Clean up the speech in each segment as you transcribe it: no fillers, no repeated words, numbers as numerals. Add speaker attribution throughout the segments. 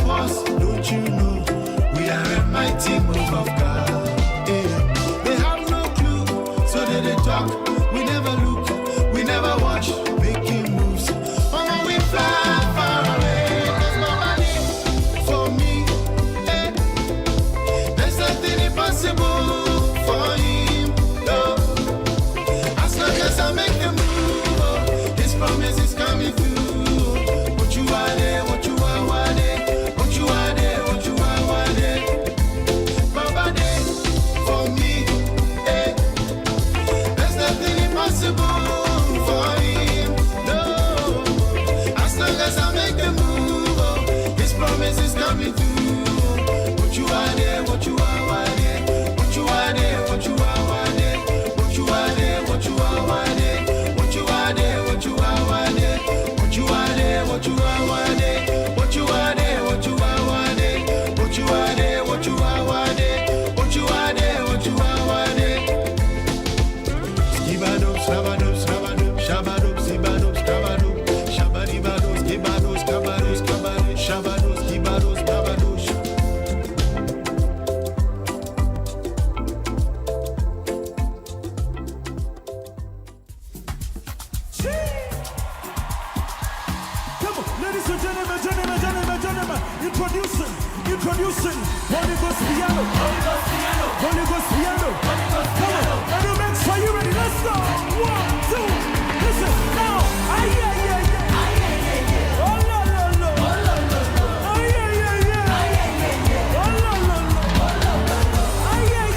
Speaker 1: us, don't you know? We are a mighty move of God. They have no clue, so they talk. We never look, we never watch, making moves. Oh, we fly far away. That's my money for me. There's nothing impossible for him. No. As long as I make the move, his promise is coming through. What you are there, what you are, what there. What you are there, what you are, what there. Baba there for me. There's nothing impossible for him. No. As long as I make the move, his promise is coming through. What you are there, what you are, what there. What you are there, what you are, what there. What you are there, what you are, what there. What you are there, what you are, what there. What you are there, what you are, what there. What you are there, what you are, what there. What you are there, what you are, what there. What you are there, what you are, what there. Skibado, sabado, sabado, shabado, zibado, skabado, shabadibado, skibado, skabado, skabado, shabado, skibado, skabado.
Speaker 2: Come on, ladies and gentlemen, introducing Holy Ghost piano. Holy Ghost piano. Come on, and you make sure you ready. Let's go. 1, 2, listen now. Yeah. Oh la la la. Oh yeah. Oh la la la. Yeah.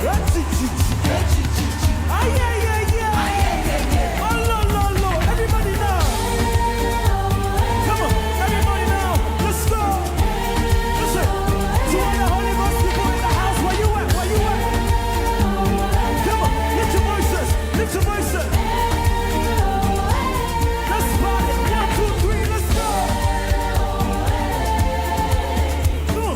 Speaker 2: That's it. Yeah. Oh la la. Everybody now. Come on, everybody now. Let's go. Listen. To all the Holy Ghost people in the house, where you at? Come on, lift your voices. Let's party. 1, 2, 3, let's go. Come on.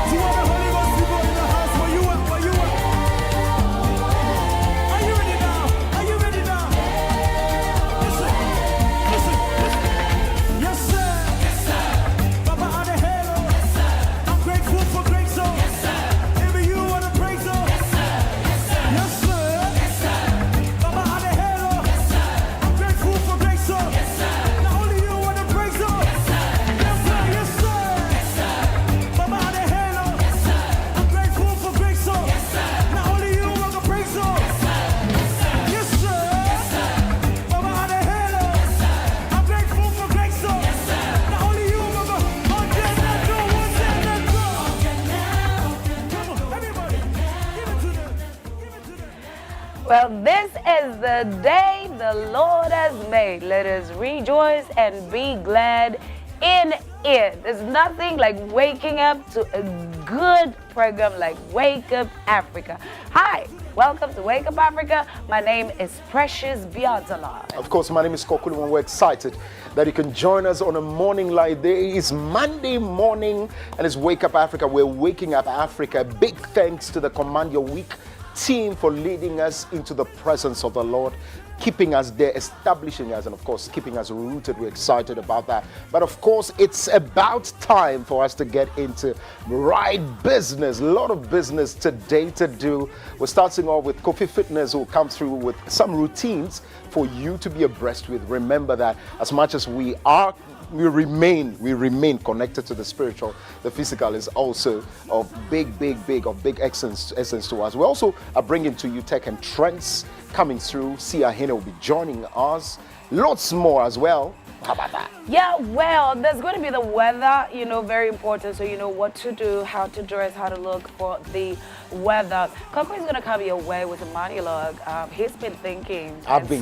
Speaker 2: To all the Holy Ghost people in the house, where you at? Are you ready now? Listen. Yes, sir. Papa on the halo. I'm grateful for grace, so. Maybe you want to praise, so. Yes, sir. Papa on the halo. I'm grateful for grace, so. Not only you want to praise, so. Yes, sir. Papa on the halo. I'm grateful for grace, so. Not only you want to praise, so. Yes, sir. Papa on the halo. I'm grateful for grace, so. Not only you want to. Come on, everybody. Give it to them.
Speaker 3: Well, this is the day the Lord has made. Let us rejoice and be glad in it. There's nothing like waking up to a good program like Wake Up Africa. Hi, welcome to Wake Up Africa. My name is Precious Biazala.
Speaker 4: Of course, my name is Kokulu, and we're excited that you can join us on a morning like this. It's Monday morning, and it's Wake Up Africa. We're waking up Africa. Big thanks to the Command Your Week team for leading us into the presence of the Lord, keeping us there, establishing us, and of course, keeping us rooted. We're excited about that. But of course, it's about time for us to get into right business. A lot of business today to do. We're starting off with Kofi Fitness, who will come through with some routines for you to be abreast with. Remember that as much as we remain connected to the spiritual, the physical is also of big essence to us. We also are bringing to you tech and trends coming through. Sia Hene will be joining us. Lots more as well. How about that?
Speaker 3: Yeah, well, there's going to be the weather, very important. So you know what to do, how to dress, how to look for the weather. Coco is going to come your way with a monologue. He's been thinking.
Speaker 4: I've been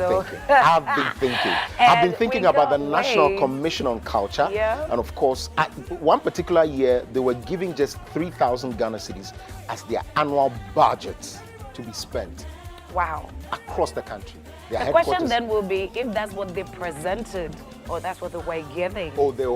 Speaker 4: thinking about the National Commission on Culture.
Speaker 3: Yeah.
Speaker 4: And of course, at one particular year, they were giving just 3,000 Ghana cedis as their annual budget to be spent.
Speaker 3: Wow.
Speaker 4: Across the country.
Speaker 3: The question then will be if that's what they presented or that's what they were giving.
Speaker 4: Oh, they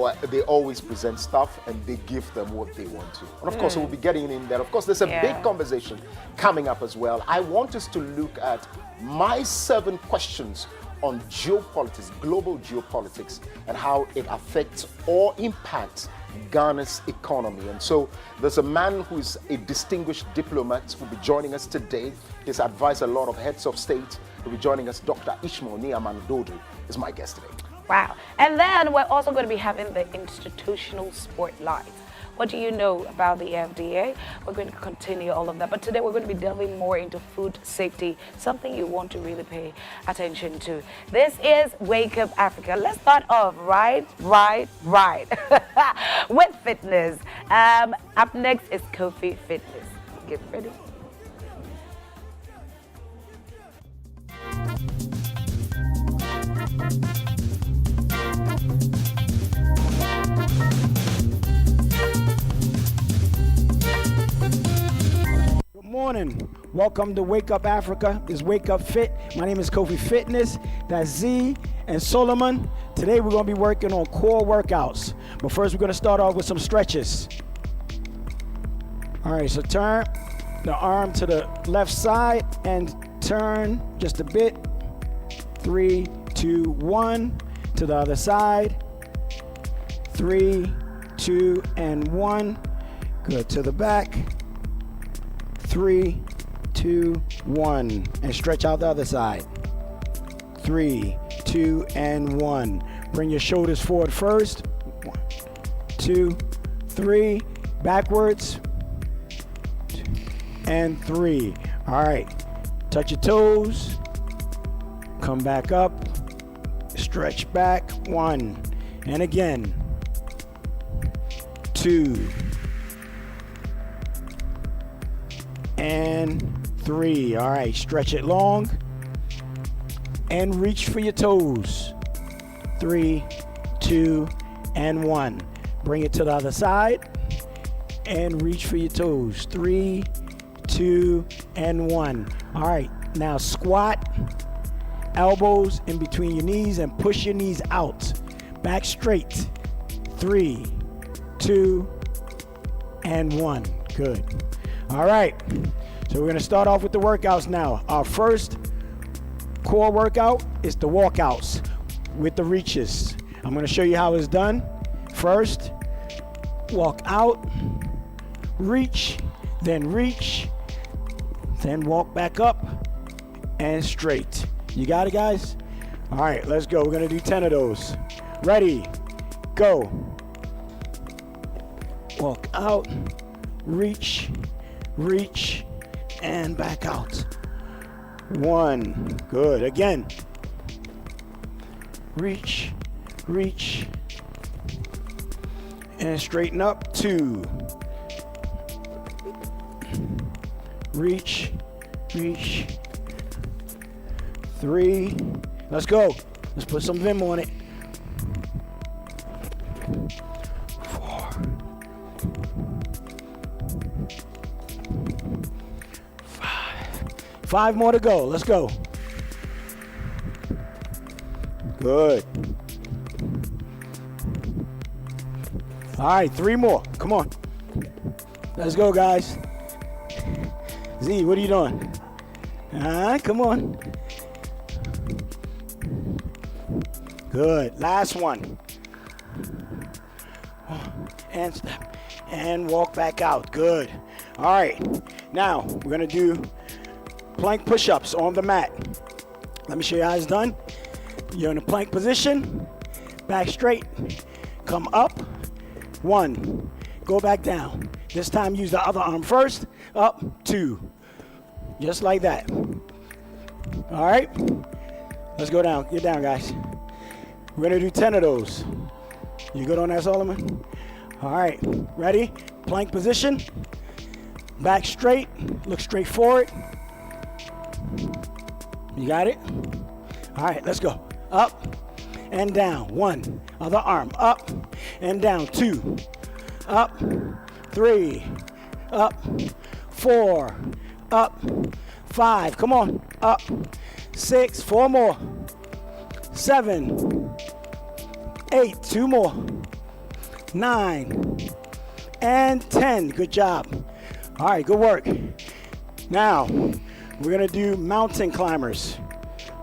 Speaker 4: always present stuff and they give them what they want to. And of course, we'll be getting in there. Of course, there's a big conversation coming up as well. I want us to look at my 7 questions on geopolitics, global geopolitics, and how it affects or impacts Ghana's economy. And so there's a man who is a distinguished diplomat who will be joining us today. He's advised a lot of heads of state. He'll be joining us. Dr. Ishmael Niaman-Dodo is my guest today.
Speaker 3: Wow. And then we're also going to be having the institutional spotlight. What do you know about the FDA? We're going to continue all of that. But today we're going to be delving more into food safety, something you want to really pay attention to. This is Wake Up Africa. Let's start off right with fitness. Up next is GOtv Fitness. Get ready.
Speaker 2: Good morning. Welcome to Wake Up Africa. It's Wake Up Fit. My name is GOtv Fitness. That's Z and Solomon. Today we're going to be working on core workouts. But first we're going to start off with some stretches. All right, so turn the arm to the left side and turn just a bit. 3, 2, 1. To the other side. 3, 2, and 1. Good. To the back. 3, 2, 1. And stretch out the other side. 3, 2, and 1. Bring your shoulders forward first. 1, 2, 3. Backwards. 2, and 3. All right. Touch your toes. Come back up. Stretch back. 1. And again. 2. And 3. All right, stretch it long and reach for your toes. 3, 2, and 1. Bring it to the other side and reach for your toes. 3, 2, and 1. All right, now squat, elbows in between your knees and push your knees out. Back straight. 3, 2, and 1. Good. All right, so we're going to start off with the workouts now. Our first core workout is the walkouts with the reaches. I'm going to show you how it's done. First, walk out, reach, then walk back up and straight. You got it, guys? All right, let's go. We're going to do 10 of those. Ready, go. Walk out, reach, and back out. 1. Good. Again. Reach, and straighten up. 2. Reach. 3. Let's go. Let's put some vim on it. 4. 5 more to go. Let's go. Good. All right, 3 more. Come on. Let's go, guys. Z, what are you doing? Come on. Good. Last one. And step. And walk back out. Good. All right. Now, we're going to do plank push-ups on the mat. Let me show you how it's done. You're in a plank position. Back straight. Come up. 1. Go back down. This time use the other arm first. Up. 2. Just like that. All right. Let's go down. Get down, guys. We're going to do 10 of those. You good on that, Solomon? All right. Ready? Plank position. Back straight. Look straight forward. You got it? All right, let's go. Up and down. 1. Other arm. Up and down. 2. Up. 3. Up. 4. Up. 5. Come on. Up. 6. 4 more. 7. 8. 2 more. 9. And 10. Good job. All right, good work. Now, we're going to do mountain climbers.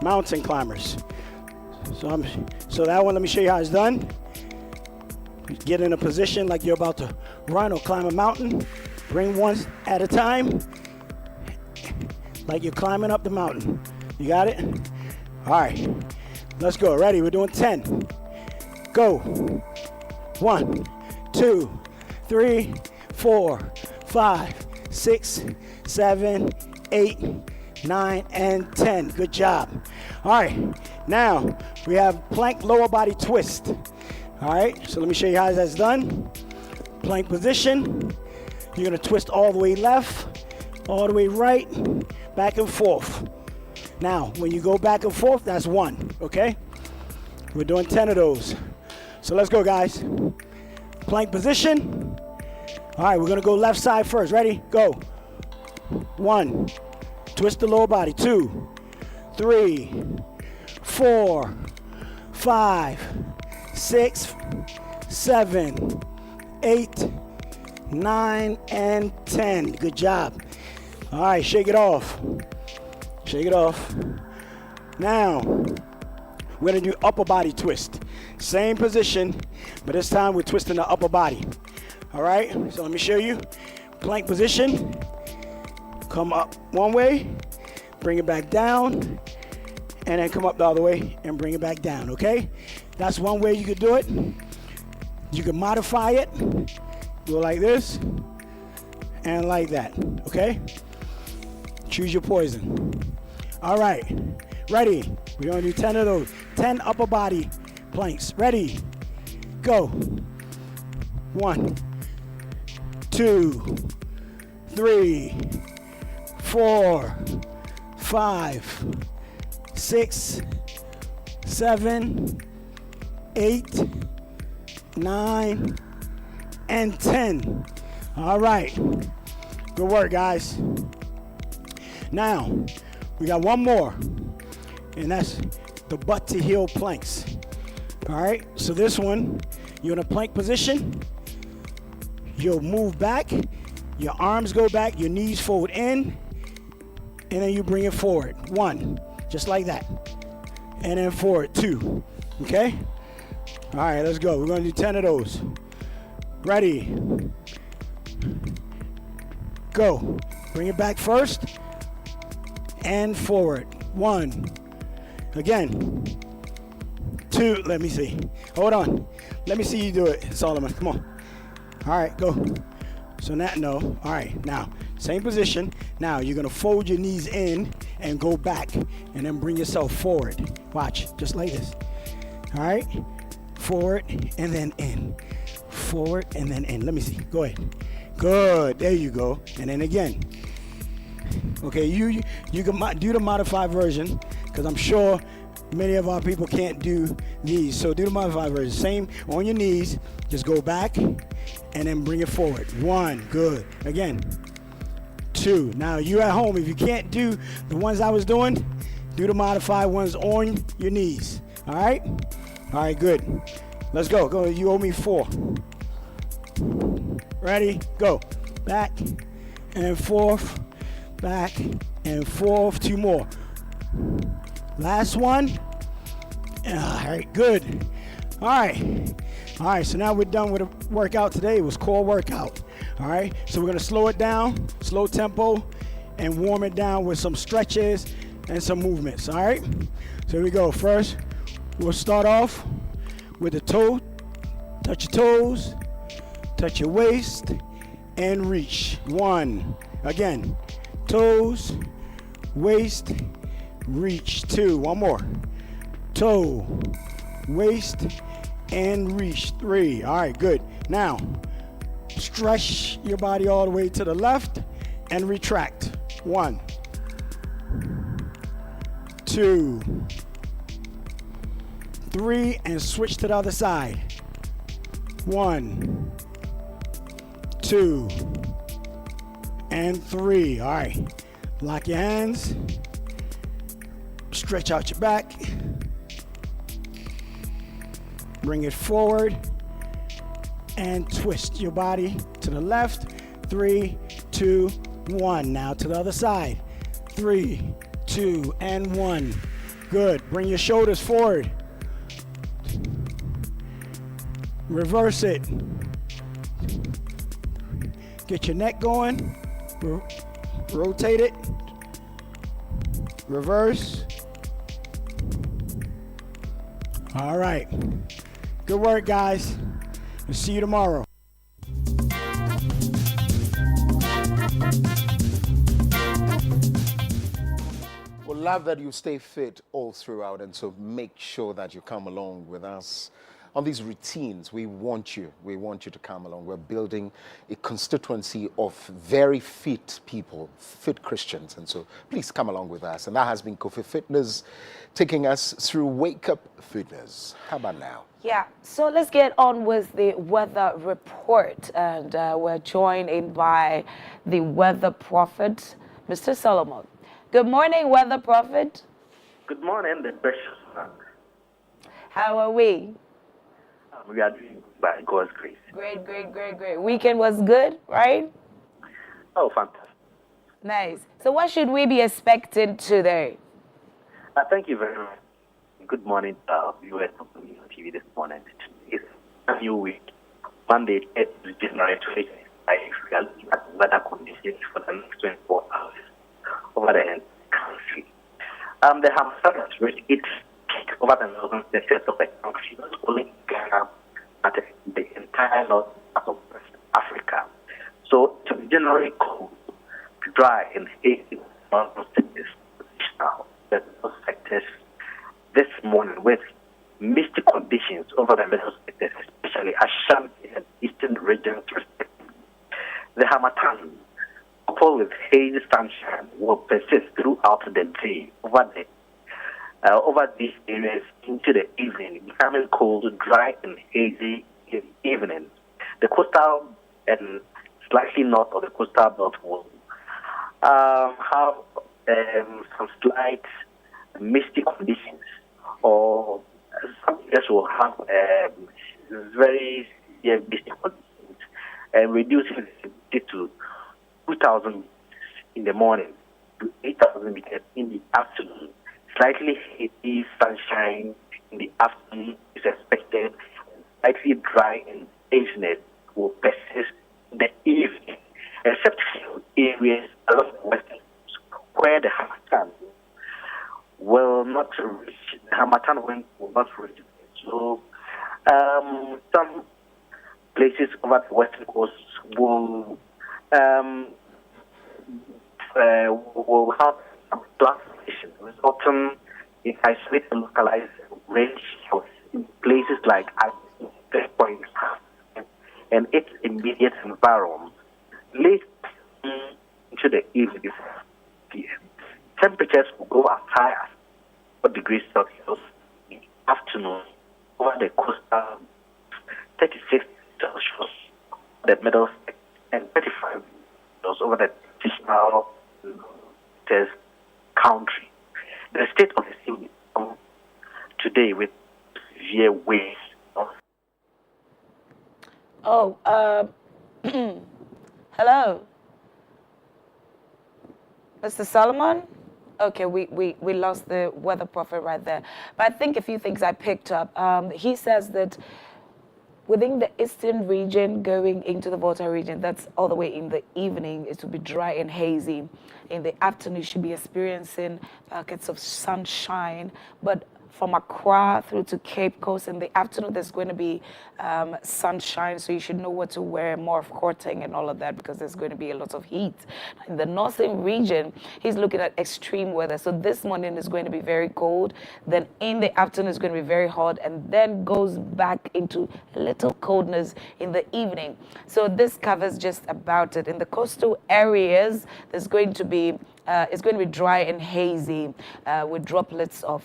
Speaker 2: Mountain climbers. So that one, let me show you how it's done. Get in a position like you're about to run or climb a mountain. Bring one at a time, like you're climbing up the mountain. You got it? All right, let's go. Ready? We're doing 10. Go. 1, 2, 3, 4, 5, 6, 7, 8, 9, and 10. Good job. All right, now we have plank lower body twist. All right, so let me show you how that's done. Plank position. You're gonna twist all the way left, all the way right, back and forth. Now, when you go back and forth, that's 1, okay? We're doing 10 of those. So let's go, guys. Plank position. All right, we're gonna go left side first. Ready? Go. 1, twist the lower body. 2, 3, 4, 5, 6, 7, 8, 9, and 10. Good job. All right, shake it off. Shake it off. Now, we're gonna do upper body twist. Same position, but this time we're twisting the upper body. All right, so let me show you. Plank position. Come up one way, bring it back down, and then come up the other way and bring it back down, okay? That's one way you could do it. You can modify it. Go like this and like that, okay? Choose your poison. All right, ready? We're gonna do 10 of those. 10 upper body planks. Ready? Go. 1, 2, 3, 4, 5, 6, 7, 8, 9, and 10. All right. Good work, guys. Now, we got one more, and that's the butt to heel planks. All right, so this one, you're in a plank position. You'll move back, your arms go back, your knees fold in, and then you bring it forward. 1, just like that. And then forward, 2, okay? All right, let's go. We're gonna do 10 of those. Ready? Go. Bring it back first and forward. 1. Again. 2. Let me see. Hold on. Let me see you do it, Solomon. Come on. All right, go. So now, no. All right, now, same position. Now, you're going to fold your knees in and go back and then bring yourself forward. Watch, just like this. All right? Forward and then in. Forward and then in. Let me see. Go ahead. Good. There you go. And then again. Okay, you can do the modified version because I'm sure many of our people can't do these. So do the modified version. Same on your knees. Just go back and then bring it forward. 1. Good. Again. 2. Now you at home, if you can't do the ones I was doing, do the modified ones on your knees. All right? All right, good. Let's go. Go. You owe me 4. Ready? Go. Back and forth. Back and forth. 2 more. Last one. All right, good. All right. All right, so now we're done with the workout today. It was core workout. All right, so we're gonna slow it down, slow tempo, and warm it down with some stretches and some movements. All right, so here we go. First, we'll start off with the toe. Touch your toes, touch your waist, and reach. 1. Again, toes, waist, reach. 2. One more. Toe, waist, and reach. 3. All right, good. Now, stretch your body all the way to the left and retract. 1, 2, 3, and switch to the other side. 1, 2, and 3. All right, lock your hands, stretch out your back, bring it forward, and twist your body to the left. 3, 2, 1. Now to the other side. 3, 2, and 1. Good. Bring your shoulders forward. Reverse it. Get your neck going. Rotate it. Reverse. All right. Good work, guys. We'll see you tomorrow.
Speaker 4: We love that you stay fit all throughout, and so make sure that you come along with us on these routines. We want you to come along. We're building a constituency of very fit people, fit Christians, and so please come along with us. And that has been Kofi Fitness taking us through Wake Up Fitness. How about now?
Speaker 3: Yeah, so let's get on with the weather report, and we're joined in by the weather prophet, Mr. Solomon. Good morning, weather prophet.
Speaker 5: Good morning, the precious one.
Speaker 3: How are we?
Speaker 5: We are doing good by God's grace.
Speaker 3: Great. Weekend was good, right?
Speaker 5: Oh, fantastic.
Speaker 3: Nice. So what should we be expecting today?
Speaker 5: Thank you very much. Good morning, US TV this morning. It's a new week. Monday, 8th January 2025. We are looking at weather conditions for the next 24 hours over the entire country. The Hamster has reached its peak over the northern sectors of the country, not only Ghana, but the entire north of West Africa. So to be generally cold, dry, and hazy northern sectors now, the north sectors this morning with misty conditions over the middle sectors, especially Ashanti and eastern regions respectively. The Hamatan, coupled with hazy sunshine, will persist throughout the day over these areas into the evening, becoming cold, dry, and hazy in the evening. The coastal and slightly north of the coastal belt will have some slight misty conditions, or some areas will have very misty conditions, and reducing it to 2,000 in the morning to 8,000 meters in the afternoon. Slightly hazy sunshine in the afternoon is expected. Slightly dry and haziness will persist in the evening, except few areas along the western coast where the Hamatan will not reach. The Hamatan wind will not reach. So some places over the western coast will have some fluctuation, resulting in isolated localized rain showers in places like Point and its immediate environment. Late into the evening, temperatures will go as high as 4 degrees Celsius in the afternoon over the coastal, 36 Celsius the middle, and 35 over the traditional country. The state of the sea today with severe waves.
Speaker 3: Oh, hello, Mr. Solomon? Okay, we lost the weather prophet right there. But I think a few things I picked up. He says that within the eastern region going into the Volta region, that's all the way in the evening, it will be dry and hazy. In the afternoon, you should be experiencing pockets of sunshine. But from Accra through to Cape Coast in the afternoon, there's going to be sunshine, so you should know what to wear, more of coating and all of that, because there's going to be a lot of heat. In the northern region, he's looking at extreme weather. So this morning is going to be very cold, then in the afternoon it's going to be very hot, and then goes back into a little coldness in the evening. So this covers just about it. In the coastal areas, there's going to be it's going to be dry and hazy with droplets of,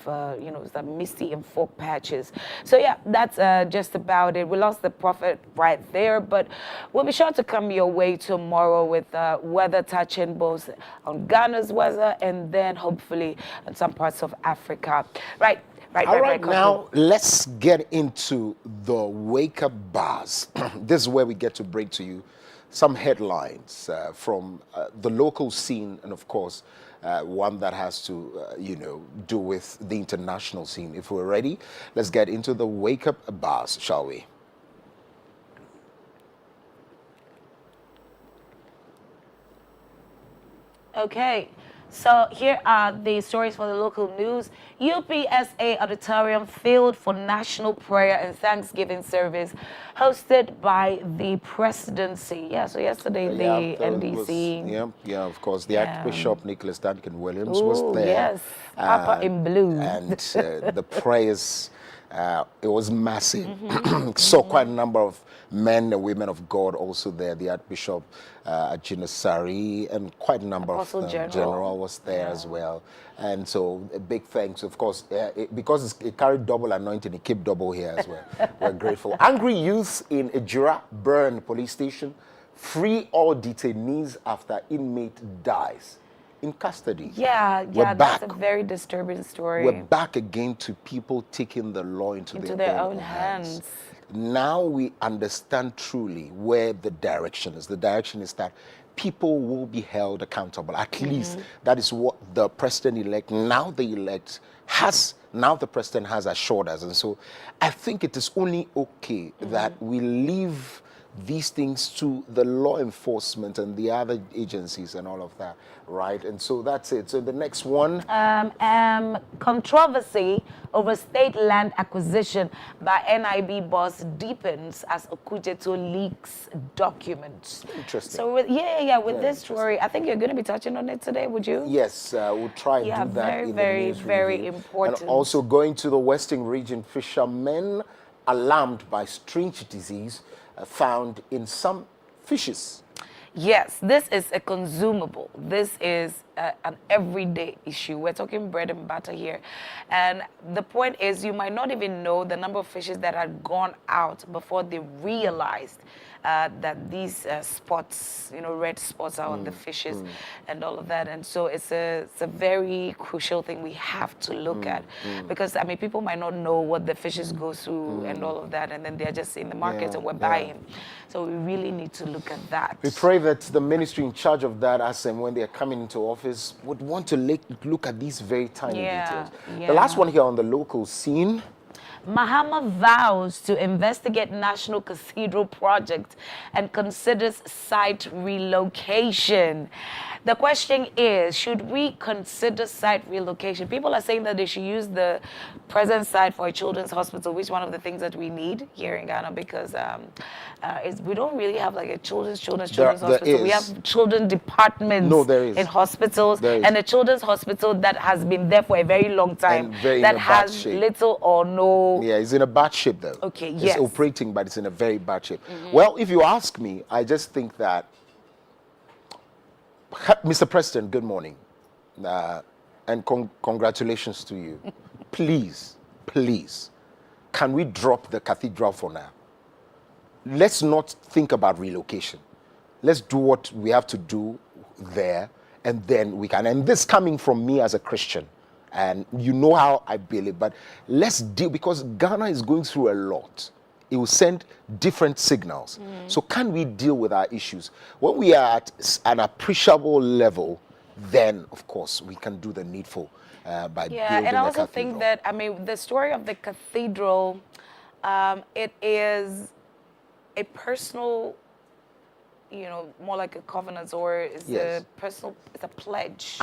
Speaker 3: some misty and fog patches. So yeah, that's just about it. We lost the prophet right there, but we'll be sure to come your way tomorrow with weather touching both on Ghana's weather and then hopefully in some parts of Africa. Right.
Speaker 4: All right, now let's get into the Wake Up Bars. This is where we get to bring to you some headlines from the local scene, and of course, one that has to, do with the international scene. If we're ready, let's get into the Wake Up Bars, shall we?
Speaker 3: Okay, so here are the stories for the local news. UPSA Auditorium filled for National Prayer and Thanksgiving service hosted by the presidency. Yeah, so yesterday the
Speaker 4: there
Speaker 3: NDC.
Speaker 4: of course. The
Speaker 3: Yeah.
Speaker 4: Archbishop Nicholas Duncan Williams was
Speaker 3: Oh,
Speaker 4: there.
Speaker 3: yes, Papa in blue.
Speaker 4: And the prayers, it was massive. Saw quite a number of men and women of God also there. The Archbishop Ajinasari and quite a number
Speaker 3: Apostle
Speaker 4: of
Speaker 3: General.
Speaker 4: was there as well. And so a big thanks, of course, because it carried double anointing, it kept double here as well. We're grateful. Angry youths in Ejura Burn police station free all detainees after inmate dies in custody.
Speaker 3: Yeah,
Speaker 4: We're
Speaker 3: that's
Speaker 4: back.
Speaker 3: a very disturbing story.
Speaker 4: We're back again to people taking the law into
Speaker 3: their own hands.
Speaker 4: Now we understand truly where the direction is. The direction is that people will be held accountable. At least that is what the president-elect, now the president has assured us. And so I think it is only okay that we leave these things to the law enforcement and the other agencies and all of that, right? And so that's it. So the next one.
Speaker 3: Controversy over state land acquisition by NIB boss deepens as Okujeto leaks documents.
Speaker 4: Interesting.
Speaker 3: So with this story, I think you're going to be touching on it today, would you?
Speaker 4: Yes, we'll try and do that in the news
Speaker 3: very
Speaker 4: review.
Speaker 3: important.
Speaker 4: And also going to the Western region, fishermen alarmed by strange disease found in some fishes.
Speaker 3: Yes, this is a consumable. This is an everyday issue. We're talking bread and butter here. And the point is, you might not even know the number of fishes that had gone out before they realized that these spots, red spots are on the fishes and all of that. And so it's a very crucial thing we have to look at. Because, I mean, people might not know what the fishes go through and all of that. And then they're just in the market and we're buying. So we really need to look at that.
Speaker 4: We pray that the ministry in charge of that, as and when they are coming into office, would want to look at these very tiny details.
Speaker 3: Yeah.
Speaker 4: The last one here on the local scene.
Speaker 3: Mahama vows to investigate National Cathedral project and considers site relocation. The question is, should we consider site relocation? People are saying that they should use the present site for a children's hospital, which is one of the things that we need here in Ghana, because we don't really have like a children's hospital. We have children departments in hospitals, and a children's hospital that has been there for a very long time, that has little or no.
Speaker 4: Yeah, it's in a bad shape though.
Speaker 3: Okay, yes.
Speaker 4: It's operating, but it's in a very bad shape. Well, if you ask me, I just think that, Mr. President, good morning. And congratulations to you. Please, can we drop the cathedral for now? Let's not think about relocation. Let's do what we have to do there, and then we can. And this coming from me as a Christian, and you know how I believe, but let's deal, because Ghana is going through a lot. It will send different signals. So can we deal with our issues? When we are at an appreciable level, then, of course, we can do the needful by building
Speaker 3: and I also
Speaker 4: a cathedral.
Speaker 3: think that, I mean, the story of the cathedral, it is a personal, more like a covenant, or it's it's a pledge.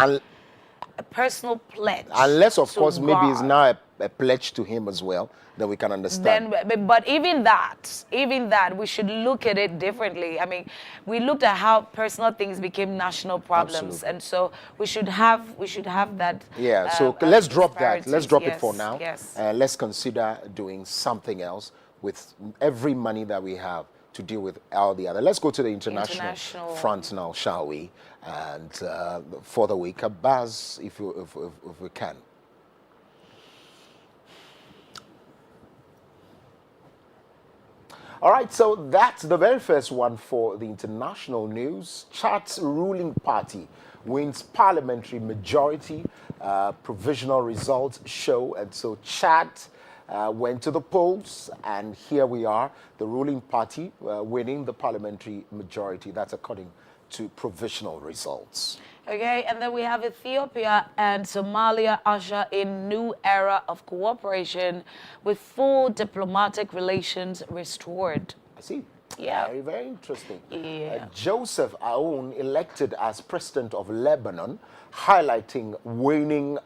Speaker 3: A personal pledge.
Speaker 4: Unless, of course, maybe
Speaker 3: God.
Speaker 4: it's now a pledge to him as well, that we can understand.
Speaker 3: But even that, we should look at it differently. I mean, we looked at how personal things became national problems,
Speaker 4: Absolutely.
Speaker 3: and so we should have that.
Speaker 4: Yeah, so let's drop that. Let's drop it for
Speaker 3: Yes,
Speaker 4: now.
Speaker 3: yes.
Speaker 4: Let's consider doing something else with every money that we have to deal with all the other. Let's go to the international front now, shall we? And for the week, Baz, if we can. All right, so that's the very first one for the international news. Chad's ruling party wins parliamentary majority. Provisional results show, and so Chad went to the polls, and here we are, the ruling party winning the parliamentary majority. That's according to provisional results.
Speaker 3: Okay, and then we have Ethiopia and Somalia usher in new era of cooperation with full diplomatic relations restored.
Speaker 4: I see.
Speaker 3: Yeah.
Speaker 4: Very, very interesting.
Speaker 3: Yeah.
Speaker 4: Joseph Aoun elected as president of Lebanon, highlighting waning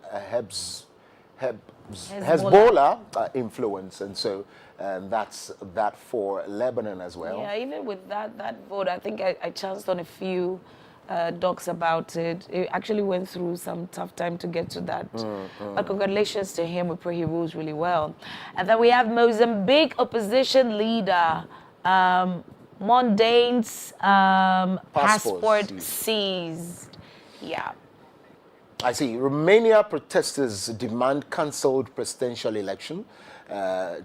Speaker 4: Hezbollah influence, and so that's that for Lebanon as well.
Speaker 3: Yeah, even with that vote, I think I chanced on a few docs about it. It actually went through some tough time to get to that. But congratulations to him. We pray he rules really well. And then we have Mozambique opposition leader, Mondaine's passport seized. Yeah.
Speaker 4: I see. Romania protesters demand cancelled presidential election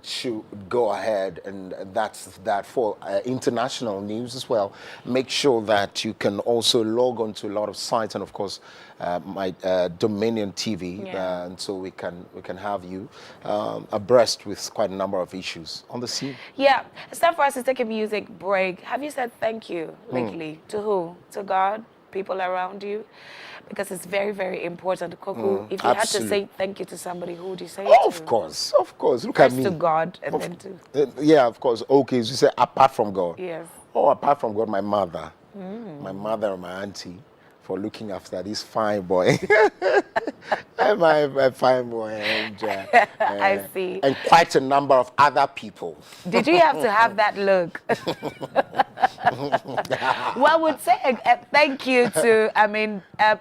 Speaker 4: should go ahead, and that's that for international news as well. Make sure that you can also log on to a lot of sites, and of course my Dominion TV, and so we can have you abreast with quite a number of issues on the scene. Yeah,
Speaker 3: it's time for us to take a music break. Have you said thank you lately? To who? To God? People around you? Because it's very, very important. Koku, if you had to say thank you to somebody, who would you say it to?
Speaker 4: Of course. Look
Speaker 3: First
Speaker 4: at me.
Speaker 3: to God, and then to...
Speaker 4: yeah, of course. Okay, so you say apart from God.
Speaker 3: Yes.
Speaker 4: Oh, apart from God, my mother. My mother and my auntie for looking after this fine boy. my fine boy. And,
Speaker 3: I see.
Speaker 4: And quite a number of other people.
Speaker 3: Did you have to have that look? Well, I would say thank you to,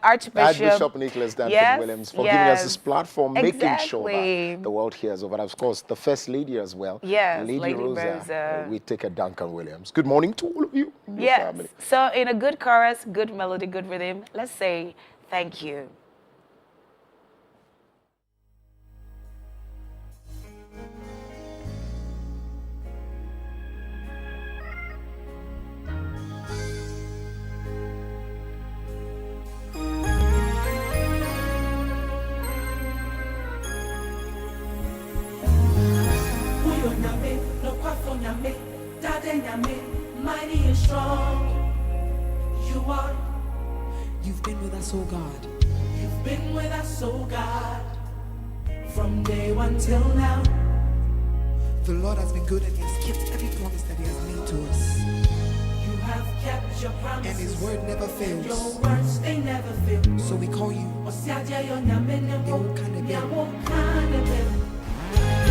Speaker 3: Archbishop
Speaker 4: Nicholas Danton Williams for giving us this platform, making sure that the world hears of it. Of course, the First Lady as well.
Speaker 3: Yes,
Speaker 4: Lady Rosa. We take a Duncan Williams. Good morning to all of you.
Speaker 3: Yes.
Speaker 4: Family.
Speaker 3: So in a good chorus, good melody, good rhythm, let's say thank you.
Speaker 2: Mighty and strong, you are. You've been with us, oh God. You've been with us, oh God, from day one till now. The Lord has been good and He has kept every promise that He has made to us. You have kept your promises, and His word never fails. Your words, they never fail. So we call you.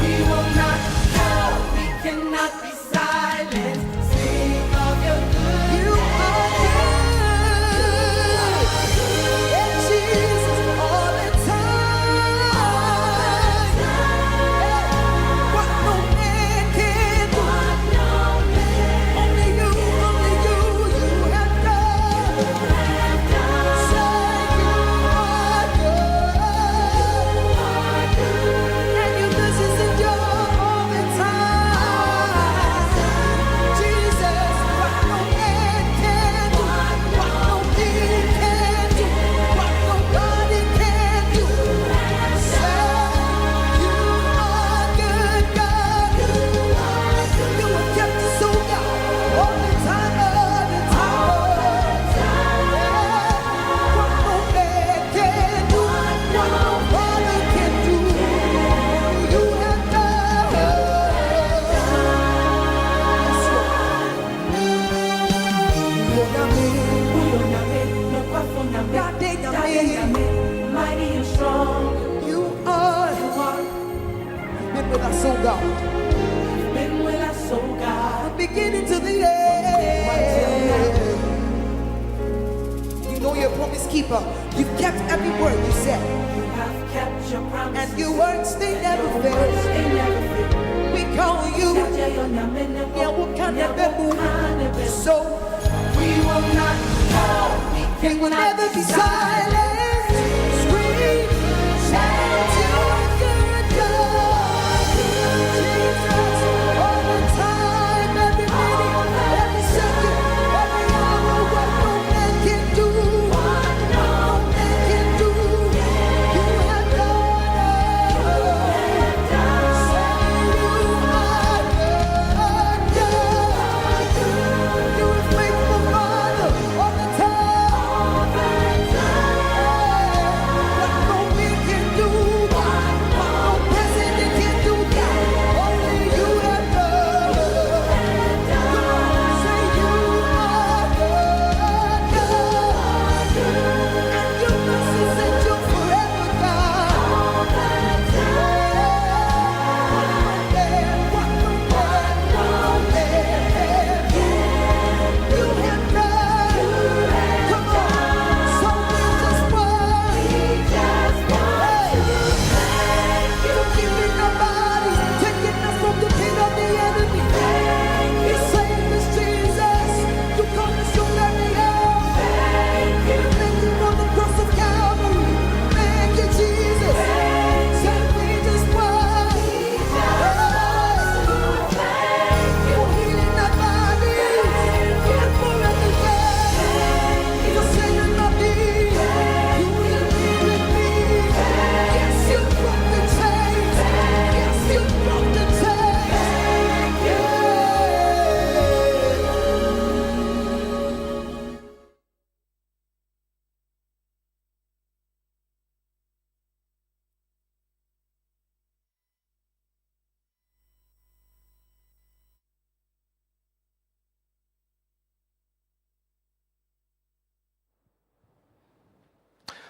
Speaker 2: We will not go, we cannot be silent. Sing of your goodness. You are good, and Jesus all the time. What no man can do, only you have done. Say you are good, and your goodness endure all the time. Jesus, what no man can do, what no king can do, what nobody can do. Say you are good, God. You have kept us, oh God, all the time, all the time. What no man can do, what nobody can do. You have done. Mighty and strong, you are. You've been with us, oh God. You've been with us, oh God. From beginning to the end. You know you're a promise keeper. You've kept every word you said. You have kept your promises, and your words they never fail. We call you. So we will not go. We will never be silent. Scream, shout, you're good, God. Jesus, all the time, every minute, every second, every hour. What no man can do, what no man can do, you have done. Say you are good, God. You're a faithful Father all the time.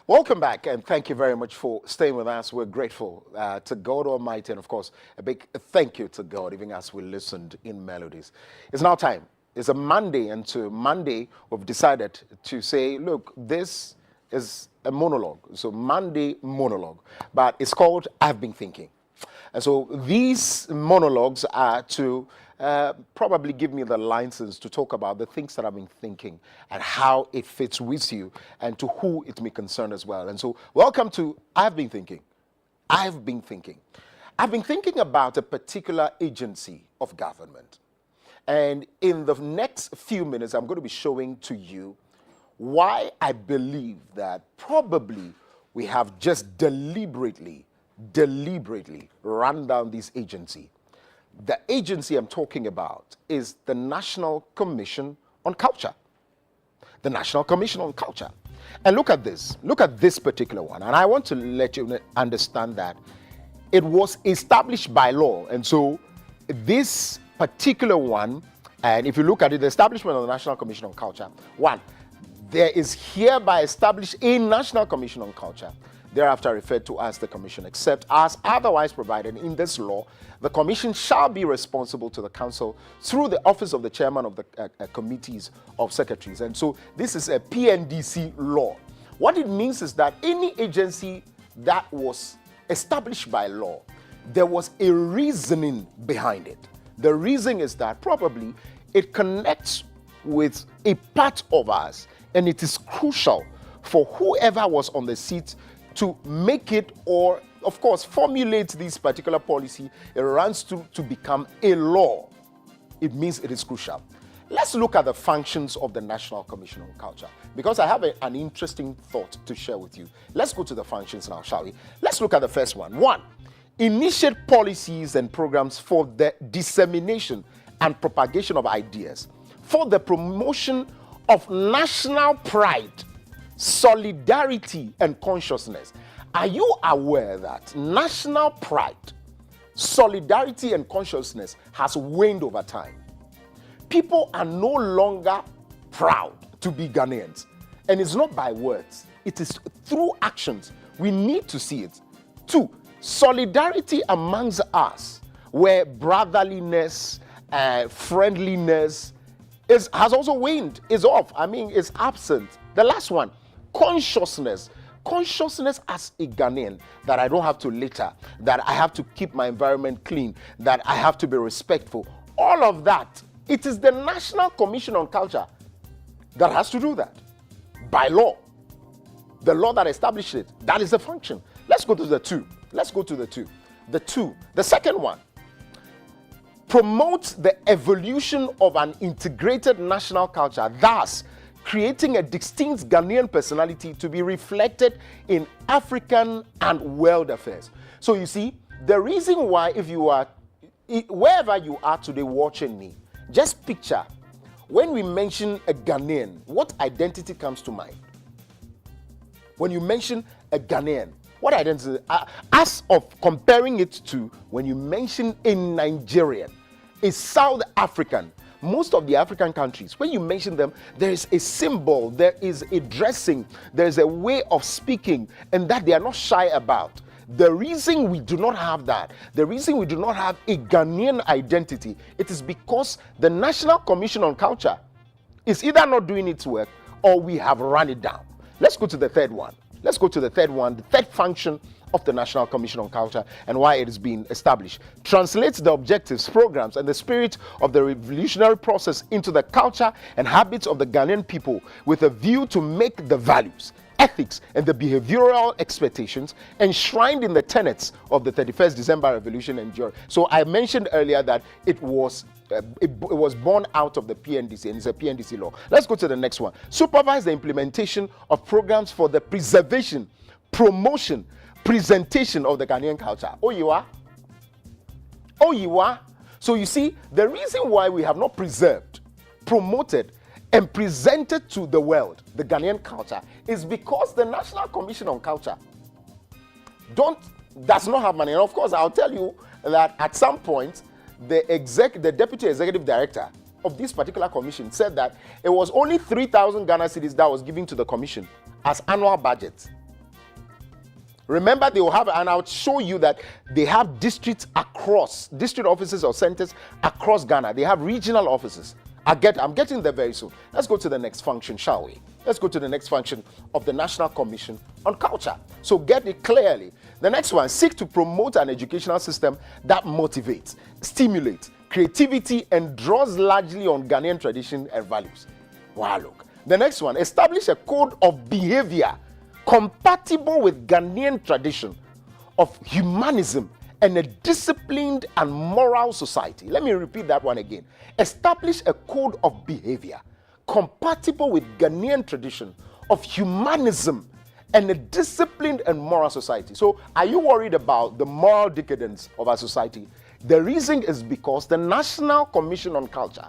Speaker 4: Welcome back, and thank you very much for staying with us. We're grateful to God Almighty, and of course, a big thank you to God, even as we listened in melodies. It's now time. It's a Monday, and to Monday, we've decided to say, look, this is a monologue. So Monday monologue, but it's called I've Been Thinking. And so these monologues are to probably give me the license to talk about the things that I've been thinking and how it fits with you and to who it may concern as well. And so welcome to I've Been Thinking. I've been thinking. I've been thinking about a particular agency of government. And in the next few minutes, I'm going to be showing to you why I believe that probably we have just deliberately run down this agency. The agency I'm talking about is the National Commission on Culture. The National Commission on Culture. And look at this particular one. And I want to let you understand that it was established by law. And so this particular one, and if you look at it, the establishment of the National Commission on Culture, one, there is hereby established a National Commission on Culture, thereafter referred to as the Commission, except as otherwise provided in this law. The Commission shall be responsible to the Council through the office of the Chairman of the Committees of Secretaries. And so this is a PNDC law. What it means is that any agency that was established by law, there was a reasoning behind it. The reason is that probably it connects with a part of us, and it is crucial for whoever was on the seat to make it, or of course formulate this particular policy. It runs to become a law. It means it is crucial. Let's look at the functions of the National Commission on Culture, because I have an interesting thought to share with you. Let's go to the functions now, shall we? Let's look at the first one. One, initiate policies and programs for the dissemination and propagation of ideas, for the promotion of national pride, solidarity, and consciousness. Are you aware that national pride, solidarity, and consciousness has waned over time? People are no longer proud to be Ghanaians. And it's not by words, it is through actions. We need to see it. Two, solidarity amongst us, where brotherliness, friendliness has also waned, is off. It's absent. The last one, consciousness. Consciousness as a Ghanaian, that I don't have to litter, that I have to keep my environment clean, that I have to be respectful. All of that, it is the National Commission on Culture that has to do that by law. The law that established it, that is the function. Let's go to the two. The second one, promote the evolution of an integrated national culture, thus creating a distinct Ghanaian personality to be reflected in African and world affairs. So you see, the reason why, if you are, wherever you are today watching me, just picture, when we mention a Ghanaian, what identity comes to mind? When you mention a Ghanaian, what identity? As of comparing it to when you mention a Nigerian, a South African, most of the African countries, when you mention them, there is a symbol, there is a dressing, there is a way of speaking, and that they are not shy about. The reason we do not have that, the reason we do not have a Ghanaian identity, it is because the National Commission on Culture is either not doing its work or we have run it down. Let's go to the third one. The third function of the National Commission on Culture and why it is being established. Translates the objectives, programs, and the spirit of the revolutionary process into the culture and habits of the Ghanaian people with a view to make the values, ethics, and the behavioral expectations enshrined in the tenets of the 31st December Revolution endure. So I mentioned earlier that it was born out of the PNDC, and it's a PNDC law. Let's go to the next one. Supervise the implementation of programs for the preservation, promotion, presentation of the Ghanaian culture. Oh, you are? So you see, the reason why we have not preserved, promoted, and presented to the world the Ghanaian culture is because the National Commission on Culture does not have money. And of course, I'll tell you that at some point, the deputy executive director of this particular commission said that it was only 3,000 Ghana cedis that was given to the commission as annual budget. Remember, they will have, and I'll show you that they have district offices or centers across Ghana. They have regional offices. I'm getting there very soon. Let's go to the next function, shall we? Let's go to the next function of the National Commission on Culture. So get it clearly. The next one, seek to promote an educational system that motivates, stimulates creativity, and draws largely on Ghanaian tradition and values. Wow, look. The next one, establish a code of behavior compatible with Ghanaian tradition of humanism and a disciplined and moral society. Let me repeat that one again. Establish a code of behavior compatible with Ghanaian tradition of humanism and a disciplined and moral society. So, are you worried about the moral decadence of our society? The reason is because the National Commission on Culture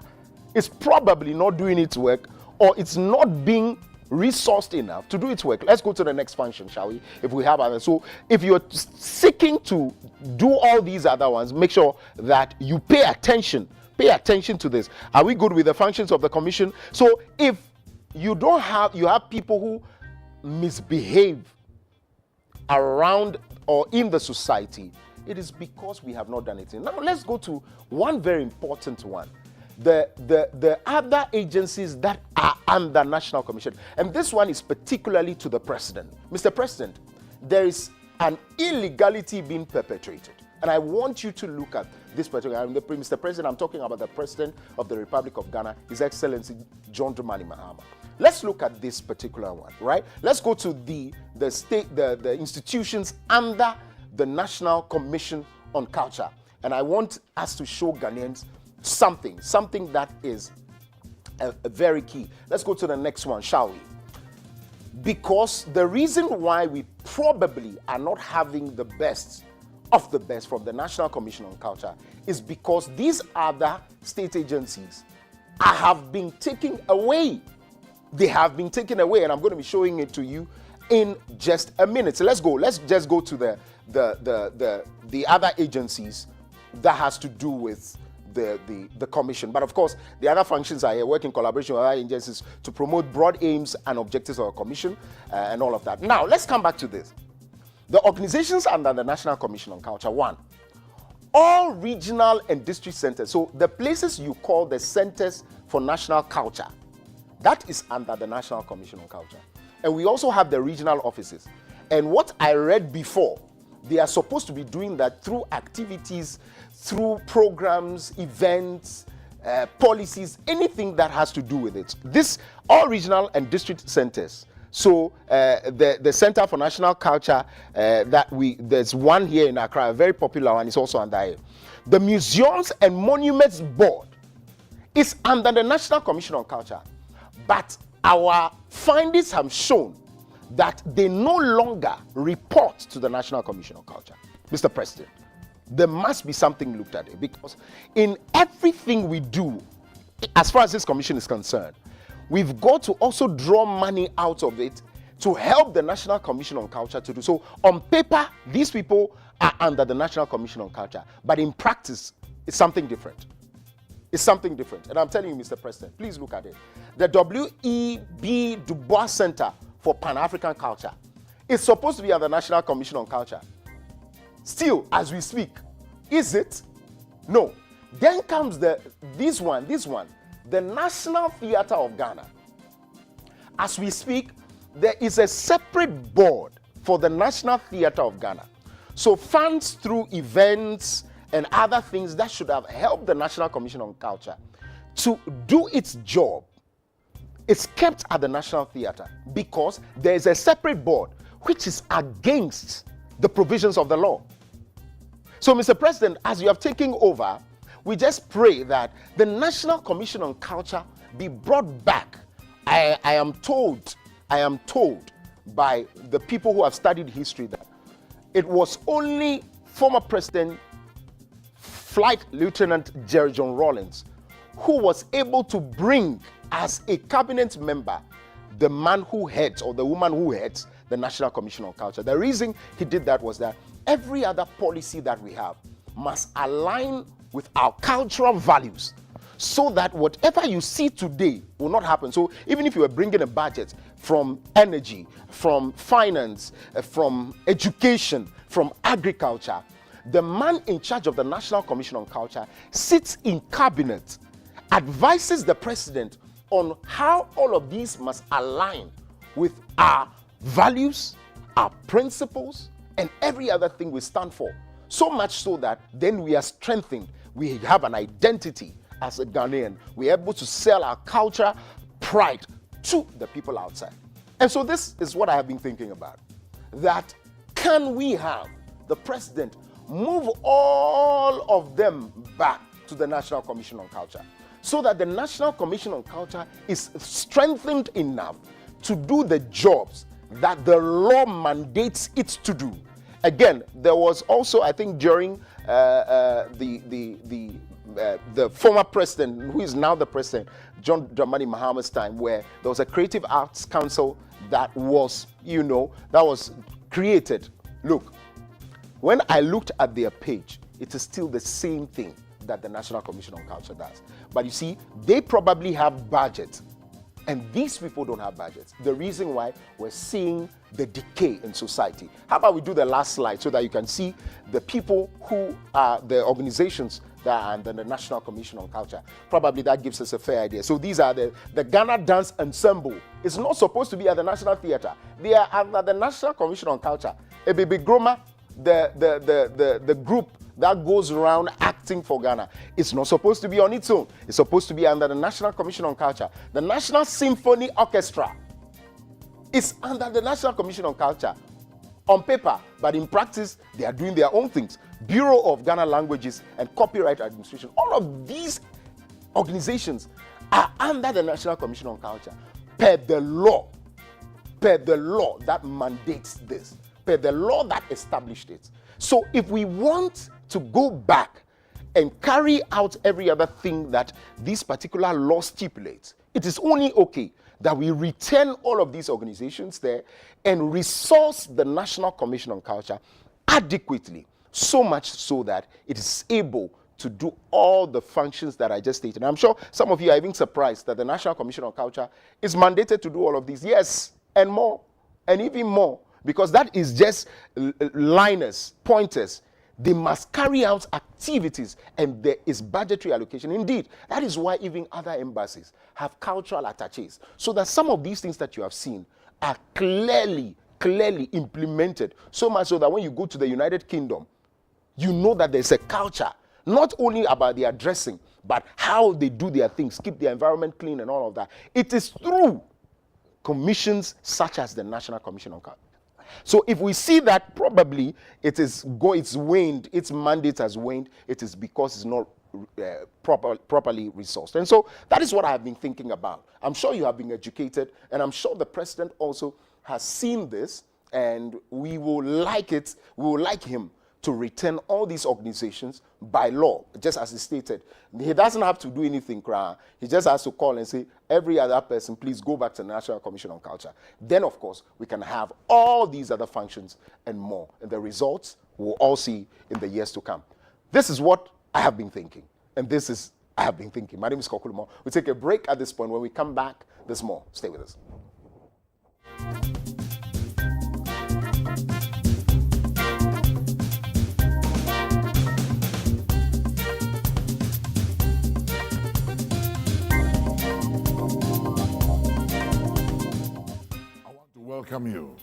Speaker 4: is probably not doing its work, or it's not being resourced enough to do its work. Let's go to the next function, shall we? If we have others. So if you're seeking to do all these other ones, make sure that you pay attention to this. Are we good with the functions of the commission? So if you have people who misbehave around or in the society, it is because we have not done it. Now let's go to one very important one. The other agencies that are under National Commission, and this one is particularly to the President. Mr. President, there is an illegality being perpetrated, and I want you to look at this particular. Mr. President, I'm talking about the President of the Republic of Ghana, His Excellency John Dramani Mahama. Let's look at this particular one, right? Let's go to the institutions under the National Commission on Culture, and I want us to show Ghanaians something that is a very key. Let's go to the next one, shall we? Because the reason why we probably are not having the best of the best from the National Commission on Culture is because these other state agencies have been taken away. They have been taken away, and I'm going to be showing it to you in just a minute. So let's go. Let's just go to the other agencies that has to do with the commission. But of course, the other functions are here, work in collaboration with other agencies to promote broad aims and objectives of a commission and all of that. Now, let's come back to this. The organizations under the National Commission on Culture, one, all regional and district centers, so the places you call the centers for national culture, that is under the National Commission on Culture. And we also have the regional offices. And what I read before, they are supposed to be doing that through activities, through programs, events, policies, anything that has to do with it. This, all regional and district centers. So the Center for National Culture, there's one here in Accra, a very popular one, is also under here. The Museums and Monuments Board is under the National Commission on Culture. But our findings have shown that they no longer report to the National Commission on Culture. Mr. President, there must be something looked at it, because in everything we do, as far as this commission is concerned, we've got to also draw money out of it to help the National Commission on Culture to do so. On paper, these people are under the National Commission on Culture, but in practice, it's something different. It's something different. And I'm telling you, Mr. President, please look at it. The W.E.B. Du Bois Center for Pan-African Culture is supposed to be under the National Commission on Culture. Still, as we speak, is it? No. Then comes this one, the National Theatre of Ghana. As we speak, there is a separate board for the National Theatre of Ghana. So funds through events and other things that should have helped the National Commission on Culture to do its job, it's kept at the National Theatre because there is a separate board which is against the provisions of the law. So, Mr. President, as you have taken over, we just pray that the National Commission on Culture be brought back. I am told by the people who have studied history that it was only former President Flight Lieutenant Jerry John Rawlings who was able to bring as a cabinet member the man who heads or the woman who heads the National Commission on Culture. The reason he did that was that every other policy that we have must align with our cultural values. so that whatever you see today will not happen. So even if you were bringing a budget from energy, from finance, from education, from agriculture, the man in charge of the National Commission on Culture sits in cabinet, advises the president on how all of these must align with our values, our principles, and every other thing we stand for. So much so that then we are strengthened. We have an identity as a Ghanaian. We are able to sell our culture, pride to the people outside. And so this is what I have been thinking about. That can we have the president move all of them back to the National Commission on Culture, so that the National Commission on Culture is strengthened enough to do the jobs that the law mandates it to do. Again, there was also, I think, during the former president, who is now the president, John Dramani Mahama's time, where there was a Creative Arts Council that was, that was created. Look, when I looked at their page, it is still the same thing that the National Commission on Culture does. But you see, they probably have budgets, and these people don't have budgets. The reason why we're seeing the decay in society. How about we do the last slide so that you can see the people who are the organizations that are under the National Commission on Culture. Probably that gives us a fair idea. So these are the Ghana Dance Ensemble. It's not supposed to be at the National Theatre. They are under the National Commission on Culture. Ebebe Groma, the group that goes around acting for Ghana, it's not supposed to be on its own. It's supposed to be under the National Commission on Culture. The National Symphony Orchestra is under the National Commission on Culture on paper, but in practice, they are doing their own things. Bureau of Ghana Languages and Copyright Administration, all of these organizations are under the National Commission on Culture per the law that mandates this, per the law that established it. So if we want to go back and carry out every other thing that this particular law stipulates, it is only okay that we return all of these organizations there and resource the National Commission on Culture adequately, so much so that it is able to do all the functions that I just stated. And I'm sure some of you are even surprised that the National Commission on Culture is mandated to do all of these. Yes, and more, and even more, because that is just liners, pointers. They must carry out activities, and there is budgetary allocation. Indeed, that is why even other embassies have cultural attaches, so that some of these things that you have seen are clearly implemented, so much so that when you go to the United Kingdom, you know that there's a culture, not only about their dressing, but how they do their things, keep their environment clean and all of that. It is through commissions such as the National Commission on Culture. So if we see that probably it's waned, its mandate has waned, it is because it's not properly resourced. And so that is what I have been thinking about. I'm sure you have been educated, and I'm sure the president also has seen this, and we will like him to return all these organizations by law, just as he stated. He doesn't have to do anything, he just has to call and say, every other person, please go back to the National Commission on Culture. Then, of course, we can have all these other functions and more. And the results we'll all see in the years to come. This is what I have been thinking. And this is, I have been thinking. My name is Kokulumo. We'll take a break at this point. When we come back, there's more. Stay with us.
Speaker 6: Welcome you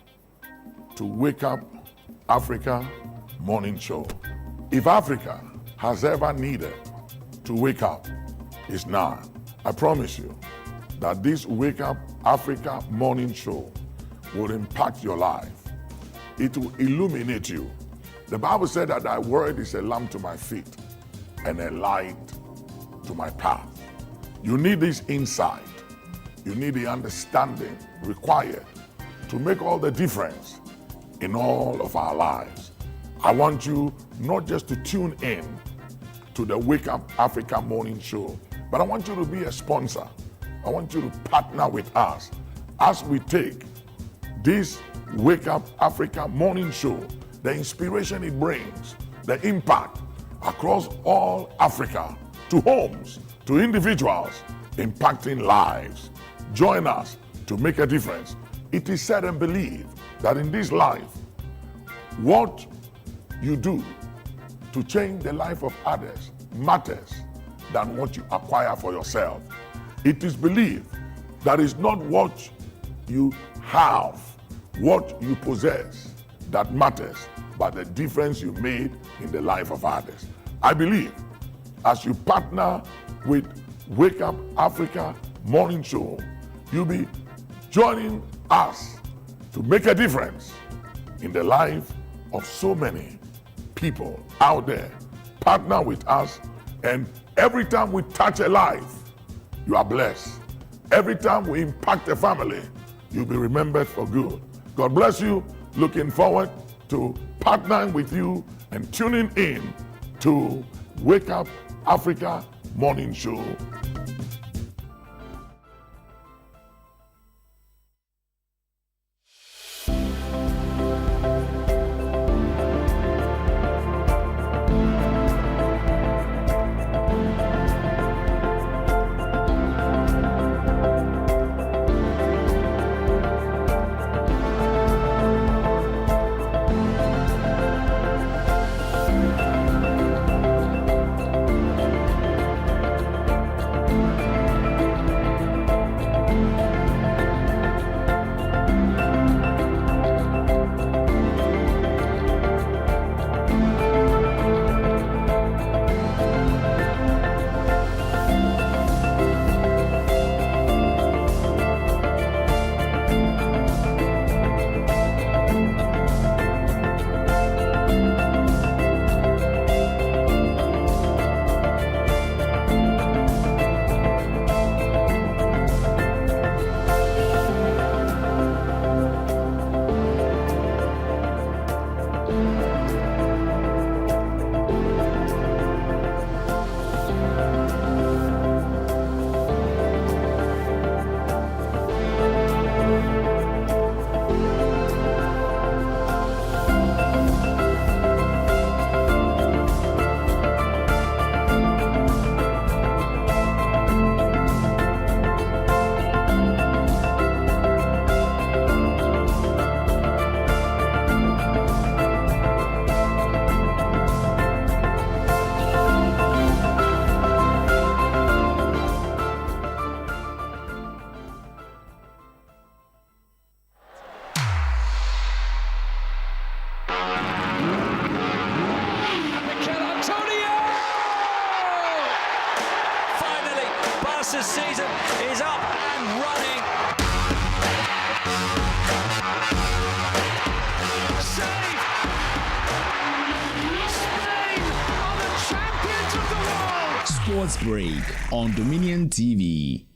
Speaker 6: to Wake Up Africa Morning Show. If Africa has ever needed to wake up, it's now. I promise you that this Wake Up Africa Morning Show will impact your life. It will illuminate you. The Bible said that thy word is a lamp to my feet and a light to my path. You need this insight. You need the understanding required to make all the difference in all of our lives. I want you not just to tune in to the Wake Up Africa Morning Show, but I want you to be a sponsor. I want you to partner with us as we take this Wake Up Africa Morning Show, the inspiration it brings, the impact across all Africa, to homes, to individuals impacting lives. Join us to make a difference. It is said and believed that in this life, what you do to change the life of others matters than what you acquire for yourself. It is believed that it's not what you have, what you possess that matters, but the difference you made in the life of others. I believe as you partner with Wake Up Africa Morning Show, you'll be joining us to make a difference in the life of so many people out there. Partner with us, and every time we touch a life, you are blessed. Every time we impact a family, you'll be remembered for good. God bless you. Looking forward to partnering with you and tuning in to Wake Up Africa Morning Show.
Speaker 2: Season is up and running. Save! Spain are the champions of the world!
Speaker 7: Sports Break on Dominion TV.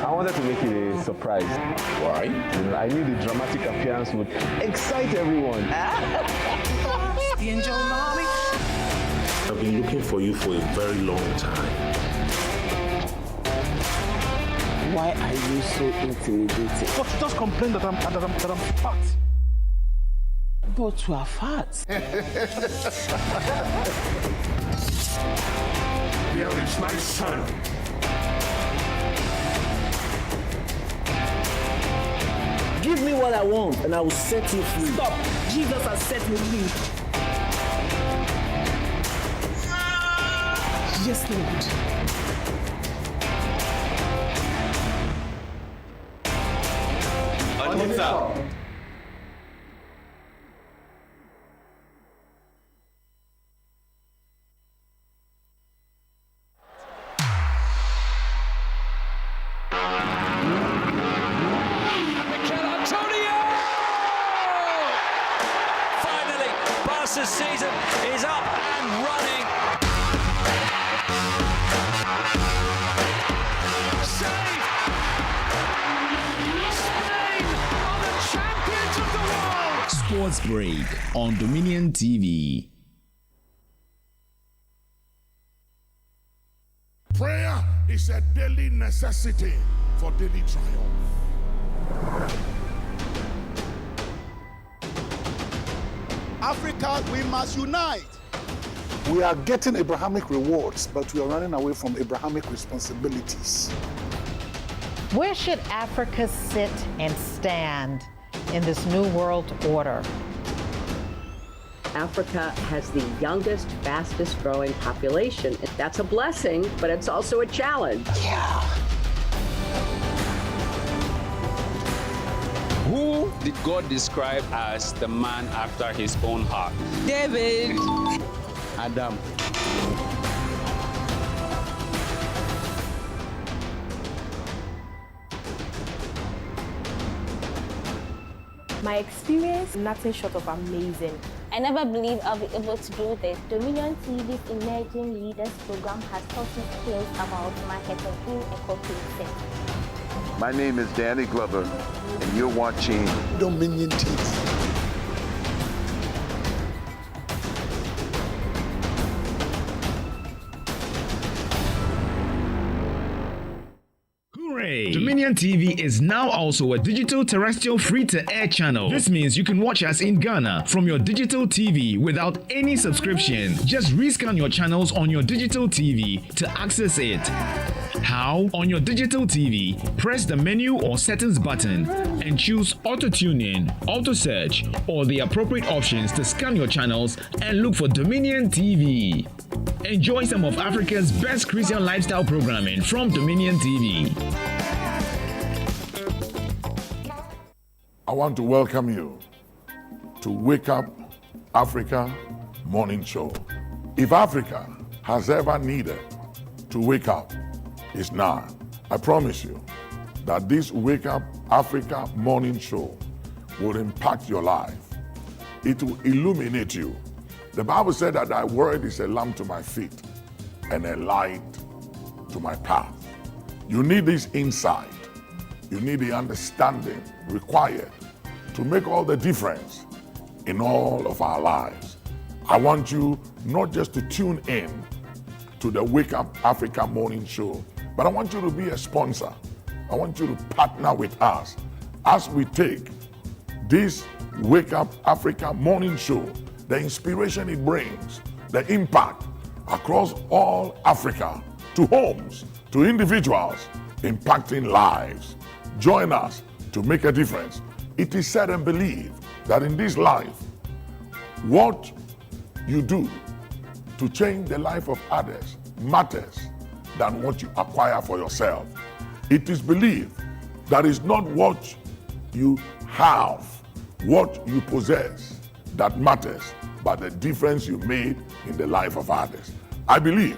Speaker 8: I wanted to make it a surprise.
Speaker 7: Why?
Speaker 8: I knew the dramatic appearance would excite everyone.
Speaker 9: I've been looking for you for a very long time.
Speaker 8: Why are you so intimidated?
Speaker 2: But just complain that I'm fat.
Speaker 8: But you are fat.
Speaker 2: We have reached my son.
Speaker 8: Give me what I want and I will set you free.
Speaker 10: Stop! Jesus has set me free. Yes, Lord.
Speaker 2: What's up? The season is up and running. Save! Spain are the champions of the world!
Speaker 7: Sports Break on Dominion TV.
Speaker 6: Prayer is a daily necessity for daily triumph.
Speaker 1: Africa, we must unite.
Speaker 11: We are getting Abrahamic rewards, but we are running away from Abrahamic responsibilities.
Speaker 12: Where should Africa sit and stand in this new world order?
Speaker 13: Africa has the youngest, fastest growing population. That's a blessing, but it's also a challenge.
Speaker 12: Yeah.
Speaker 14: Who did God describe as the man after his own heart? David. Adam.
Speaker 10: My experience, nothing short of amazing.
Speaker 15: I never believed I'll be able to do this. Dominion TV's Emerging Leaders program has taught me skills about marketing in a corporate setting.
Speaker 16: My name is Danny Glover, and you're watching
Speaker 11: Dominion TV.
Speaker 7: Dominion TV is now also a digital terrestrial free-to-air channel. This means you can watch us in Ghana from your digital TV without any subscription. Just rescan your channels on your digital TV to access it. How? On your digital TV, press the menu or settings button and choose auto-tuning, auto-search, or the appropriate options to scan your channels and look for Dominion TV. Enjoy some of Africa's best Christian lifestyle programming from Dominion TV.
Speaker 6: I want to welcome you to Wake Up Africa Morning Show. If Africa has ever needed to wake up, it's now. I promise you that this Wake Up Africa Morning Show will impact your life. It will illuminate you. The Bible said that thy word is a lamp to my feet and a light to my path. You need this insight. You need the understanding required to make all the difference in all of our lives. I want you not just to tune in to the Wake Up Africa Morning Show, but I want you to be a sponsor. I want you to partner with us as we take this Wake Up Africa Morning Show, the inspiration it brings, the impact across all Africa, to homes, to individuals, impacting lives. Join us to make a difference. It is said and believed that in this life, what you do to change the life of others matters than what you acquire for yourself. It is believed that it's not what you have, what you possess that matters, but the difference you made in the life of others. I believe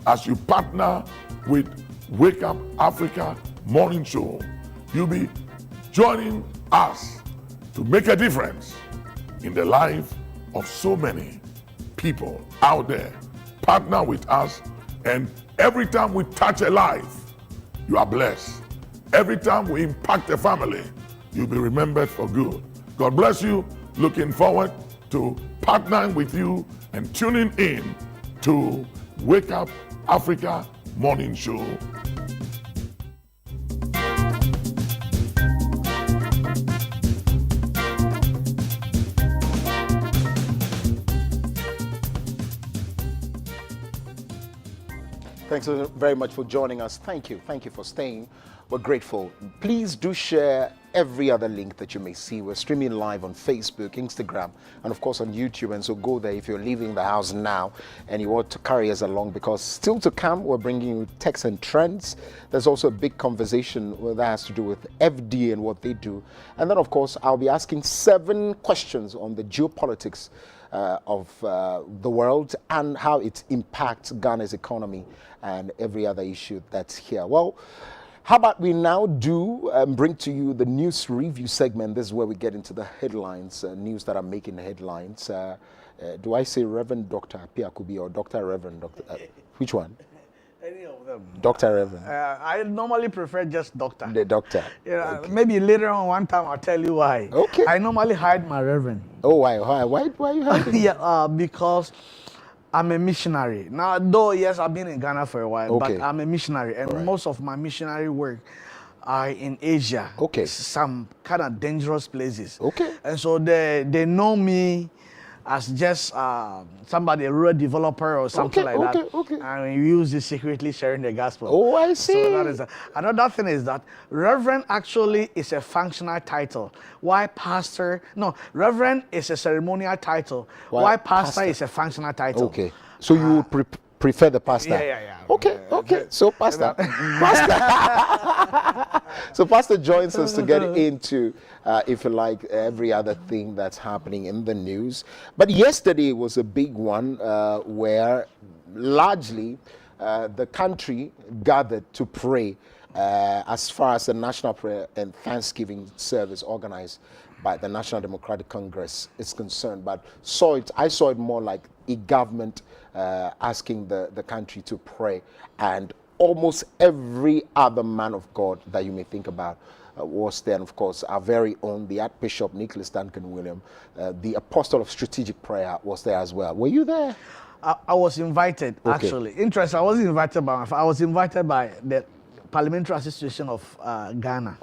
Speaker 6: as you partner with Wake Up Africa Morning Show, you'll be joining us to make a difference in the life of so many people out there. Partner with us, and every time we touch a life, you are blessed. Every time we impact a family, you'll be remembered for good. God bless you. Looking forward to partnering with you and tuning in to Wake Up Africa Morning Show.
Speaker 4: Thanks very much for joining us. Thank you. Thank you for staying. We're grateful. Please do share every other link that you may see. We're streaming live on Facebook, Instagram, and of course on YouTube. And so go there if you're leaving the house now and you want to carry us along, because still to come, we're bringing you techs and trends. There's also a big conversation that has to do with FD and what they do. And then, of course, I'll be asking 7 questions on the geopolitics of the world and how it impacts Ghana's economy and every other issue that's here. Well, how about we now do bring to you the news review segment. This is where we get into the headlines, news that are making headlines. Do I say Reverend Dr. Piakubi or Dr. Reverend Dr. Which one?
Speaker 17: Any of them.
Speaker 4: Dr. Reverend.
Speaker 17: I normally prefer just doctor.
Speaker 4: The doctor.
Speaker 17: Yeah,
Speaker 4: Okay.
Speaker 17: Maybe later on one time I'll tell you why.
Speaker 4: Okay.
Speaker 17: I normally hide my reverend.
Speaker 4: Oh, why? Why are you hiding?
Speaker 17: Yeah, because I'm a missionary. Now, though, yes, I've been in Ghana for a while,
Speaker 4: Okay.
Speaker 17: but I'm a missionary, and most of my missionary work are in Asia.
Speaker 4: Okay.
Speaker 17: Some kind of dangerous places.
Speaker 4: Okay.
Speaker 17: And so they know me as just somebody, a rural developer or something like that. And we use this secretly sharing the gospel.
Speaker 4: Oh, I see.
Speaker 17: So that is another thing is that Reverend actually is a functional title. Why pastor? No, Reverend is a ceremonial title. Why pastor is a functional title.
Speaker 4: Okay. So you would prefer the pastor?
Speaker 17: Yeah.
Speaker 4: Okay. So pastor. So pastor joins us to get into, if you like, every other thing that's happening in the news. But yesterday was a big one where largely the country gathered to pray as far as the National Prayer and Thanksgiving service organized by the National Democratic Congress is concerned. But I saw it more like a government asking the country to pray, and almost every other man of God that you may think about was there. And of course, our very own, the Archbishop Nicholas Duncan William, the Apostle of Strategic Prayer, was there as well. Were you there?
Speaker 17: I was invited, actually. Interesting, I wasn't invited by my father. I was invited by the Parliamentary Association of Ghana.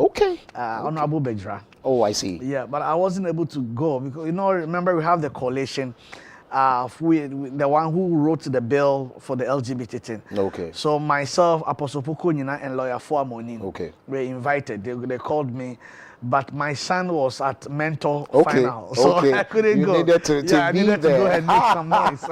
Speaker 17: Honorable Bejra.
Speaker 4: Oh, I see.
Speaker 17: Yeah, but I wasn't able to go because, remember we have the coalition, the one who wrote the bill for the LGBT thing.
Speaker 4: Okay.
Speaker 17: So myself, Apostle Pukunina, and Lawyer Fuamonin were invited. They called me, but my son was at mentor final, so I couldn't go.
Speaker 4: You needed to
Speaker 17: I
Speaker 4: be
Speaker 17: needed
Speaker 4: there.
Speaker 17: to go and make some noise.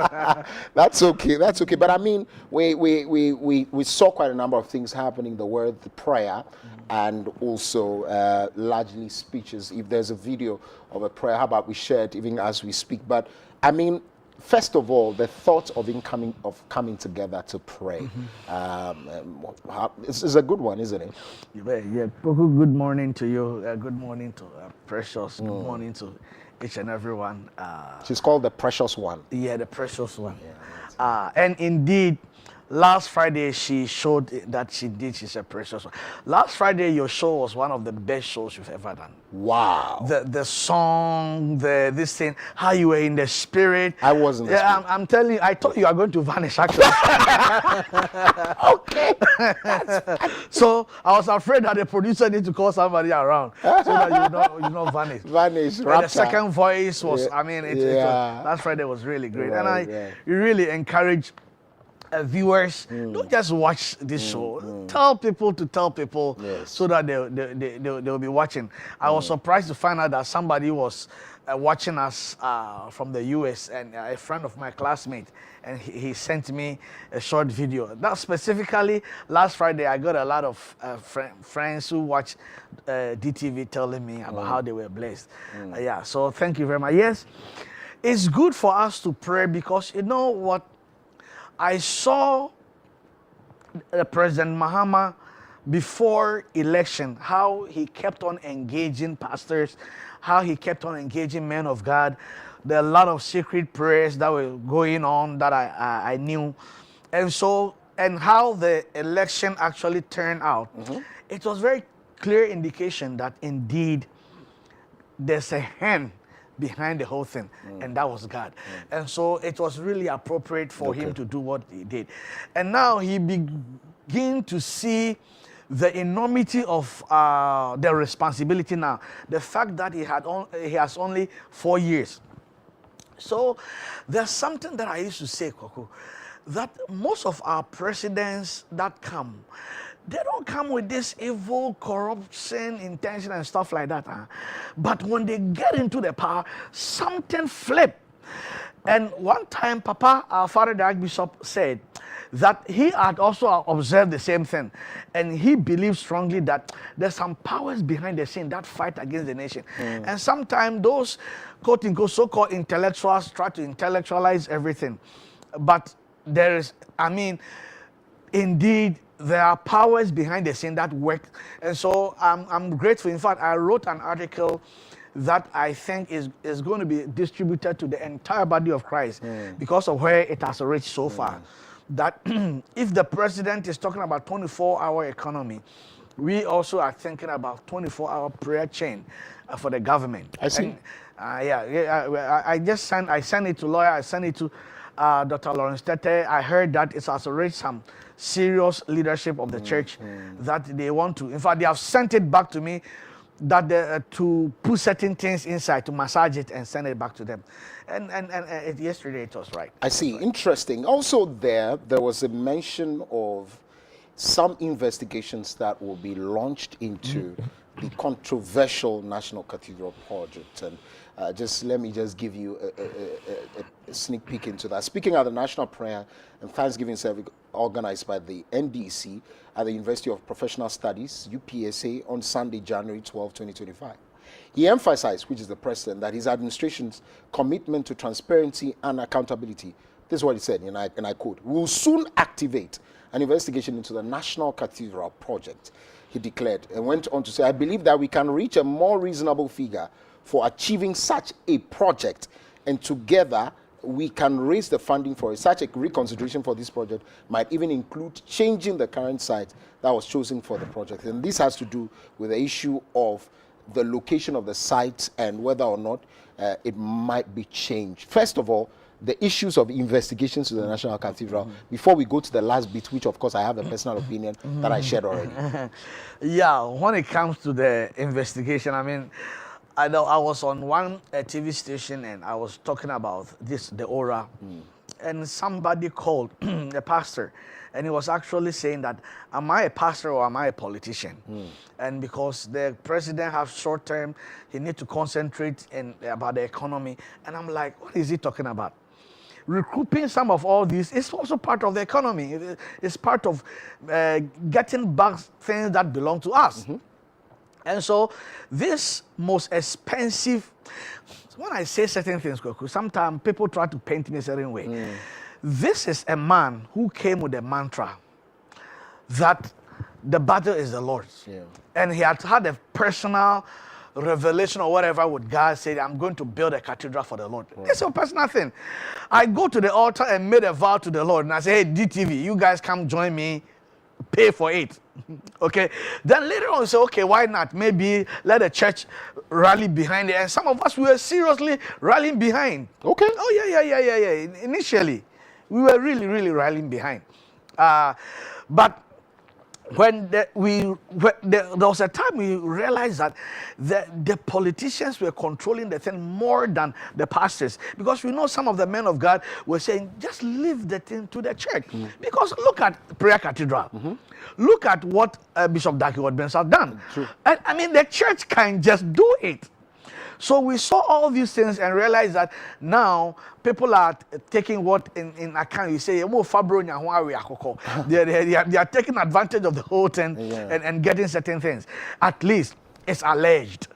Speaker 4: That's okay. But I mean, we saw quite a number of things happening. The word, the prayer, and also largely speeches. If there's a video of a prayer, how about we share it even as we speak? But I mean, first of all, the thought of coming together to pray. It's a good one, isn't it?
Speaker 17: Yeah. Good morning to you. Good morning to Precious. Good morning to each and every one.
Speaker 4: She's called the Precious One.
Speaker 17: Yeah, the Precious One. And indeed, last Friday she showed that she's a precious one. Last Friday your show was one of the best shows you've ever done.
Speaker 4: Wow.
Speaker 17: The song, this thing, how you were in the spirit.
Speaker 4: I wasn't.
Speaker 17: Yeah, I'm telling you, I thought you were going to vanish actually.
Speaker 4: Okay.
Speaker 17: So I was afraid that the producer need to call somebody around so that you not vanish.
Speaker 4: Vanish.
Speaker 17: The second voice was, last Friday was really great. And I really encourage viewers, don't just watch this show. Tell people to tell people so that they'll be watching. I was surprised to find out that somebody was watching us from the US, and a friend of my classmate, and he sent me a short video. That specifically, last Friday, I got a lot of friends who watch DTV telling me about how they were blessed. So thank you very much. Yes, it's good for us to pray because you know what? I saw President Mahama before election, how he kept on engaging pastors, how he kept on engaging men of God. There are a lot of secret prayers that were going on that I knew. And how the election actually turned out. It was very clear indication that indeed there's a hand behind the whole thing, and that was God. And so it was really appropriate for him to do what he did. And now he began to see the enormity of the responsibility now. The fact that he has only 4 years. So there's something that I used to say, Koko, that most of our presidents that come, they don't come with this evil, corruption, intention, and stuff like that. But when they get into the power, something flip. And one time, Papa, our father, the Archbishop, said that he had also observed the same thing. And he believes strongly that there's some powers behind the scene that fight against the nation. And sometimes those, quote-unquote, so-called intellectuals try to intellectualize everything. But there is, indeed, there are powers behind the scene that work. And so I'm grateful. In fact, I wrote an article that I think is going to be distributed to the entire body of Christ because of where it has reached so far. That if the president is talking about 24-hour economy, we also are thinking about 24-hour prayer chain for the government.
Speaker 4: I see.
Speaker 17: And, I sent it to lawyer. I sent it to Dr. Lawrence Tete. I heard that it has reached some serious leadership of the church that they want to. In fact, they have sent it back to me that to put certain things inside, to massage it and send it back to them. And yesterday it was right.
Speaker 4: I see. Interesting. Also there was a mention of some investigations that will be launched into the controversial National Cathedral project. And let me give you a sneak peek into that. Speaking at the National Prayer and Thanksgiving Service organized by the NDC at the University of Professional Studies, UPSA, on Sunday, January 12, 2025. He emphasized, which is the president, that his administration's commitment to transparency and accountability, this is what he said, and I quote, will soon activate an investigation into the National Cathedral project, he declared, and went on to say, I believe that we can reach a more reasonable figure for achieving such a project, and together we can raise the funding for it. Such a reconsideration for this project might even include changing the current site that was chosen for the project. And this has to do with the issue of the location of the site and whether or not it might be changed. First of all, the issues of investigations to the National Cathedral, before we go to the last bit, which of course I have a personal opinion that I shared already.
Speaker 17: Yeah, when it comes to the investigation, I mean, I know I was on one TV station and I was talking about the aura, and somebody called a pastor, and he was actually saying that, am I a pastor or am I a politician? And because the president has short term, he need to concentrate about the economy. And I'm like, what is he talking about? Recouping some of all this is also part of the economy. It's part of getting back things that belong to us. And so this most expensive, when I say certain things, sometimes people try to paint in a certain way. This is a man who came with a mantra that the battle is the Lord's. And he had had a personal revelation or whatever with God, said, I'm going to build a cathedral for the Lord. It's a personal thing. I go to the altar and made a vow to the Lord, and I say, hey, DTV, you guys come join me, pay for it. Okay, then later on, say, okay, why not? Maybe let the church rally behind it. And some of us were seriously rallying behind.
Speaker 4: Okay.
Speaker 17: Oh, yeah. Initially, we were really rallying behind. But when there was a time we realized that the politicians were controlling the thing more than the pastors, because we know some of the men of God were saying, just leave the thing to the church. Because look at Prayer Cathedral. Look at what Bishop Daki Wadbens has done. And I mean, the church can just do it. So we saw all these things and realized that now people are taking what in account. You say, they are taking advantage of the whole thing and getting certain things. At least it's alleged.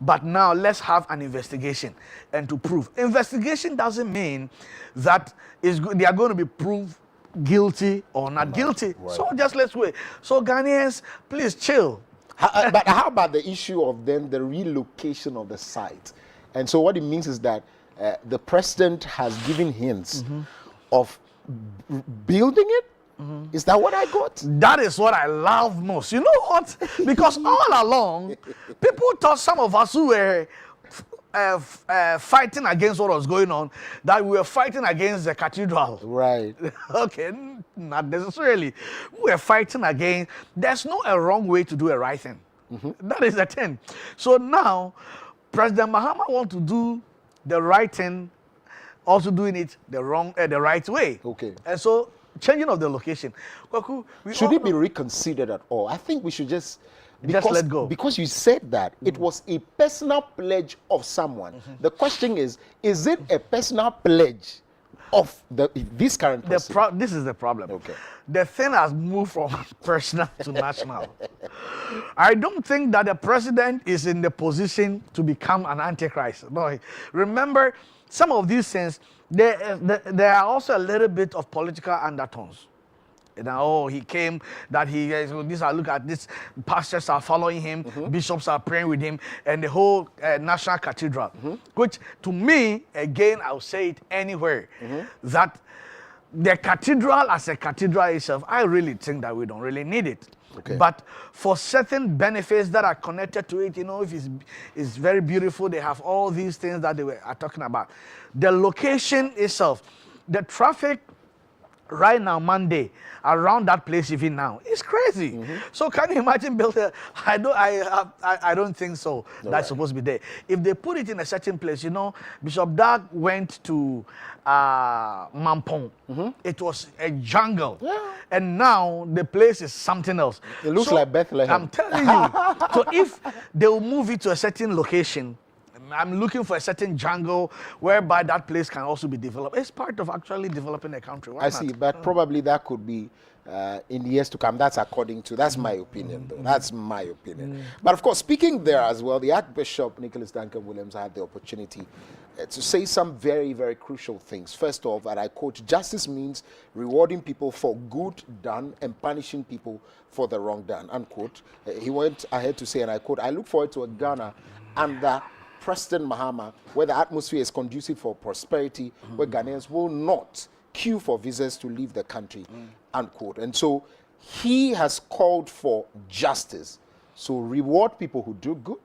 Speaker 17: But now let's have an investigation and to prove. Investigation doesn't mean that they are going to be proved guilty or not guilty. Right. So just let's wait. So Ghanaians, please chill.
Speaker 4: But how about the issue of then the relocation of the site? And so what it means is that the president has given hints of building it. Is that what I got?
Speaker 17: That is what I love most. You know what? Because all along, people thought some of us who were fighting against what was going on, that we were fighting against the cathedral.
Speaker 4: Right.
Speaker 17: Okay, not necessarily. We were fighting against, there's no a wrong way to do a right thing. That is the thing. So now, President Mahama wants to do the right thing, also doing it the right way.
Speaker 4: Okay.
Speaker 17: And so, changing of the location.
Speaker 4: Should it be reconsidered at all? I think we should just
Speaker 17: let go.
Speaker 4: Because you said that it was a personal pledge of someone. The question is it a personal pledge of this current person?
Speaker 17: This is the problem.
Speaker 4: Okay.
Speaker 17: The thing has moved from personal to national. I don't think that the president is in the position to become an antichrist. No. Remember, some of these things, there are also a little bit of political undertones. He came, that look at this, pastors are following him, bishops are praying with him, and the whole National Cathedral, which to me, again, I'll say it anywhere, that the cathedral as a cathedral itself, I really think that we don't really need it.
Speaker 4: Okay.
Speaker 17: But for certain benefits that are connected to it, if it's very beautiful, they have all these things that are talking about. The location itself, the traffic right now, Monday, around that place even now, it's crazy. So can you imagine building? I don't think so. That's supposed to be there. If they put it in a certain place, you know, Bishop Dag went to Mampong. It was a jungle, and now the place is something else.
Speaker 4: It looks like Bethlehem.
Speaker 17: I'm telling you. So if they will move it to a certain location, I'm looking for a certain jungle whereby that place can also be developed. It's part of actually developing a country. Why
Speaker 4: I
Speaker 17: not?
Speaker 4: see, but probably that could be in the years to come. That's that's my opinion, though. That's my opinion. But of course, speaking there as well, the Archbishop Nicholas Duncan Williams had the opportunity to say some very, very crucial things. First off, and I quote, justice means rewarding people for good done and punishing people for the wrong done, unquote. He went ahead to say, and I quote, I look forward to a Ghana under President Mahama, where the atmosphere is conducive for prosperity, where Ghanaians will not queue for visas to leave the country, unquote. And so he has called for justice. So reward people who do good,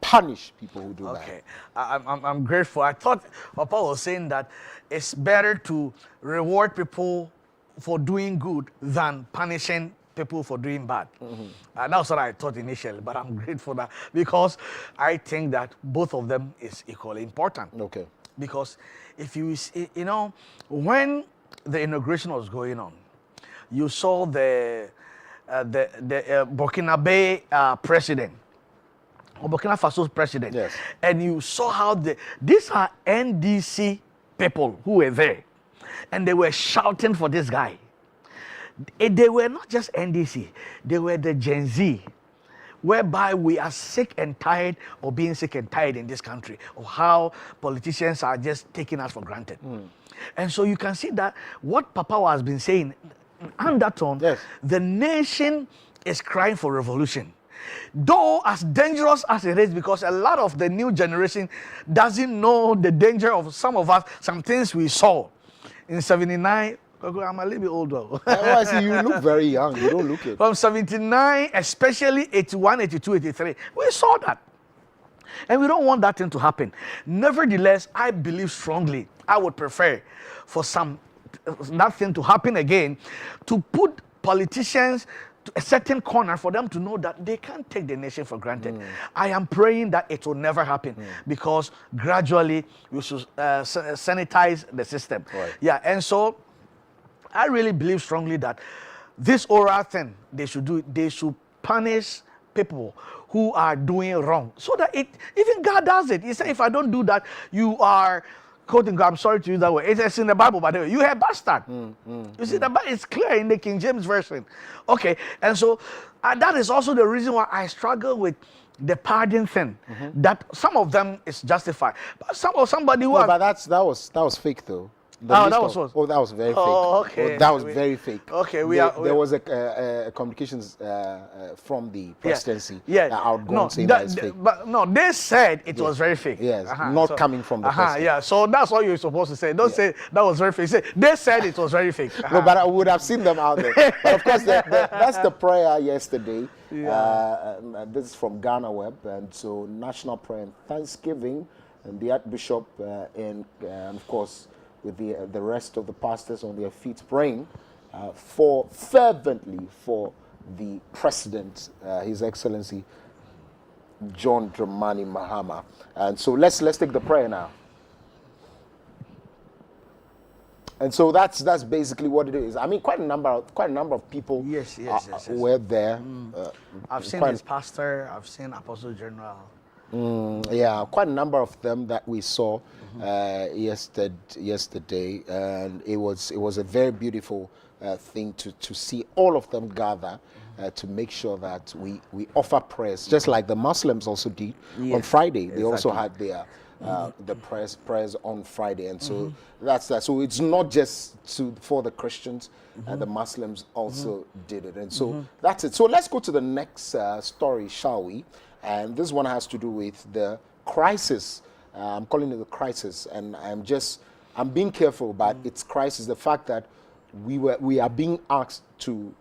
Speaker 4: punish people who do bad.
Speaker 17: Okay, I'm grateful. I thought Papa was saying that it's better to reward people for doing good than punishing people for doing bad. That's what I thought initially, but I'm grateful that because I think that both of them is equally important.
Speaker 4: Okay.
Speaker 17: Because if you know, when the inauguration was going on, you saw the Burkina president, or Burkina Faso's president,
Speaker 4: yes,
Speaker 17: and you saw how these are NDC people who were there, and they were shouting for this guy. They were not just NDC, they were the Gen Z, whereby we are sick and tired of being sick and tired in this country, of how politicians are just taking us for granted. And so you can see that what Papa has been saying, undertone, the nation is crying for revolution. Though as dangerous as it is, because a lot of the new generation doesn't know the danger of some of us, some things we saw in 79. I'm a little bit older.
Speaker 4: I see you look very young. You don't look it.
Speaker 17: From 79, especially 81, 82, 83, we saw that. And we don't want that thing to happen. Nevertheless, I believe strongly, I would prefer for that thing to happen again, to put politicians to a certain corner for them to know that they can't take the nation for granted. I am praying that it will never happen because gradually we should sanitize the system. Yeah, and so I really believe strongly that this oral thing they should do, they should punish people who are doing wrong, so that even God does it. He said, if I don't do that, you are quoting God. I'm sorry to use that word. It's in the Bible, by the way. You are a bastard. You see, it's clear in the King James Version. Okay, and so that is also the reason why I struggle with the pardon thing. That some of them is justified, but somebody who
Speaker 4: but that was fake though.
Speaker 17: That was
Speaker 4: very fake.
Speaker 17: Okay.
Speaker 4: That was very fake.
Speaker 17: Okay,
Speaker 4: there was a communications from the presidency outgoing saying that it's fake.
Speaker 17: But no, they said it was very fake.
Speaker 4: Yes, not coming from the president.
Speaker 17: Yeah, so that's what you're supposed to say. Don't say that was very fake. Say, they said it was very fake.
Speaker 4: No, but I would have seen them out there. But of course, that's the prayer yesterday. This is from Ghana Web, and so national prayer and thanksgiving, and the Archbishop and of course, with the rest of the pastors on their feet praying fervently for the President, His Excellency John Dramani Mahama. And so let's take the prayer now. And so that's basically what it is. I mean, quite a number of people were there.
Speaker 17: I've seen his pastor. I've seen Apostle General.
Speaker 4: Yeah, quite a number of them that we saw yesterday, and it was a very beautiful thing to see all of them gather to make sure that we offer prayers, just like the Muslims also did on Friday. They also had their the prayers on Friday, and so that's that. So it's not just for the Christians, the Muslims also did it, and so that's it. So let's go to the next story, shall we? And this one has to do with the crisis. I'm calling it the crisis, and I'm being careful about its crisis. The fact that we are being asked to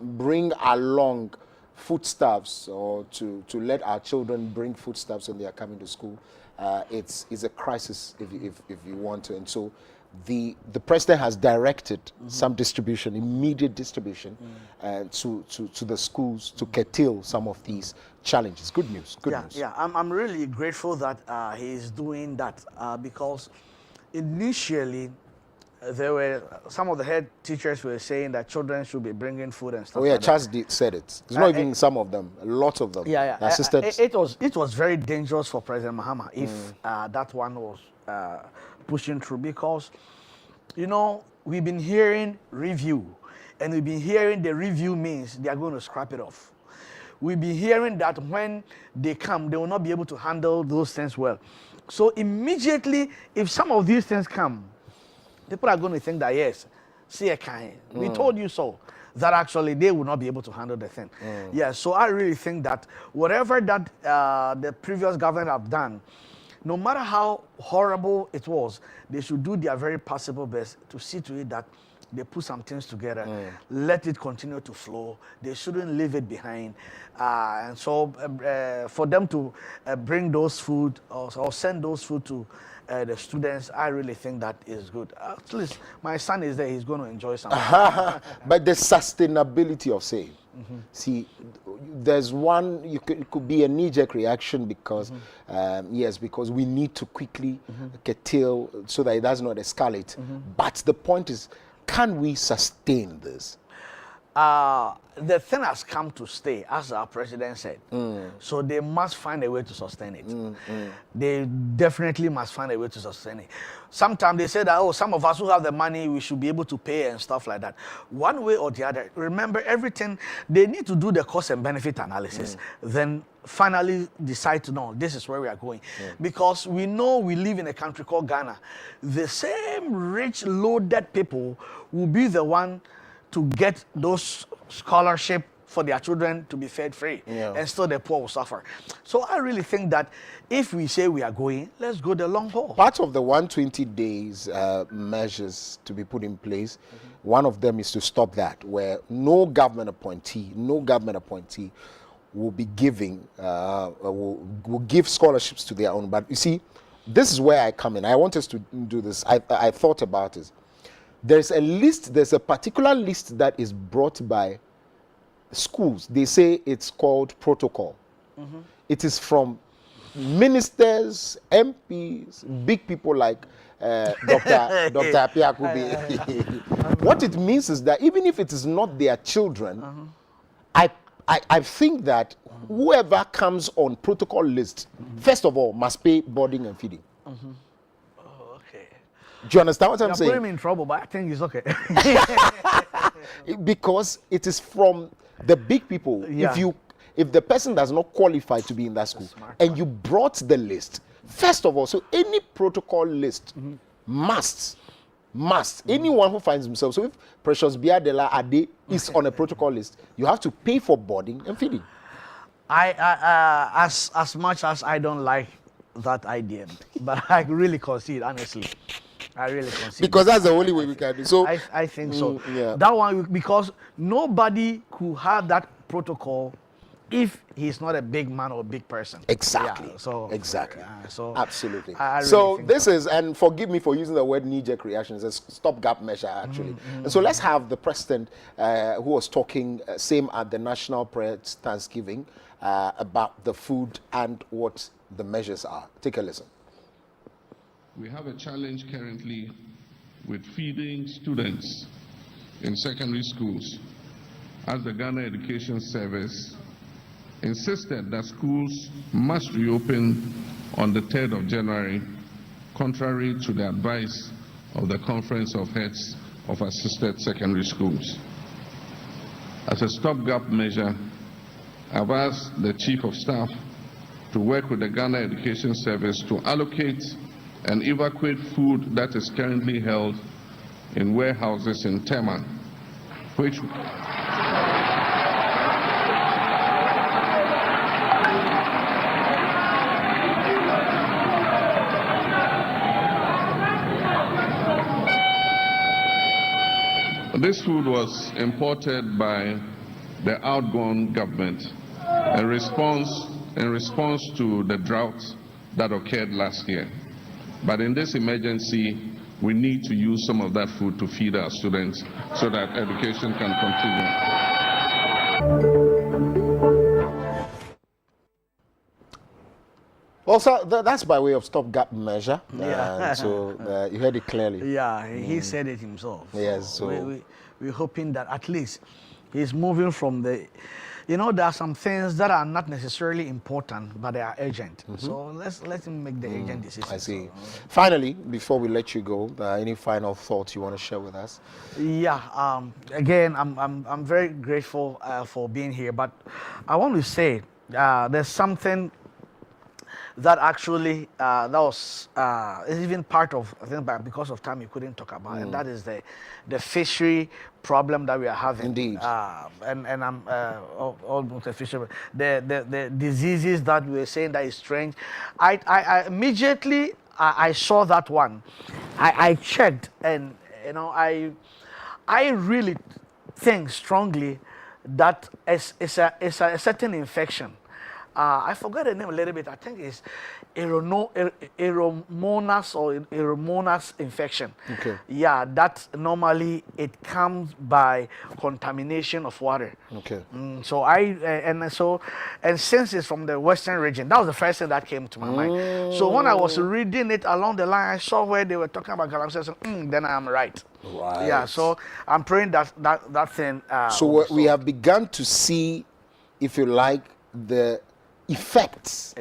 Speaker 4: bring along foodstuffs, or to let our children bring foodstuffs when they are coming to school. It's a crisis if you want to. And so the president has directed some distribution, immediate distribution, to the schools to curtail some of these challenges. Good news. Good news.
Speaker 17: Yeah, I'm really grateful that he is doing that because initially there were some of the head teachers were saying that children should be bringing food and stuff.
Speaker 4: Oh yeah,
Speaker 17: like
Speaker 4: Charles said it. It's not even some of them, a lot of them.
Speaker 17: Yeah.
Speaker 4: Assisted.
Speaker 17: It was very dangerous for President Mahama if that one was pushing through, because you know we've been hearing review, and we've been hearing the review means they are going to scrap it off. We've been hearing that when they come, they will not be able to handle those things well. So immediately, if some of these things come, people are going to think that, yes, see a kind. We told you so. That actually they will not be able to handle the thing. Yeah, so I really think that whatever that the previous government have done, no matter how horrible it was, they should do their very possible best to see to it that they put some things together, let it continue to flow. They shouldn't leave it behind. And so for them to bring those food or send those food to the students, I really think that is good. At least my son is there, he's going to enjoy something.
Speaker 4: But the sustainability of save. See, there's one, it could be a knee-jerk reaction because, yes, because we need to quickly curtail so that it does not escalate. But the point is, can we sustain this?
Speaker 17: The thing has come to stay, as our president said. So they must find a way to sustain it. They definitely must find a way to sustain it. Sometimes they say that, oh, some of us who have the money, we should be able to pay and stuff like that. One way or the other, remember everything, they need to do the cost and benefit analysis. Then finally decide to know, this is where we are going. Because we know we live in a country called Ghana. The same rich, loaded people will be the one to get those scholarship for their children to be fed free, and still the poor will suffer. So I really think that if we say we are going, let's go the long haul.
Speaker 4: Part of the 120 days measures to be put in place, one of them is to stop that, where no government appointee will be giving, will give scholarships to their own. But you see, this is where I come in. I want us to do this. I thought about this. There's a list, there's a particular list that is brought by schools. They say it's called protocol. It is from ministers, MPs, big people like Dr. Apiakubi. What it means is that even if it is not their children, I think that whoever comes on protocol list, first of all, must pay boarding and feeding. Do you understand what I'm saying?
Speaker 17: You're putting me in trouble, but I think it's okay.
Speaker 4: Because it is from the big people. If the person does not qualify to be in that school, and you brought the list, first of all, so any protocol list must, anyone who finds himself, so if Precious Biadela Ade is on a protocol list, you have to pay for boarding and feeding.
Speaker 17: As much as I don't like that idea, but I really concede, honestly. I really concede.
Speaker 4: Because that's the only way we can do. So
Speaker 17: I think so. That one, because nobody could have that protocol if he's not a big man or a big person.
Speaker 4: Exactly.
Speaker 17: Exactly.
Speaker 4: Absolutely.
Speaker 17: I really
Speaker 4: so
Speaker 17: think
Speaker 4: this is, and forgive me for using the word knee-jerk reaction, it's a stopgap measure actually. And so let's have the president who was talking same at the National Prayer Thanksgiving about the food and what the measures are. Take a listen.
Speaker 18: We have a challenge currently with feeding students in secondary schools, as the Ghana Education Service insisted that schools must reopen on the 3rd of January, contrary to the advice of the Conference of Heads of Assisted Secondary Schools. As a stopgap measure, I've asked the Chief of Staff to work with the Ghana Education Service to allocate and evacuate food that is currently held in warehouses in Tema, which this food was imported by the outgone government in response to the drought that occurred last year. But in this emergency, we need to use some of that food to feed our students so that education can continue.
Speaker 4: Also, that's by way of stopgap measure. So you heard it clearly.
Speaker 17: Yeah, he said it himself.
Speaker 4: Yes. So
Speaker 17: we're hoping that at least he's moving from the. You know, there are some things that are not necessarily important, but they are urgent. So let him make the urgent decision.
Speaker 4: I see. Finally, before we let you go, any final thoughts you want to share with us?
Speaker 17: Yeah. Again, I'm very grateful for being here, but I want to say there's something that actually that was is even part of, I think, but because of time we couldn't talk about it, and that is the fishery problem that we are having.
Speaker 4: Indeed.
Speaker 17: And I'm almost a fisherman. The diseases that we were saying that is strange. I immediately I saw that one. I checked, and you know, I really think strongly that it's a certain infection. I forgot the name a little bit. I think it's Aeromonas or Aeromonas infection.
Speaker 4: Okay.
Speaker 17: Yeah, that normally it comes by contamination of water.
Speaker 4: Okay.
Speaker 17: And since it's from the western region, that was the first thing that came to my mind. So when I was reading it along the line, I saw where they were talking about galamsey. Then I'm right.
Speaker 4: Right.
Speaker 17: Yeah. So I'm praying that thing.
Speaker 4: So we have begun to see, if you like, the effects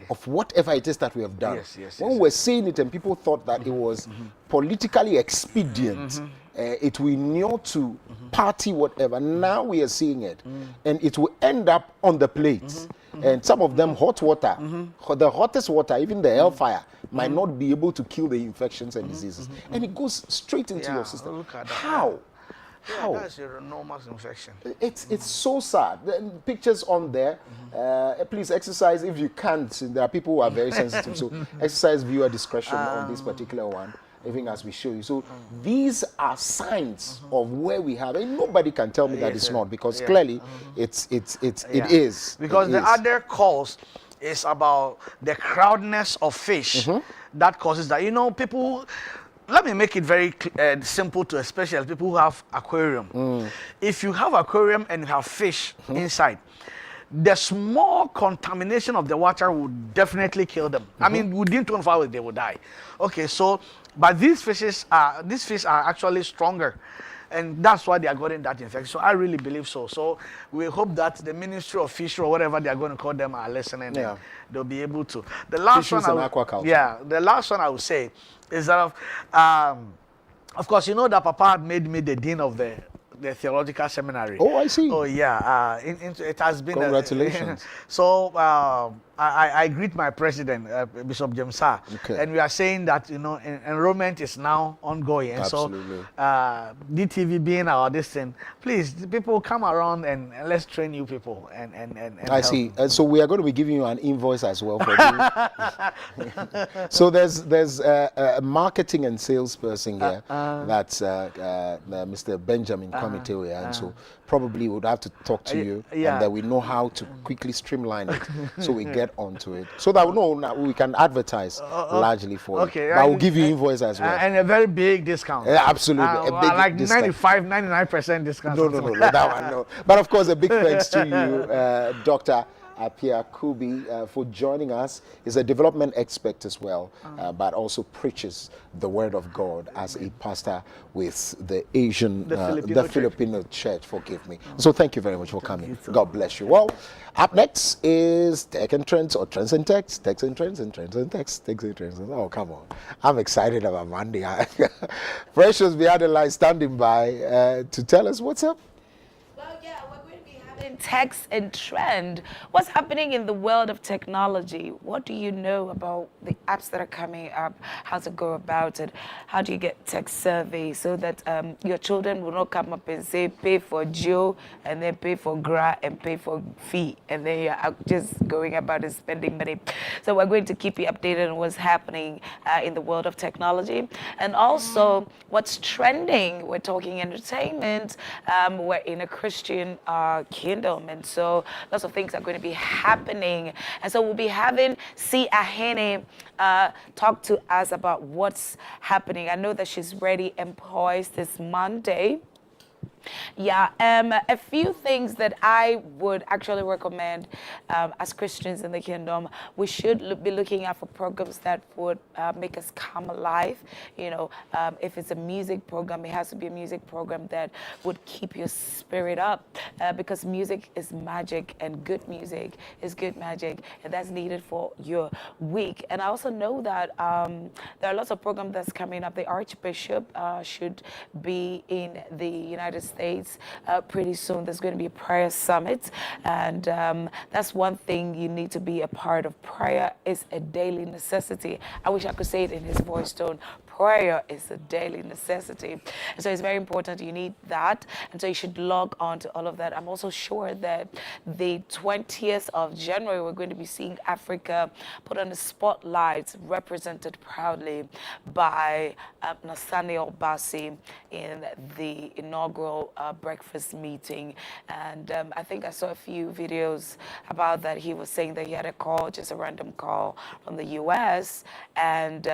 Speaker 4: of whatever it is that we have done. When we're seeing it and people thought that it was politically expedient, it will inure to party whatever. Now we are seeing it, and it will end up on the plates. And some of them hot water, the hottest water, even the hellfire, might not be able to kill the infections and diseases. And it goes straight into your system.
Speaker 17: Look at that.
Speaker 4: How? How?
Speaker 17: That's a enormous infection.
Speaker 4: It's so sad. The pictures on there. Please exercise if you can't. There are people who are very sensitive, so exercise viewer discretion on this particular one, even as we show you. So these are signs of where we have, and nobody can tell me that it's not, because clearly it is.
Speaker 17: Because the other cause is about the crowdness of fish that causes that. You know, people. Let me make it very simple to especially people who have aquarium. If you have aquarium and you have fish inside, the small contamination of the water would definitely kill them. I mean, within 24 hours they will die. Okay, so but these fish are actually stronger, and that's why they are getting that infection. So I really believe so. So we hope that the Ministry of Fish or whatever they are going to call them are listening. And they'll be able to. The last
Speaker 4: Fisheries and aquaculture.
Speaker 17: Yeah, the last one I would say is that of course, you know that Papa had made me the dean of the theological seminary.
Speaker 4: Oh, I see.
Speaker 17: Oh, yeah. It has been.
Speaker 4: Congratulations.
Speaker 17: So I greet my president, Bishop Jamsa, and we are saying that, you know, enrollment is now ongoing. And
Speaker 4: Absolutely.
Speaker 17: so DTV being our this thing, please, people come around and let's train you people. And
Speaker 4: I see. And so we are going to be giving you an invoice as well for you. So there's a marketing and salesperson here. That's Mr. Benjamin Komitewe, and so probably would have to talk to you, and that we know how to quickly streamline it, so we get onto it, so that we can advertise largely for you. But I will give you invoice as well,
Speaker 17: and a very big discount.
Speaker 4: Absolutely, a big
Speaker 17: like
Speaker 4: discount.
Speaker 17: 99% discount.
Speaker 4: No, that one no. But of course, a big thanks to you, Dr. Apia Kubi, for joining us. He's a development expert as well, but also preaches the word of God as a pastor with the Filipino church. Forgive me. So thank you very much for coming. God bless you. Well, up next is Tech and Trends, or Trends and Techs, Techs and Trends and Trends and Techs, Techs and Trends. Oh, come on. I'm excited about Monday. Precious behind the line standing by to tell us what's up.
Speaker 3: Text and trend. What's happening in the world of technology? What do you know about the apps that are coming up? How to go about it? How do you get tech survey so that your children will not come up and say pay for Joe and then pay for Gra and pay for fee, and then you're out just going about and spending money. So we're going to keep you updated on what's happening in the world of technology, and also what's trending. We're talking entertainment. We're in a Christian kingdom. kingdom. And so lots of things are going to be happening. And so we'll be having C. Ahene talk to us about what's happening. I know that she's ready and poised this Monday. Yeah, a few things that I would actually recommend as Christians in the kingdom. We should be looking out for programs that would make us come alive. You know, if it's a music program, it has to be a music program that would keep your spirit up, because music is magic, and good music is good magic, and that's needed for your week. And I also know that there are lots of programs that's coming up. The Archbishop should be in the United States pretty soon. There's going to be a prayer summit, and that's one thing you need to be a part of. Prayer is a daily necessity. I wish I could say it in his voice tone. Prayer is a daily necessity. And so it's very important. You need that. And so you should log on to all of that. I'm also sure that the 20th of January, we're going to be seeing Africa put on the spotlight, represented proudly by Nathaniel Bassi in the inaugural breakfast meeting. And I think I saw a few videos about that. He was saying that he had a call, just a random call from the US, and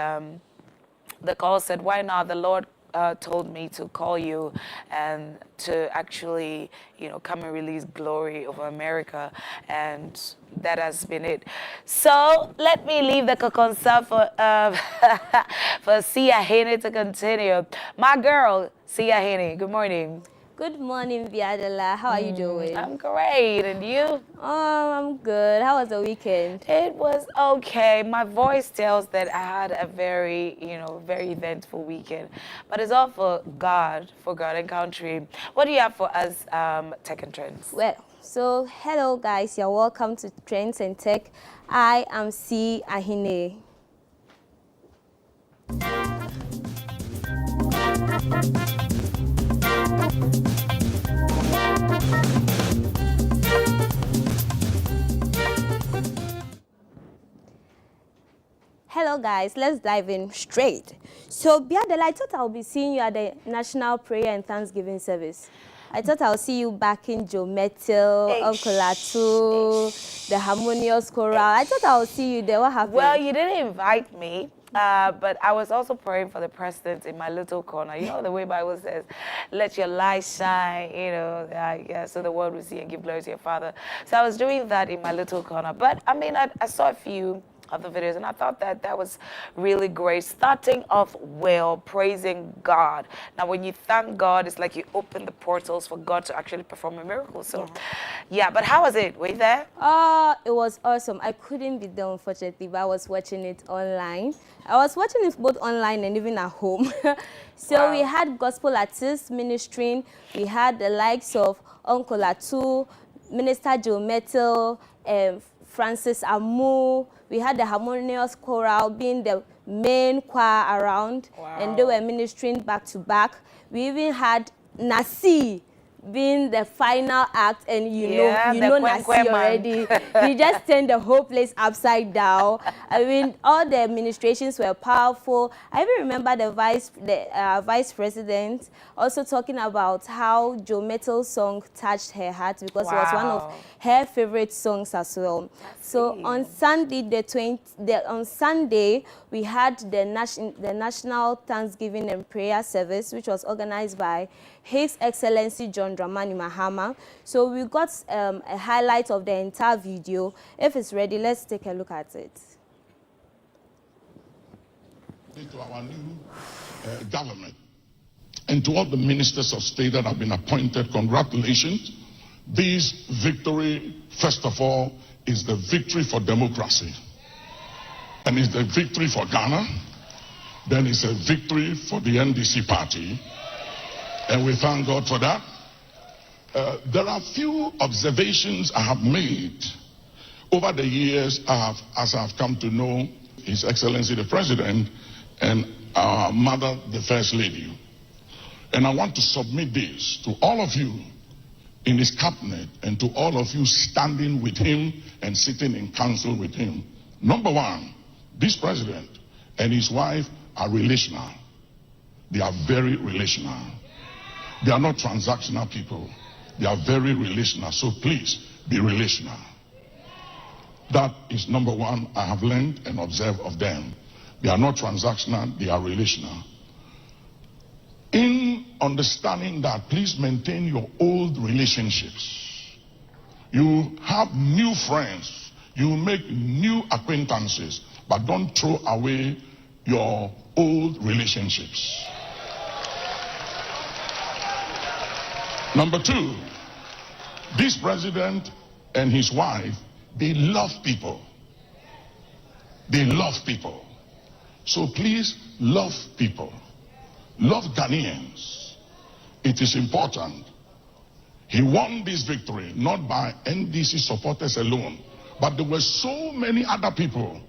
Speaker 3: the call said, why not? The Lord told me to call you and to actually, you know, come and release glory over America. And that has been it. So let me leave the Kokonsa for Sia Hene to continue. My girl, Sia Hene, good morning.
Speaker 15: Good morning, Biadela. How are you doing?
Speaker 3: I'm great. And you?
Speaker 15: I'm good. How was the weekend?
Speaker 3: It was okay. My voice tells that I had a very, very eventful weekend. But it's all for God and country. What do you have for us, Tech and Trends?
Speaker 15: Well, so hello guys. You're welcome to Trends and Tech. I am C. Ahene. Hello guys, let's dive in straight. So Biadela, I thought I'll be seeing you at the National Prayer and Thanksgiving service. I thought I'll see you back in Joe Metal, Uncle Latu, the Harmonious Choral. I thought I'll see you there. What happened?
Speaker 3: Well, you didn't invite me. But I was also praying for the president in my little corner. You know the way Bible says, let your light shine, so the world will see and give glory to your Father. So I was doing that in my little corner. But I mean, I saw a few of the videos, and I thought that was really great. Starting off well, praising God. Now, when you thank God, it's like you open the portals for God to actually perform a miracle. So, yeah, but how was it? Were you there?
Speaker 15: It was awesome. I couldn't be there, unfortunately, but I was watching it online. I was watching it both online and even at home. So we had gospel artists ministering. We had the likes of Uncle Latu, Minister Joe Metal, Francis Amu. We had the Harmonious Choral being the main choir around, and they were ministering back to back. We even had Nasi being the final act, and you know Nasi already. He just turned the whole place upside down. I mean, all the administrations were powerful. I even remember the vice president also talking about how Joe Metal's song touched her heart, because it was one of her favorite songs as well. So on Sunday, on Sunday, we had the National Thanksgiving and Prayer Service, which was organized by His Excellency John Dramani Mahama. So we got a highlight of the entire video. If it's ready, let's take a look at it.
Speaker 6: To our new government and to all the ministers of state that have been appointed, congratulations. This victory, first of all, is the victory for democracy, and it's the victory for Ghana. Then it's a victory for the NDC party, and we thank God for that. There are few observations I have made over the years as I've come to know His Excellency the President and our mother, the First Lady. And I want to submit this to all of you in his cabinet and to all of you standing with him and sitting in council with him. Number one, this president and his wife are relational. They are very relational. They are not transactional people. They are very relational. So please be relational. That is number one I have learned and observed of them. They are not transactional, they are relational. In understanding that, please maintain your old relationships. You have new friends, you make new acquaintances, but don't throw away your old relationships. Number two, this president and his wife, they love people. They love people. So please love people. Love Ghanaians. It is important. He won this victory not by NDC supporters alone, but there were so many other people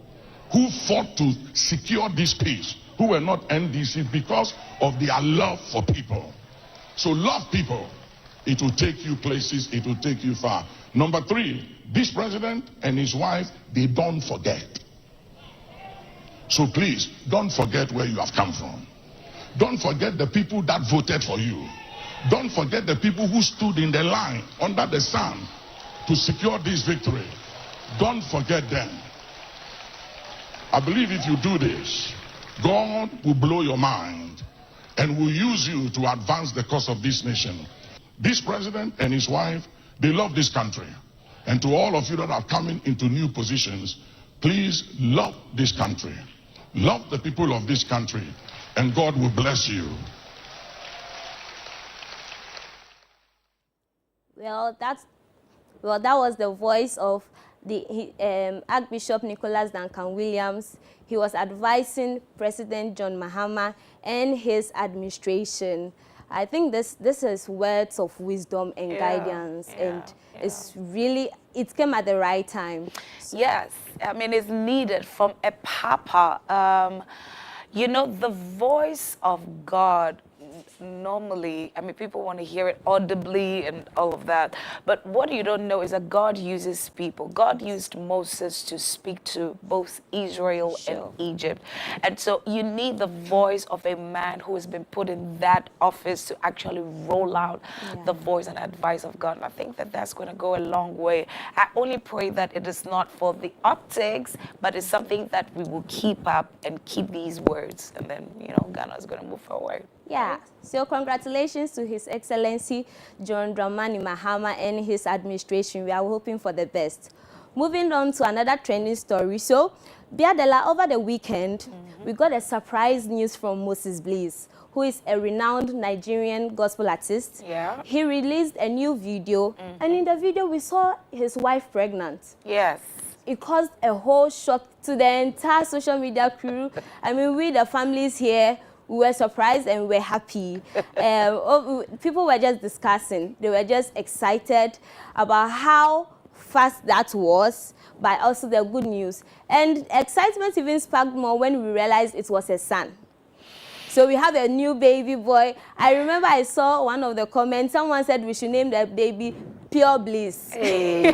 Speaker 6: who fought to secure this peace, who were not NDC because of their love for people. So love people. It will take you places, it will take you far. Number three, this president and his wife, they don't forget. So please, don't forget where you have come from. Don't forget the people that voted for you. Don't forget the people who stood in the line under the sun to secure this victory. Don't forget them. I believe if you do this, God will blow your mind and will use you to advance the cause of this nation. This president and his wife, they love this country. And to all of you that are coming into new positions, please love this country. Love the people of this country, and God will bless you.
Speaker 15: Well, that was the voice of the Archbishop Nicholas Duncan Williams. He was advising President John Mahama and his administration. I think this is words of wisdom and guidance, and it's really, it came at the right time.
Speaker 3: Yes, I mean, it's needed from a papa. You know, the voice of God, normally, I mean, people want to hear it audibly and all of that. But what you don't know is that God uses people. God used Moses to speak to both Israel and Egypt. And so you need the voice of a man who has been put in that office to actually roll out the voice and advice of God. And I think that that's going to go a long way. I only pray that it is not for the optics, but it's something that we will keep up and keep these words. And then, you know, Ghana is going to move forward.
Speaker 15: Yeah, so congratulations to His Excellency John Dramani Mahama and his administration. We are hoping for the best. Moving on to another trending story. So, Biadela, over the weekend, we got a surprise news from Moses Bliss, who is a renowned Nigerian gospel artist.
Speaker 3: Yeah.
Speaker 15: He released a new video, and in the video we saw his wife pregnant.
Speaker 3: Yes.
Speaker 15: It caused a whole shock to the entire social media crew. I mean, we, the families here, we were surprised and we were happy. People were just discussing. They were just excited about how fast that was, but also the good news. And excitement even sparked more when we realized it was a son. So we have a new baby boy. I remember I saw one of the comments. Someone said we should name the baby Pure Bliss.
Speaker 3: Hey.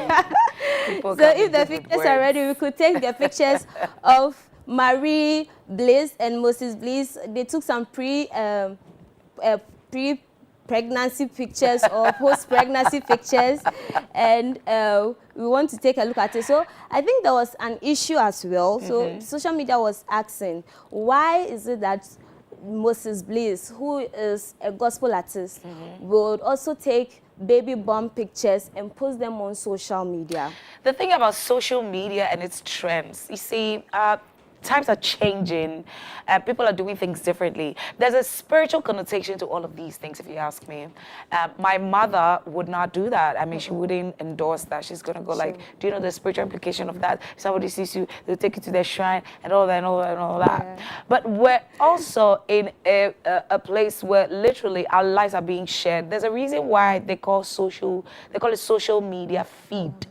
Speaker 15: So if the pictures are ready, we could take the pictures of Marie Bliss and Moses Bliss. They took some pre-pregnancy pictures or post-pregnancy pictures, and we want to take a look at it. So I think there was an issue as well. So social media was asking, why is it that Moses Bliss, who is a gospel artist, would also take baby bump pictures and post them on social media?
Speaker 3: The thing about social media and its trends, you see, times are changing. People are doing things differently. There's a spiritual connotation to all of these things, if you ask me. My mother would not do that. I mean, she wouldn't endorse that. She's going to go like, do you know the spiritual implication of that? If somebody sees you, they'll take you to their shrine and all that and all that and all that. But we're also in a place where literally our lives are being shared. There's a reason why they call it social media feed.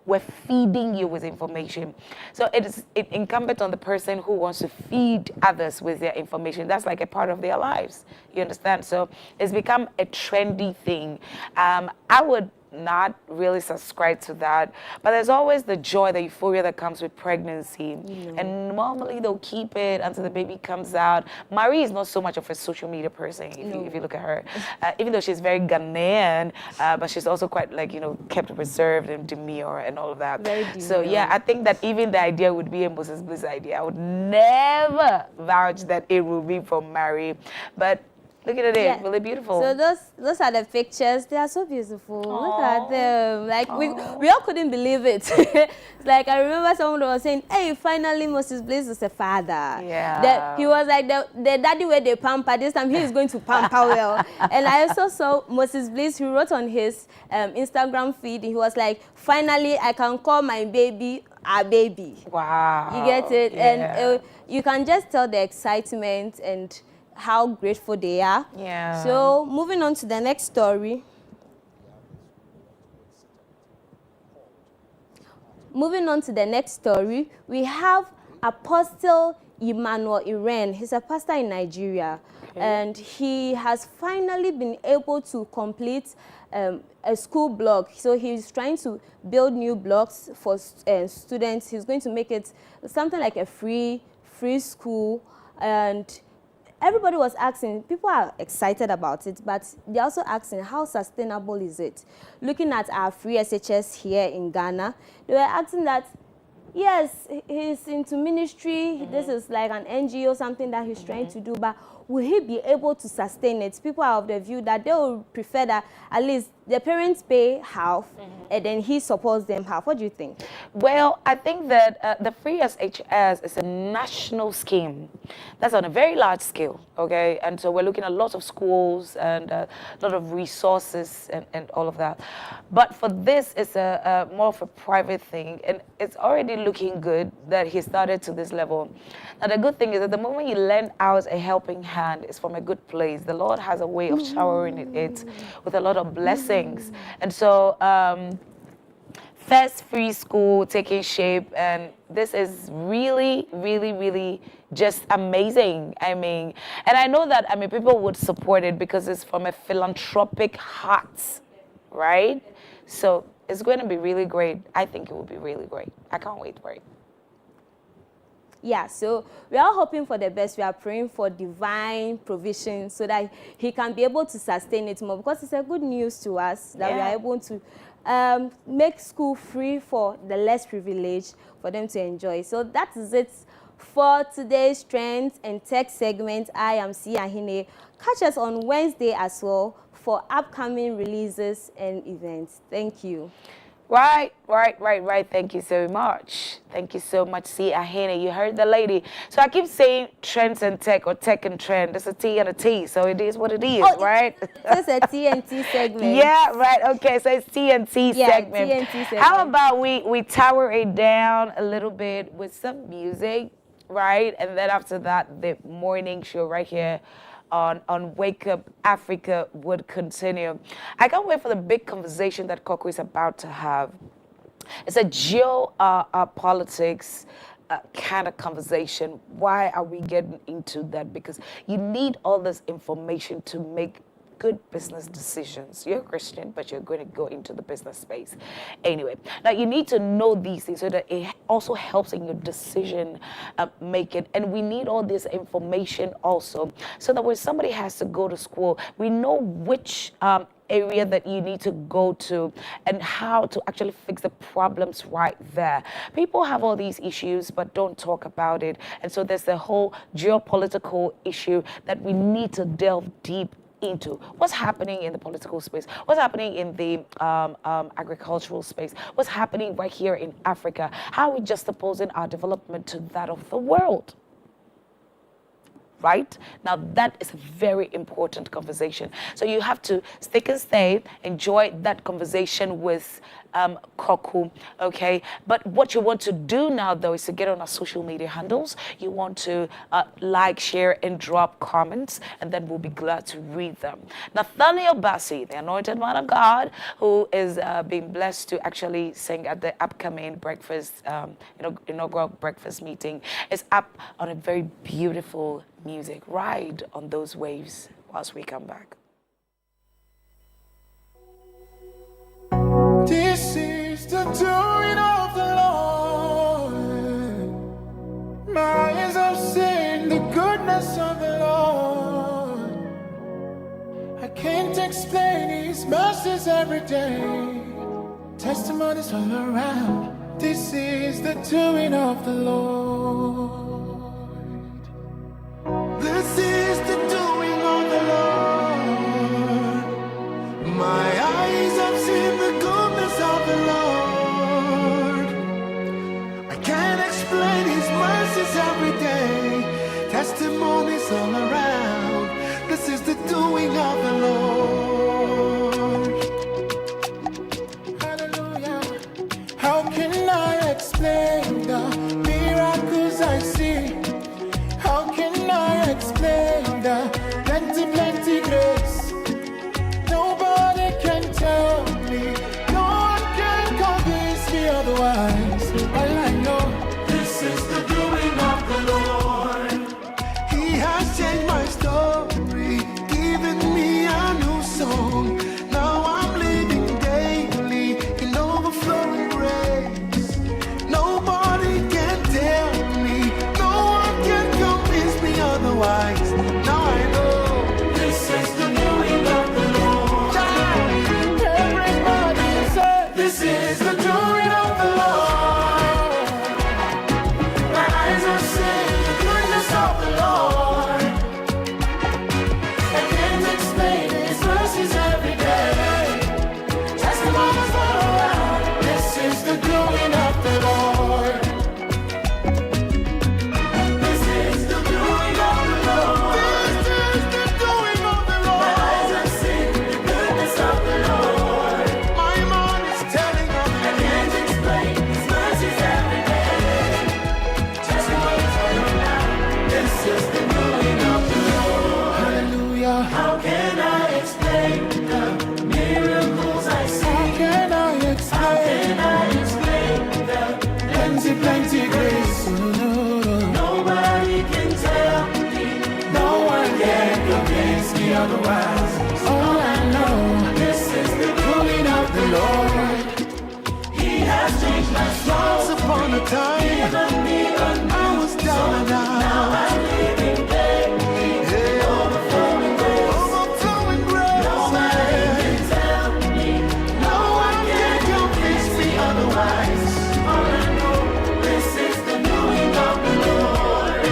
Speaker 3: We're feeding you with information. So it's incumbent on the person who wants to feed others with their information. That's like a part of their lives. You understand? So it's become a trendy thing. I would not really subscribe to that. But there's always the joy, the euphoria that comes with pregnancy. And normally they'll keep it until the baby comes out. Marie is not so much of a social media person, if you look at her. Even though she's very Ghanaian, but she's also quite kept reserved and demure and all of that.
Speaker 15: Very demure.
Speaker 3: So yeah, I think that even the idea would be a Moses Bliss idea. I would never vouch that it will be from Marie. But look at it, really beautiful.
Speaker 15: So those are the pictures. They are so beautiful. Look at them. Like we all couldn't believe it. Like I remember someone was saying, "Hey, finally Moses Bliss is a father."
Speaker 3: Yeah.
Speaker 15: He was like the daddy where they pamper. This time he is going to pamper well. And I also saw Moses Bliss. He wrote on his Instagram feed. He was like, "Finally, I can call my baby our baby."
Speaker 3: Wow.
Speaker 15: You get it,
Speaker 3: Yeah.
Speaker 15: and you can just tell the excitement and how grateful they are.
Speaker 3: Yeah.
Speaker 15: So moving on to the next story. We have Apostle Emmanuel Iren. He's a pastor in Nigeria, and he has finally been able to complete a school block. So he's trying to build new blocks for students. He's going to make it something like a free school, and everybody was asking, people are excited about it, but they're also asking, how sustainable is it? Looking at our free SHS here in Ghana, they were asking that, yes, he's into ministry, this is like an NGO, something that he's trying to do, but will he be able to sustain it? People are of the view that they will prefer that at least the parents pay half and then he supports them half. What do you think?
Speaker 3: Well, I think that the Free SHS is a national scheme that's on a very large scale, okay? And so we're looking at lots of schools and a lot of resources and all of that. But for this, it's a more of a private thing, and it's already looking good that he started to this level. Now, the good thing is that the moment you lend out a helping hand, it's from a good place. The Lord has a way of showering it with a lot of blessings. And so first free school taking shape, and this is really, really, really just amazing. I mean, and I know that, people would support it because it's from a philanthropic heart, right? So it's going to be really great. I think it will be really great. I can't wait for it.
Speaker 15: Yeah, so we are hoping for the best. We are praying for divine provision so that he can be able to sustain it more, because it's a good news to us that we are able to make school free for the less privileged, for them to enjoy. So that is it for today's Trends and Tech segment. I am Sia Hine. Catch us on Wednesday as well for upcoming releases and events. Thank you.
Speaker 3: Right. Thank you so much. Thank you so much, Sia Hine. You heard the lady. So I keep saying trends and tech, or tech and trend. There's a T and a T, so it is what it is, right?
Speaker 15: It's a TNT segment.
Speaker 3: Yeah, right. Okay, so it's TNT segment.
Speaker 15: TNT segment.
Speaker 3: How about we tower it down a little bit with some music, right? And then after that, the morning show right here on Wake Up Africa would continue. I can't wait for the big conversation that Coco is about to have. It's a geopolitics kind of conversation. Why are we getting into that? Because you need all this information to make good business decisions. You're a Christian, but you're going to go into the business space. Anyway, now you need to know these things so that it also helps in your decision making. And we need all this information also so that when somebody has to go to school, we know which area that you need to go to and how to actually fix the problems right there. People have all these issues but don't talk about it. And so there's the whole geopolitical issue that we need to delve deep into. What's happening in the political space? What's happening in the agricultural space? What's happening right here in Africa? How are we juxtaposing our development to that of the world? Right? Now that is a very important conversation. So you have to stick and stay, enjoy that conversation with Koku, okay? But what you want to do now, though, is to get on our social media handles. You want to like, share, and drop comments, and then we'll be glad to read them. Nathaniel Bassi, the anointed man of God, who is being blessed to actually sing at the upcoming breakfast, inaugural breakfast meeting, is up on a very beautiful music. Ride on those waves whilst we come back.
Speaker 1: doing of the Lord. My eyes have seen the goodness of the Lord. I can't explain His mercies every day. Testimonies all around. This is the doing of the Lord. This is the doing of the Lord. My eyes have seen the goodness of the Lord. I can't explain His mercies every day. Testimonies all around. This is the doing of the Lord. Hallelujah. How can I explain the miracles I see? How can I explain the plenty, plenty grace? Nobody can tell me. No one can convince me otherwise. All I know, this is the doing of the Lord. He has changed my story, given me a new song. Now I'm living daily in overflowing grace. Nobody can tell me, no one can convince me otherwise. Now I know this is the doing of the Lord. Everybody say, this is the doing of the Lord. My eyes are seeing the goodness of the Lord. I can't explain His mercies every day. Testimonies all around. This is the doing of the Lord. This is the doing of the Lord. This is the doing of the Lord. My eyes have seen the goodness of the Lord. My mind is telling of it. I can't explain His mercies every day. Testimonies all around. This is the doing of the Lord. Hallelujah. How can I explain the miracles I see? How can I explain the plenty, plenty grace? Nobody can tell me. No one can convince me otherwise. All I know, this is the doing of the Lord. He has changed my soul. Once upon a time, I was down and out. Now I'm living daily. Overflowing grace. Overflowing grace. Nobody can tell me. No one can convince me otherwise. All I know, this is the doing of the Lord.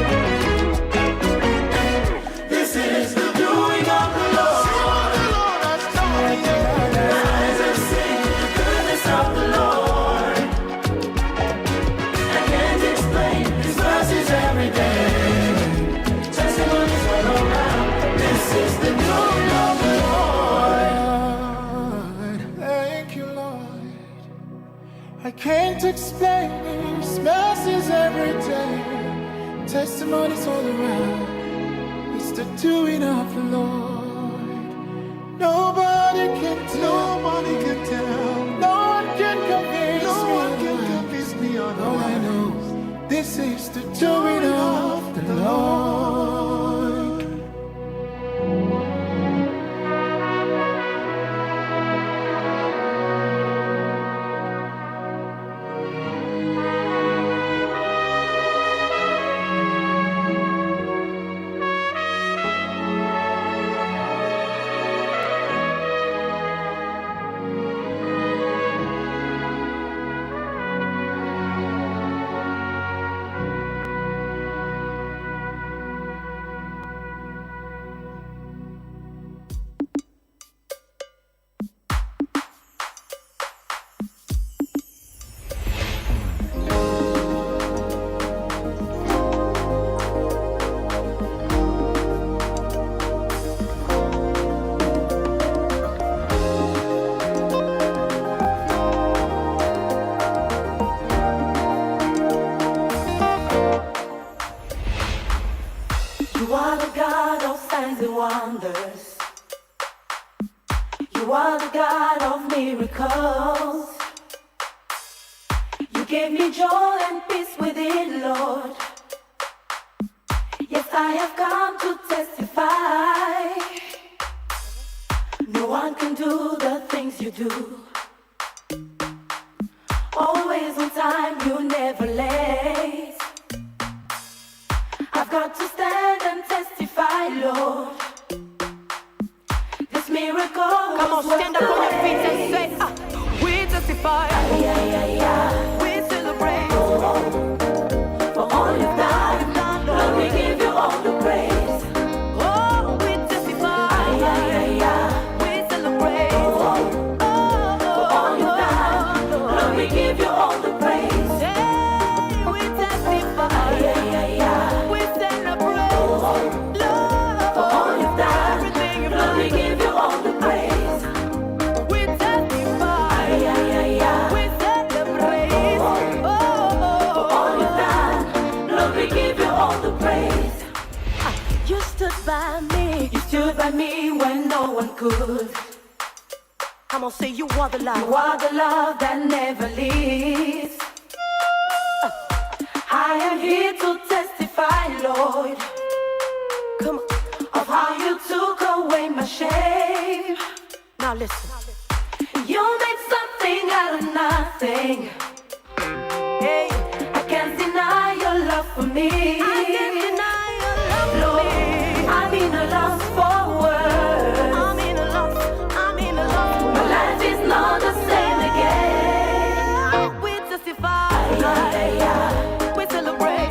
Speaker 1: This is the doing of the Lord. See what the Lord has done. My eyes have seen the goodness of the Lord. I can't explain His mercies every day. Testimonies all around. This is the doing of the Lord. Thank you, Lord. I can't explain His mercies every day. Testimonies all around. It's the doing of the Lord. Nobody can tell. Nobody can tell. No one can convince me. No one can convince me otherwise. All I know, this is the doing of the Lord.
Speaker 19: You are the God of signs and wonders. You are the God of miracles. You gave me joy and peace within, Lord. Yes, I have come to testify. No one can do the things you do. always on time, you never late. I've got to stand and testify, Lord. This miracle.
Speaker 2: Come on, stand up on your feet and say, we testify. We celebrate
Speaker 19: For all you've done, Lord, we give you all the praise.
Speaker 2: Oh, we testify. We celebrate.
Speaker 19: For all you've done, Lord, we give you all the praise.
Speaker 2: We testify. We celebrate. Lord,
Speaker 19: For all you've done,
Speaker 2: everything you've
Speaker 19: Lord, we
Speaker 2: done.
Speaker 19: give you all the praise.
Speaker 2: We testify. We celebrate.
Speaker 19: For all you've done, Lord, we give you all the praise.
Speaker 2: You stood by me.
Speaker 19: You stood by me when no one could.
Speaker 2: Come on, say you are the love.
Speaker 19: You are the love that never leaves. I am here to testify, Lord,
Speaker 2: Come on.
Speaker 19: of how you took away my shame.
Speaker 2: Now listen.
Speaker 19: You made something out of nothing.
Speaker 2: Hey,
Speaker 19: I can't deny your love for me.
Speaker 2: I can't deny your love for
Speaker 19: Lord,
Speaker 2: me.
Speaker 19: I'm in a loss for words.
Speaker 2: I'm in a loss.
Speaker 19: My life is not the same again.
Speaker 2: We testify. We celebrate.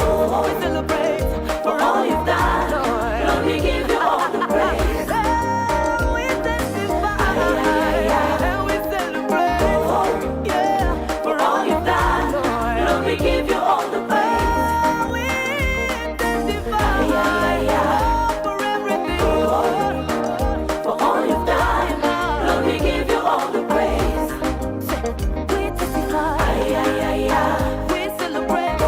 Speaker 19: For all you've done, Lord, we give you all the praise.
Speaker 2: We testify. We celebrate. Yeah.
Speaker 19: For all you've done, Lord, we give you all the praise.
Speaker 2: We testify. For everything, Lord.
Speaker 19: For all you've done, Lord, we give you all the praise.
Speaker 2: We testify. We celebrate.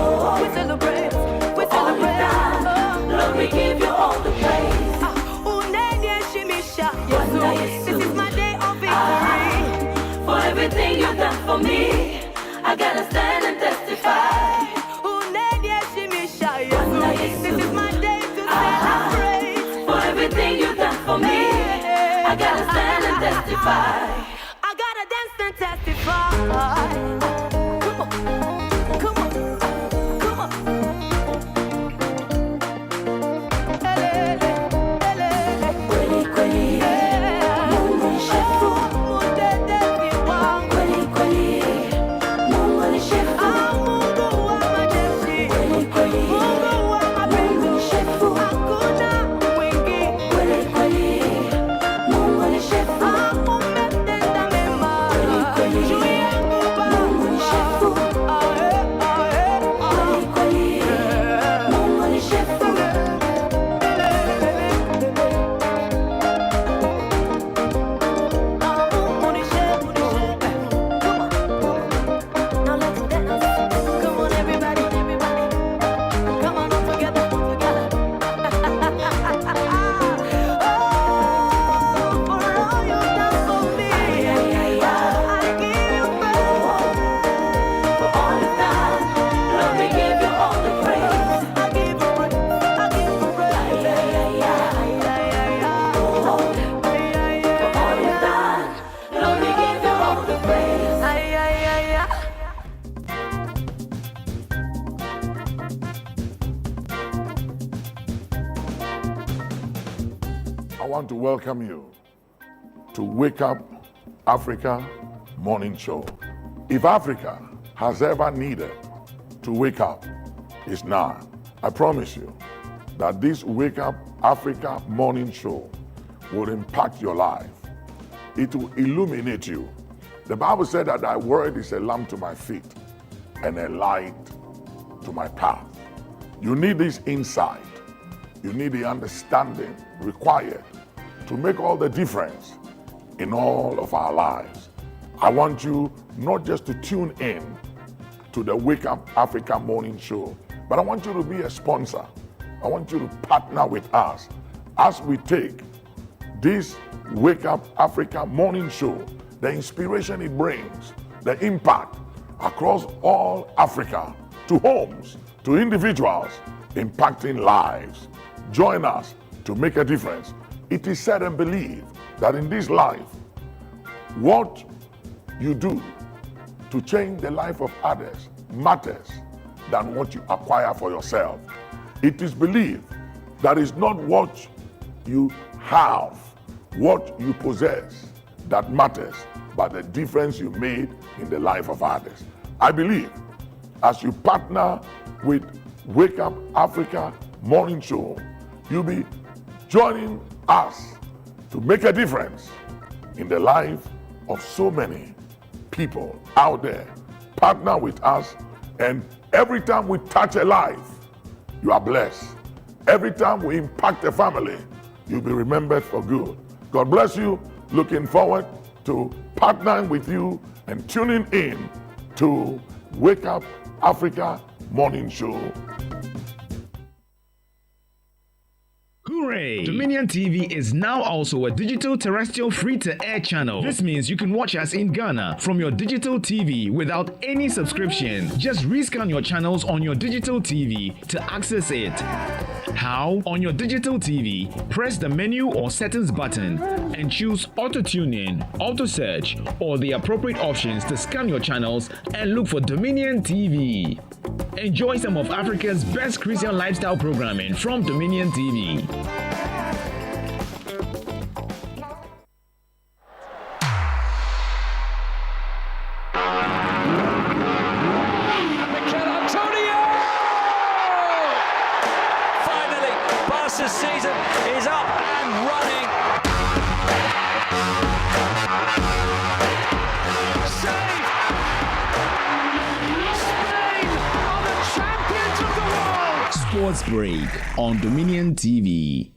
Speaker 2: We celebrate. We
Speaker 19: For all you've done,
Speaker 2: celebrate.
Speaker 19: Lord, we give you all the praise.
Speaker 2: This is my day of victory.
Speaker 19: For everything you've done for me, I gotta stand and testify.
Speaker 2: This is my day to celebrate.
Speaker 19: For everything you've done for me, I gotta stand and testify.
Speaker 2: I gotta dance and testify. Come on. Come on.
Speaker 19: Kweli kweli, Mungu ni shefu. Kweli kweli, Mungu ni shefu. Kweli kweli, Mungu ni shefu. Kweli kweli, Mungu ni shefu. Kweli kweli, Mungu ni shefu. Kweli kweli, Mungu ni shefu.
Speaker 2: Now let's dance. Come on, everybody. Come on, all together. Oh, for all you've done for me, I give you praise.
Speaker 19: For all you've done, Lord, we give you all the praise.
Speaker 2: I give you praise. I give you praise.
Speaker 19: For all you've done, Lord, we give you all the praise.
Speaker 6: I want to welcome you to Wake Up Africa Morning Show. If Africa has ever needed to wake up, it's now. I promise you that this Wake Up Africa Morning Show will impact your life. It will illuminate you. The Bible said that thy word is a lamp to my feet and a light to my path. You need this insight. You need the understanding required to make all the difference in all of our lives. I want you not just to tune in to the Wake Up Africa Morning Show, but I want you to be a sponsor. I want you to partner with us as we take this Wake Up Africa Morning Show, the inspiration it brings, the impact across all Africa, to homes, to individuals, impacting lives. Join us to make a difference. It is said and believed that in this life, what you do to change the life of others matters than what you acquire for yourself. It is believed that it's not what you have, what you possess that matters, but the difference you made in the life of others. I believe as you partner with Wake Up Africa Morning Show, you'll be joining us to make a difference in the life of so many people out there. Partner with us, and every time we touch a life, you are blessed. Every time we impact a family, you'll be remembered for good. God bless you. Looking forward to partnering with you and tuning in to Wake Up Africa Morning Show.
Speaker 7: Hooray! Dominion TV is now also a digital terrestrial free-to-air channel. This means you can watch us in Ghana from your digital TV without any subscription. Just rescan your channels on your digital TV to access it. How? On your digital TV, press the menu or settings button and choose auto-tuning, auto-search, or the appropriate options to scan your channels and look for Dominion TV. Enjoy some of Africa's best Christian lifestyle programming from Dominion TV.
Speaker 2: Season is up and running. Save! Spain are the champions of the world!
Speaker 7: Sports Break on Dominion TV.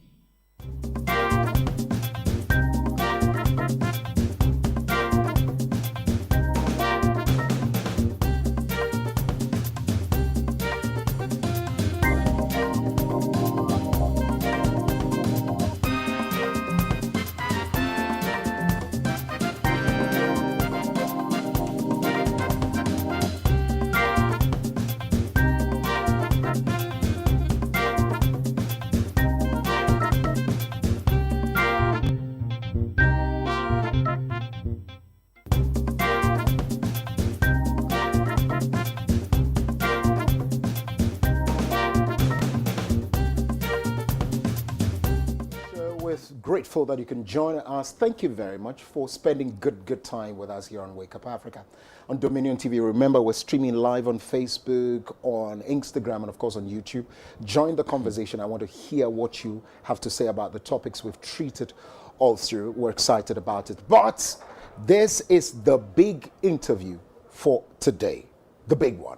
Speaker 4: Grateful that you can join us. Thank you very much for spending good time with us here on Wake Up Africa on Dominion TV. Remember, we're streaming live on Facebook, on Instagram, and of course on YouTube. Join the conversation. I want to hear what you have to say about the topics we've treated all through. We're excited about it. But this is the big interview for today, the big one.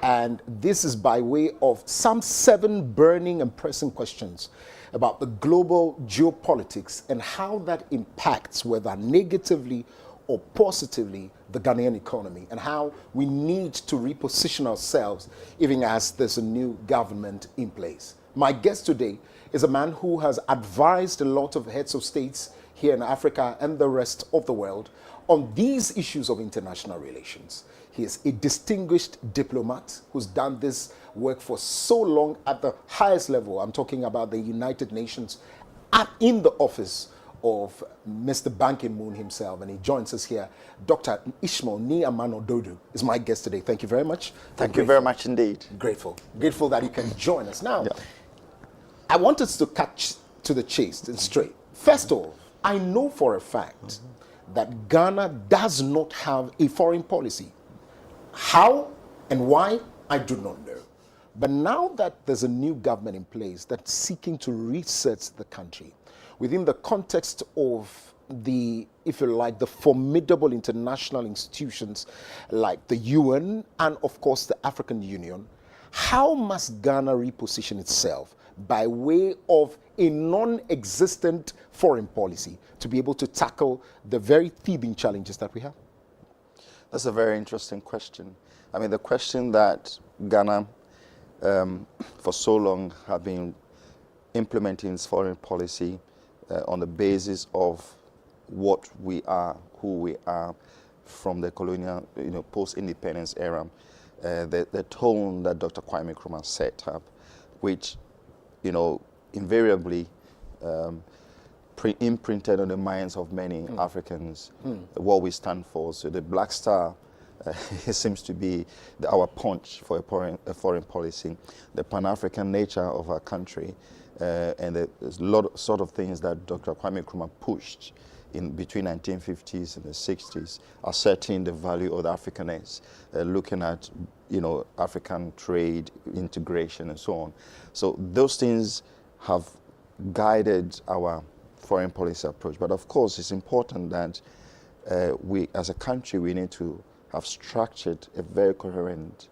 Speaker 4: And this is by way of some 7 burning and pressing questions about the global geopolitics and how that impacts, whether negatively or positively, the Ghanaian economy, and how we need to reposition ourselves even as there's a new government in place. My guest today is a man who has advised a lot of heads of states here in Africa and the rest of the world on these issues of international relations. He is a distinguished diplomat who's done this work for so long at the highest level. I'm talking about the United Nations, in the office of Mr. Ban Ki-moon himself, and he joins us here. Dr. Ishmael Niamano-Dodu is my guest today. Thank you very much.
Speaker 20: Thank you very much indeed.
Speaker 4: Grateful that he can join us. Now, I want us to cut to the chase and straight. First of all, I know for a fact that Ghana does not have a foreign policy. How and why, I do not know. But now that there's a new government in place that's seeking to reset the country within the context of the, if you like, the formidable international institutions like the UN and, of course, the African Union, how must Ghana reposition itself by way of a non-existent foreign policy to be able to tackle the very teething challenges that we have?
Speaker 20: That's a very interesting question. I mean, the question that Ghana for so long have been implementing its foreign policy on the basis of what we are, who we are from the colonial, post-independence era, the tone that Dr. Kwame Nkrumah set up, which, invariably imprinted on the minds of many Africans what we stand for. So the Black Star It seems to be our punch for a foreign policy, the Pan-African nature of our country, and the sort of things that Dr. Kwame Nkrumah pushed in between 1950s and the 60s, asserting the value of the Africanness, looking at, African trade, integration, and so on. So those things have guided our foreign policy approach. But of course, it's important that we, as a country, we need to have structured a very coherent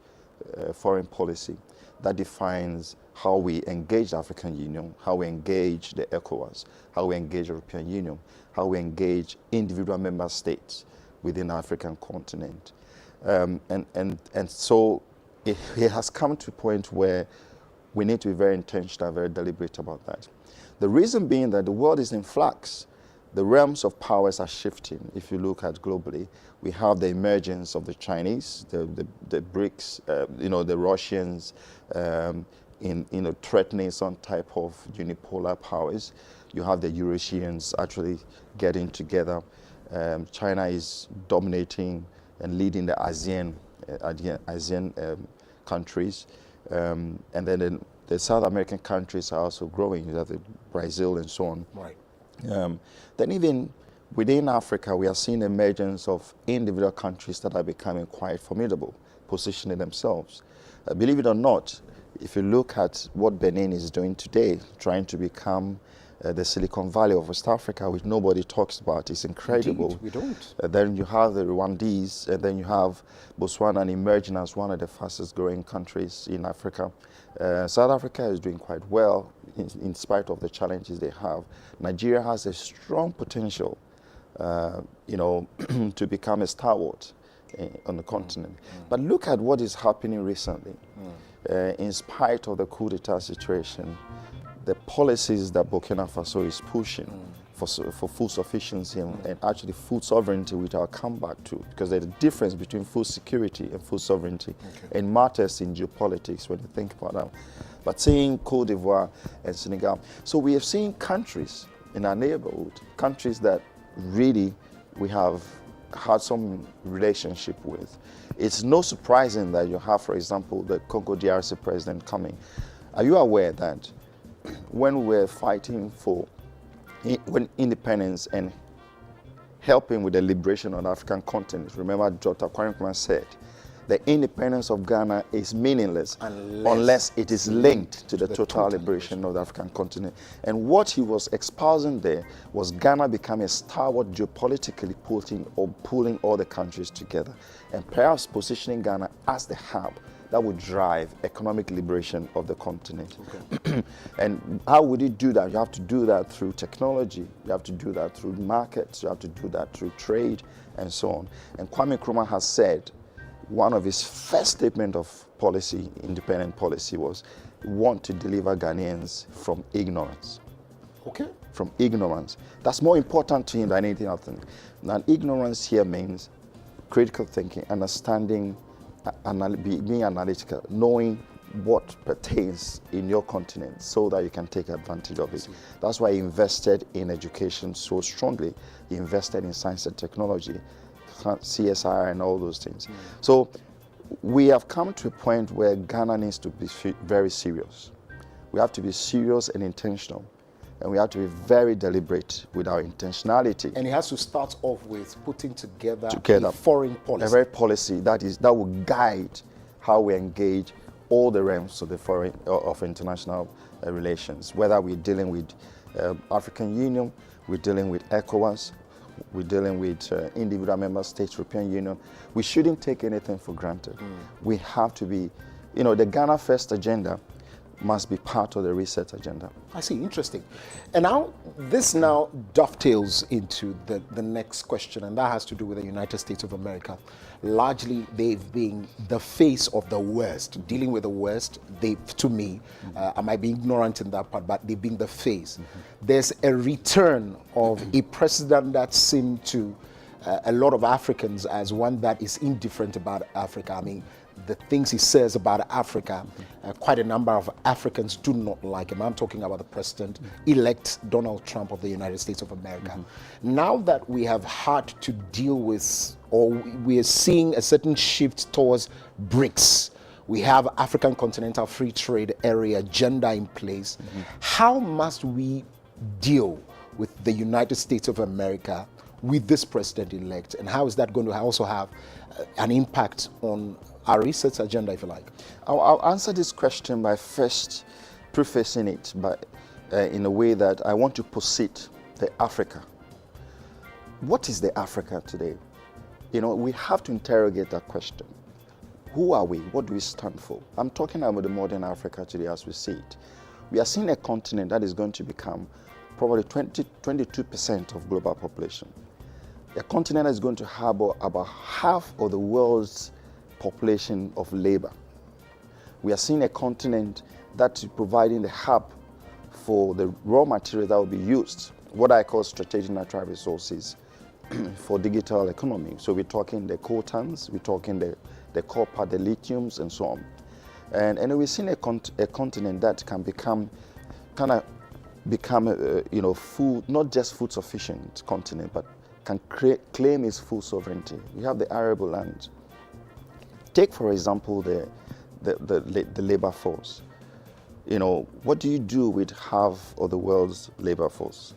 Speaker 20: foreign policy that defines how we engage the African Union, how we engage the ECOWAS, how we engage the European Union, how we engage individual member states within the African continent. And so it has come to a point where we need to be very intentional, very deliberate about that. The reason being that the world is in flux. The realms of powers are shifting. If you look at globally, we have the emergence of the Chinese, the BRICS, the Russians, threatening some type of unipolar powers. You have the Eurasians actually getting together. China is dominating and leading the ASEAN countries, and then the South American countries are also growing. You have Brazil and so on.
Speaker 4: Right.
Speaker 20: Then even within Africa, we are seeing the emergence of individual countries that are becoming quite formidable, positioning themselves. Believe it or not, if you look at what Benin is doing today, trying to become the Silicon Valley of West Africa, which nobody talks about, is incredible.
Speaker 4: Indeed, we don't.
Speaker 20: Then you have the Rwandese, and then you have Botswana emerging as one of the fastest growing countries in Africa. South Africa is doing quite well in spite of the challenges they have. Nigeria has a strong potential, to become a stalwart on the continent. But look at what is happening recently. In spite of the coup d'etat situation, the policies that Burkina Faso is pushing for food sufficiency and actually food sovereignty, which I'll come back to, because there's a difference between food security and food sovereignty. It matters in geopolitics when you think about that. But seeing Cote d'Ivoire and Senegal, so we have seen countries in our neighborhood, countries that really we have had some relationship with. It's no surprising that you have, for example, the Congo DRC president coming. Are you aware that when we're fighting for independence and helping with the liberation of the African continent, remember Dr. Kwame Nkrumah said, the independence of Ghana is meaningless unless it is linked to the total liberation of the African continent. And what he was espousing there was Ghana becoming a stalwart geopolitically pulling all the countries together, and perhaps positioning Ghana as the hub that would drive economic liberation of the continent. Okay. And how would you do that? You have to do that through technology, you have to do that through markets, you have to do that through trade, and so on. And Kwame Nkrumah has said, one of his first statement of policy, independent policy, was want to deliver Ghanaians from ignorance.
Speaker 4: Okay.
Speaker 20: From ignorance. That's more important to him than anything else. Now, ignorance here means critical thinking, understanding, being analytical, knowing what pertains in your continent so that you can take advantage of it. That's why he invested in education so strongly. He invested in science and technology, CSR and all those things. So we have come to a point where Ghana needs to be very serious. We have to be serious and intentional, and we have to be very deliberate with our intentionality.
Speaker 4: And it has to start off with putting together a foreign policy.
Speaker 20: A very policy that will guide how we engage all the realms of the of international relations, whether we're dealing with African Union, we're dealing with ECOWAS, we're dealing with individual member states, European Union. We shouldn't take anything for granted. We have to be, the Ghana First agenda must be part of the reset agenda.
Speaker 4: I see, interesting. And now, this now dovetails into the next question, and that has to do with the United States of America. Largely, they've been the face of the West, dealing with the West. To me, I might be ignorant in that part, but they've been the face. There's a return of a president that seemed to a lot of Africans as one that is indifferent about Africa. I mean, the things he says about Africa, quite a number of Africans do not like him. I'm talking about the president-elect Donald Trump of the United States of America. Now that we have had to deal with, or we are seeing a certain shift towards BRICS, we have African Continental Free Trade Area agenda in place. How must we deal with the United States of America with this president-elect, and how is that going to also have an impact on our research agenda, if you like?
Speaker 20: I'll answer this question by first prefacing it by, in a way that I want to posit the Africa. What is the Africa today? You know, we have to interrogate that question. Who are we? What do we stand for? I'm talking about the modern Africa today as we see it. We are seeing a continent that is going to become probably 22% of global population. A continent that is going to harbor about half of the world's population of labor. We are seeing a continent that is providing the hub for the raw materials that will be used, what I call strategic natural resources for digital economy. So we're talking the coltans, we're talking the copper, the lithiums, and so on. And we're seeing a continent that can become you know, food, not just food sufficient continent, but can claim its full sovereignty. We have the arable land. Take, for example, the labor force. You know, what do you do with half of the world's labor force?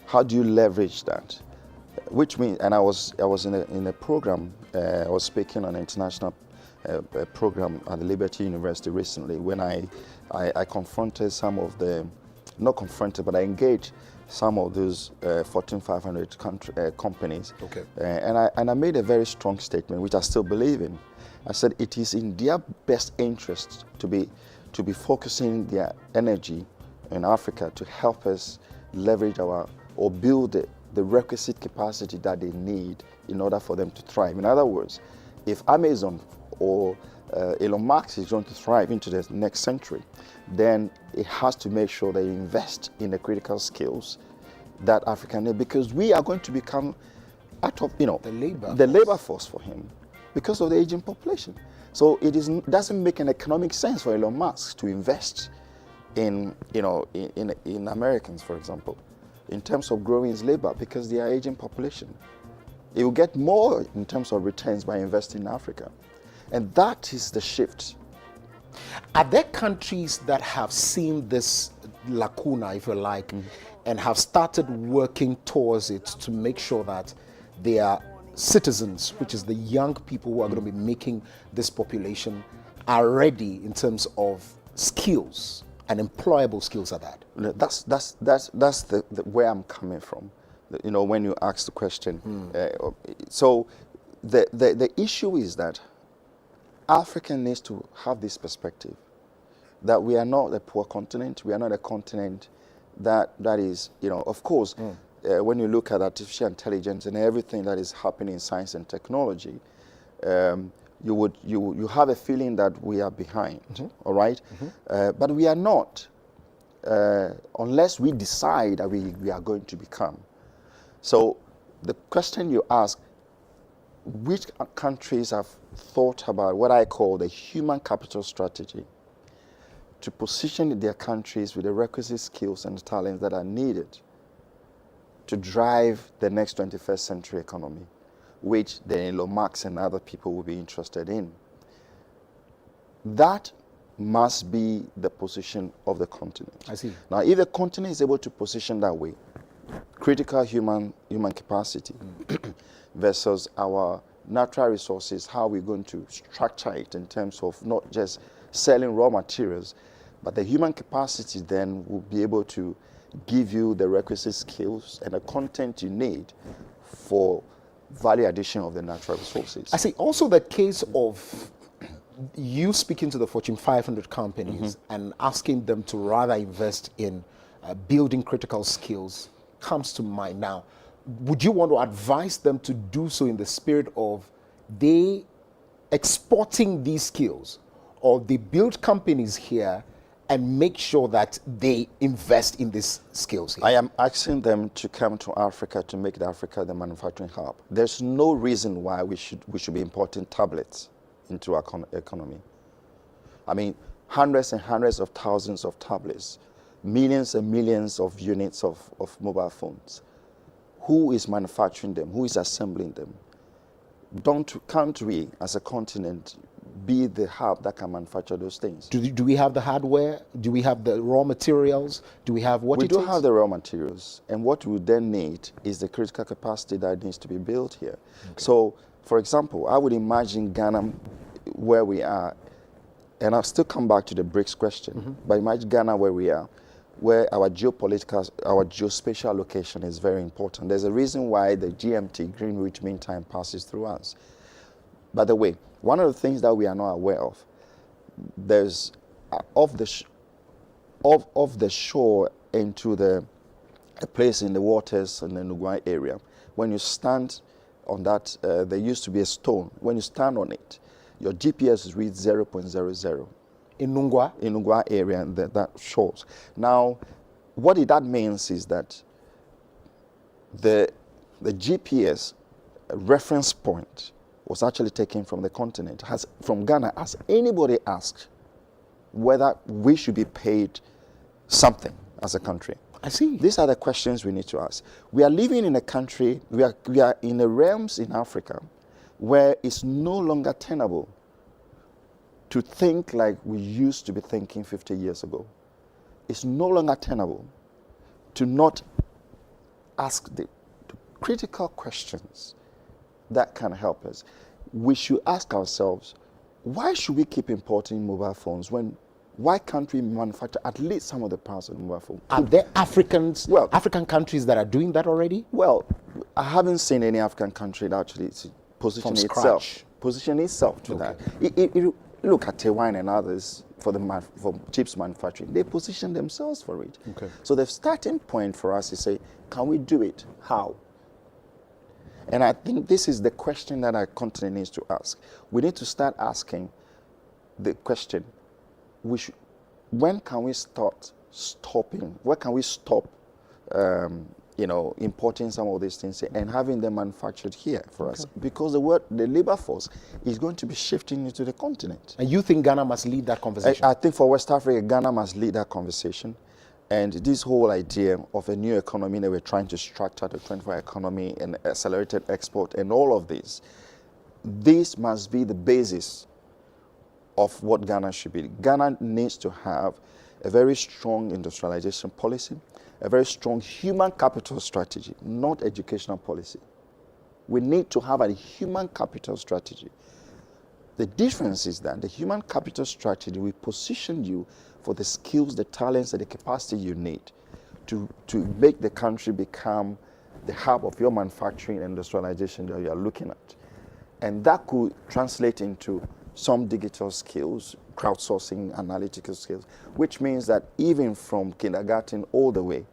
Speaker 20: How do you leverage that? Which means, and I was in a program, I was speaking on an international program at the Liberty University recently when I confronted some of the, not confronted, but I engaged some of those Fortune 500 companies.
Speaker 4: Okay.
Speaker 20: And I made a very strong statement, which I still believe in. I said it is in their best interest to be focusing their energy in Africa to help us leverage or build the requisite capacity that they need in order for them to thrive. In other words, if Amazon or Elon Musk is going to thrive into the next century, then it has to make sure they invest in the critical skills that Africa needs, because we are going to become the labor force for him because of the aging population. So it doesn't make an economic sense for Elon Musk to invest in Americans, for example, in terms of growing his labor, because they are aging population. It will get more in terms of returns by investing in Africa. And that is the shift.
Speaker 4: Are there countries that have seen this lacuna, if you like, and have started working towards it to make sure that their citizens, which is the young people who are going to be making this population, are ready in terms of skills and employable skills at that?
Speaker 20: That's the where I'm coming from. You know, when you ask the question. So the issue is that Africa needs to have this perspective that we are not a poor continent. We are not a continent that is, you know, of course, when you look at artificial intelligence and everything that is happening in science and technology, you have a feeling that we are behind, all right? But we are not, unless we decide that we are going to become. So the question you ask, which countries have thought about what I call the human capital strategy to position their countries with the requisite skills and talents that are needed to drive the next 21st century economy, which the Elon Musk and other people will be interested in. That must be the position of the continent.
Speaker 4: I see.
Speaker 20: Now, if the continent is able to position that way, critical human capacity versus our natural resources, how we're going to structure it in terms of not just selling raw materials, but the human capacity then will be able to give you the requisite skills and the content you need for value addition of the natural resources.
Speaker 4: I see. Also the case of you speaking to the Fortune 500 companies and asking them to rather invest in building critical skills comes to mind now. Would you want to advise them to do so in the spirit of they exporting these skills, or they build companies here and make sure that they invest in these skills here?
Speaker 20: I am asking them to come to Africa to make Africa the manufacturing hub. There's no reason why we should be importing tablets into our economy. I mean, hundreds and hundreds of thousands of tablets, millions and millions of units of mobile phones. Who is manufacturing them? Who is assembling them? Can't we, as a continent, be the hub that can manufacture those things?
Speaker 4: Do we have the hardware? Do we have the raw materials? Do we have what
Speaker 20: we
Speaker 4: it
Speaker 20: do
Speaker 4: takes?
Speaker 20: have the raw materials, and what we then need is the critical capacity that needs to be built here. Okay. So, for example, I would imagine Ghana, where we are, and I'll still come back to the BRICS question, but imagine Ghana where we are, where our geopolitical, our geospatial location is very important. There's a reason why the GMT, Greenwich Mean Time, passes through us. By the way, one of the things that we are not aware of, there's off the shore into a place in the waters in the Nugua area. When you stand on that, there used to be a stone. When you stand on it, your GPS reads 0.00.
Speaker 4: In Nungwa?
Speaker 20: In Nungwa area, and that shows. Now, what that means is that the GPS reference point was actually taken from the continent. From Ghana, has anybody asked whether we should be paid something as a country?
Speaker 4: I see.
Speaker 20: These are the questions we need to ask. We are living in a country, we are in the realms in Africa where it's no longer tenable to think like we used to be thinking 50 years ago. It's no longer tenable to not ask the critical questions that can help us. We should ask ourselves, why should we keep importing mobile phones why can't we manufacture at least some of the parts of the mobile phone?
Speaker 4: Are there African countries that are doing that already?
Speaker 20: Well, I haven't seen any African country that actually position itself to that. Look at Taiwan and others for chips manufacturing. They position themselves for it.
Speaker 4: Okay.
Speaker 20: So the starting point for us is say, can we do it? How? And I think this is the question that our continent needs to ask. We need to start asking the question, when can we start stopping? Where can we stop importing some of these things and having them manufactured here for us? Because the labor force is going to be shifting into the continent.
Speaker 4: And you think Ghana must lead that conversation?
Speaker 20: I think for West Africa, Ghana must lead that conversation. And this whole idea of a new economy that we're trying to structure, the 24-hour economy and accelerated export and all of this must be the basis of what Ghana should be. Ghana needs to have a very strong industrialization policy, a very strong human capital strategy, not educational policy. We need to have a human capital strategy. The difference is that the human capital strategy will position you for the skills, the talents, and the capacity you need to make the country become the hub of your manufacturing and industrialization that you are looking at. And that could translate into some digital skills, crowdsourcing, analytical skills, which means that even from kindergarten all the way,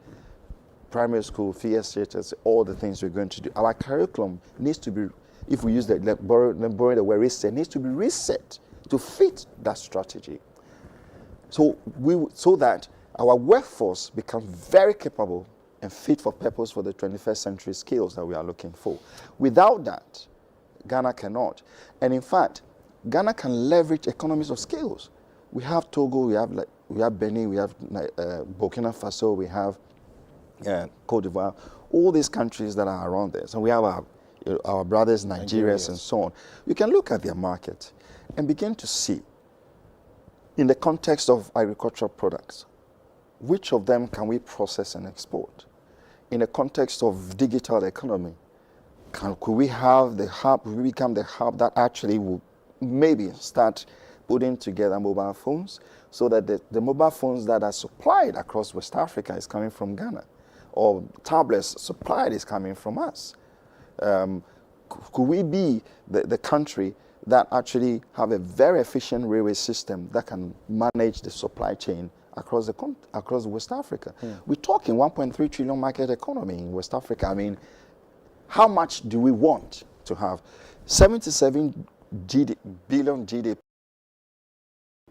Speaker 20: primary school, theaters, all the things we're going to do, our curriculum needs to be, if we use borrow the word reset, needs to be reset to fit that strategy. So that our workforce becomes very capable and fit for purpose for the 21st century skills that we are looking for. Without that, Ghana cannot. And in fact, Ghana can leverage economies of skills. We have Togo, we have Benin, we have Burkina Faso, we have Cote d'Ivoire, all these countries that are around there. So we have our brothers, Nigerians, and so on. You can look at their market and begin to see, in the context of agricultural products, which of them can we process and export? In the context of digital economy, could we have the hub, could we become the hub that actually will maybe start putting together mobile phones so that the mobile phones that are supplied across West Africa is coming from Ghana, or tablets supplied is coming from us? Could we be the country that actually have a very efficient railway system that can manage the supply chain across West Africa? We're talking 1.3 trillion market economy in West Africa. I mean, how much do we want to have? 77 billion GDP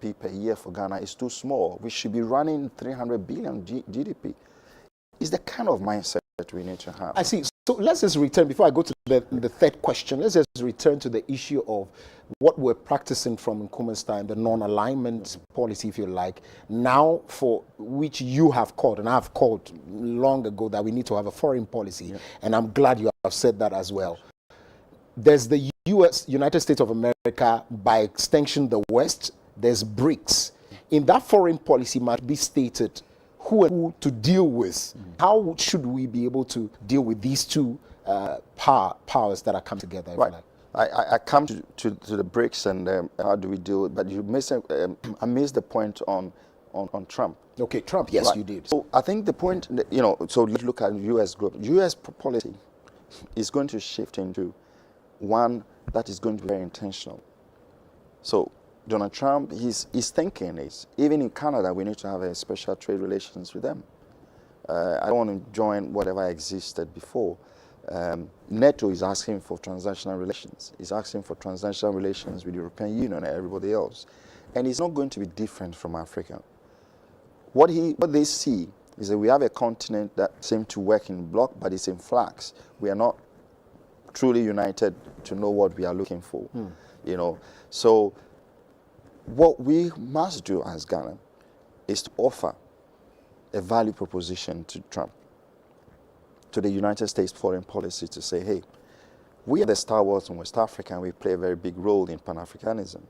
Speaker 20: GDP per year for Ghana is too small. We should be running 300 billion GDP. It's the kind of mindset that we need to have.
Speaker 4: I see. So let's just return, before I go to the third question, let's just return to the issue of what we're practicing from Nkrumah's time, the non-alignment policy, if you like, now for which you have called, and I've called long ago, that we need to have a foreign policy. And I'm glad you have said that as well. There's the United States of America, by extension the West, there's BRICS. In that foreign policy must be stated who to deal with. How should we be able to deal with these two powers that are coming together?
Speaker 20: Right. I come to the BRICS and how do we do it, but you I missed the point on Trump.
Speaker 4: Okay, Trump, yes, you did.
Speaker 20: So I think the point, so let's look at U.S. group. U.S. policy is going to shift into one that is going to be very intentional. So Donald Trump, his thinking is, even in Canada, we need to have a special trade relations with them. I don't want to join whatever existed before. NATO is asking for transnational relations. It's asking for transnational relations with the European Union and everybody else. And it's not going to be different from Africa. What they see is that we have a continent that seems to work in bloc, but it's in flux. We are not truly united to know what we are looking for. So what we must do as Ghana is to offer a value proposition to Trump, to the United States foreign policy, to say, hey, we are the stalwarts in West Africa and we play a very big role in Pan-Africanism.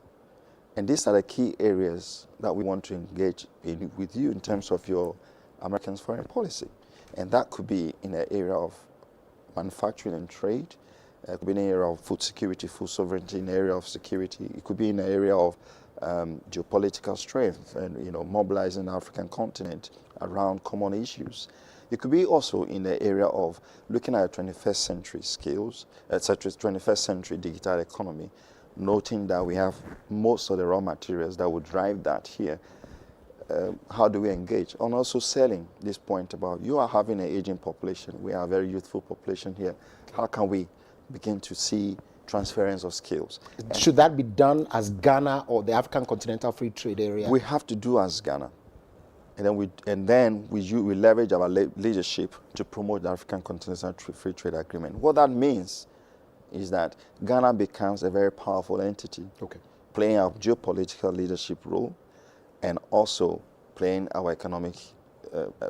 Speaker 20: And these are the key areas that we want to engage in with you in terms of your American foreign policy. And that could be in the area of manufacturing and trade. It could be in the area of food security, food sovereignty, in the area of security. It could be in the area of geopolitical strength and mobilizing the African continent around common issues. It could be also in the area of looking at 21st century skills, such as 21st century digital economy, noting that we have most of the raw materials that would drive that here. How do we engage? And also selling this point about you are having an aging population. We are a very youthful population here. How can we begin to see transference of skills?
Speaker 4: Should that be done as Ghana or the African Continental Free Trade Area?
Speaker 20: We have to do as Ghana. And then we leverage our leadership to promote the African Continental Free Trade Agreement. What that means is that Ghana becomes a very powerful entity, playing our geopolitical leadership role and also playing our economic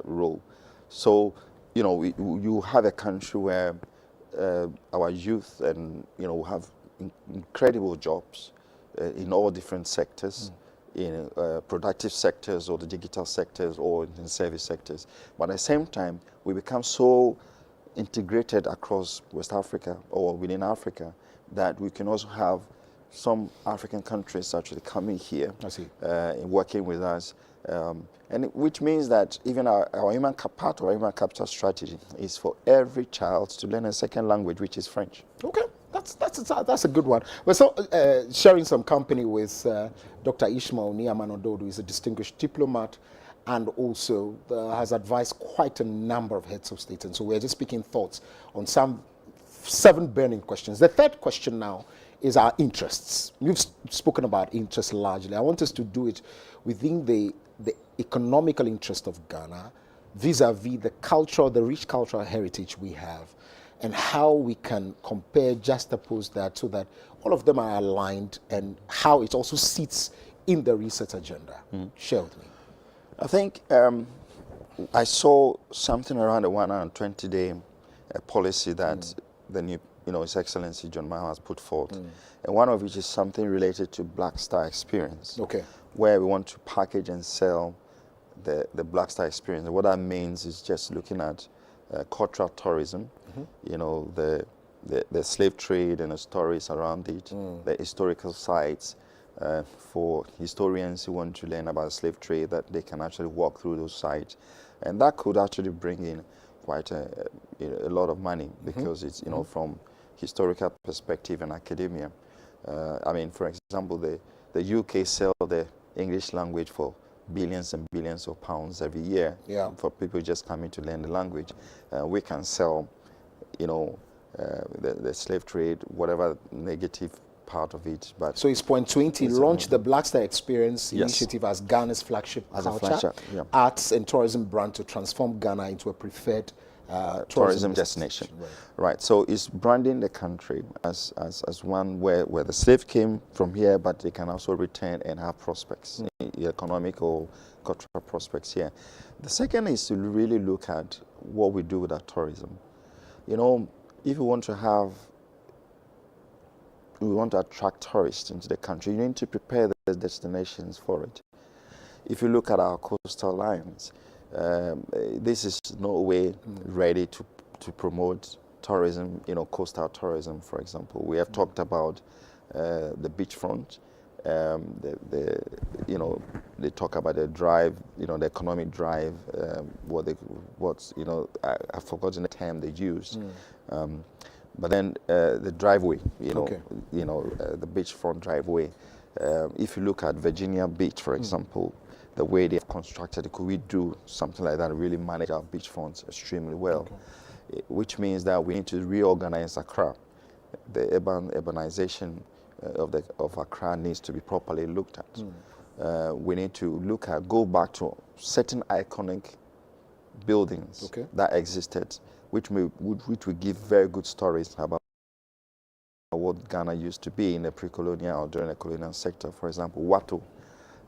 Speaker 20: role. So, you have a country where our youth and we have incredible jobs in all different sectors, in productive sectors or the digital sectors or in service sectors. But at the same time, we become so integrated across West Africa or within Africa that we can also have some African countries actually coming here and working with us. And which means that even our human capital strategy is for every child to learn a second language, which is French.
Speaker 4: Okay, that's a good one. We're sharing some company with Dr. Ishmael Niamanododo, who is a distinguished diplomat and also has advised quite a number of heads of state. And so we're just speaking thoughts on some 7 burning questions. The third question now is our interests. You've spoken about interests largely. I want us to do it within the economical interest of Ghana vis-a-vis the rich cultural heritage we have and how we can compare, juxtapose that so that all of them are aligned and how it also sits in the research agenda. Share with me.
Speaker 20: I think I saw something around the 120-day policy that the new, His Excellency John Mahama has put forth, and one of which is something related to Black Star Experience, where we want to package and sell the Black Star Experience. And what that means is just looking at cultural tourism, the slave trade and the stories around it, the historical sites. For historians who want to learn about the slave trade, that they can actually walk through those sites, and that could actually bring in quite a lot of money because it's from historical perspective and academia. I mean, for example, the UK sell the English language for billions and billions of pounds every year for people just coming to learn the language. We can sell, the slave trade, whatever negative part of it. But
Speaker 4: so it's point 20 launched the Black Star Experience
Speaker 20: Yes.
Speaker 4: initiative as Ghana's flagship
Speaker 20: As a
Speaker 4: culture,
Speaker 20: flagship, yeah.
Speaker 4: arts and tourism brand to transform Ghana into a preferred
Speaker 20: tourism destination. Right. So it's branding the country as one where the slave came from here, but they can also return and have prospects, economic or cultural prospects here. The second is to really look at what we do with our tourism. You know, if you want to attract tourists into the country, you need to prepare the destinations for it. If you look at our coastal lines, this is no way ready to promote tourism, you know, coastal tourism, for example. We have talked about the beachfront. You know, they talk about the drive, you know, the economic drive. I've forgotten the term they used. But then the driveway, you know, the beachfront driveway. If you look at Virginia Beach, for example, the way they've constructed, could we do something like that and really manage our beachfronts extremely well? Which means that we need to reorganize Accra. The urbanization of Accra needs to be properly looked at. We need to go back to certain iconic buildings that existed, which would give very good stories about what Ghana used to be in the pre-colonial or during the colonial sector. For example, Watto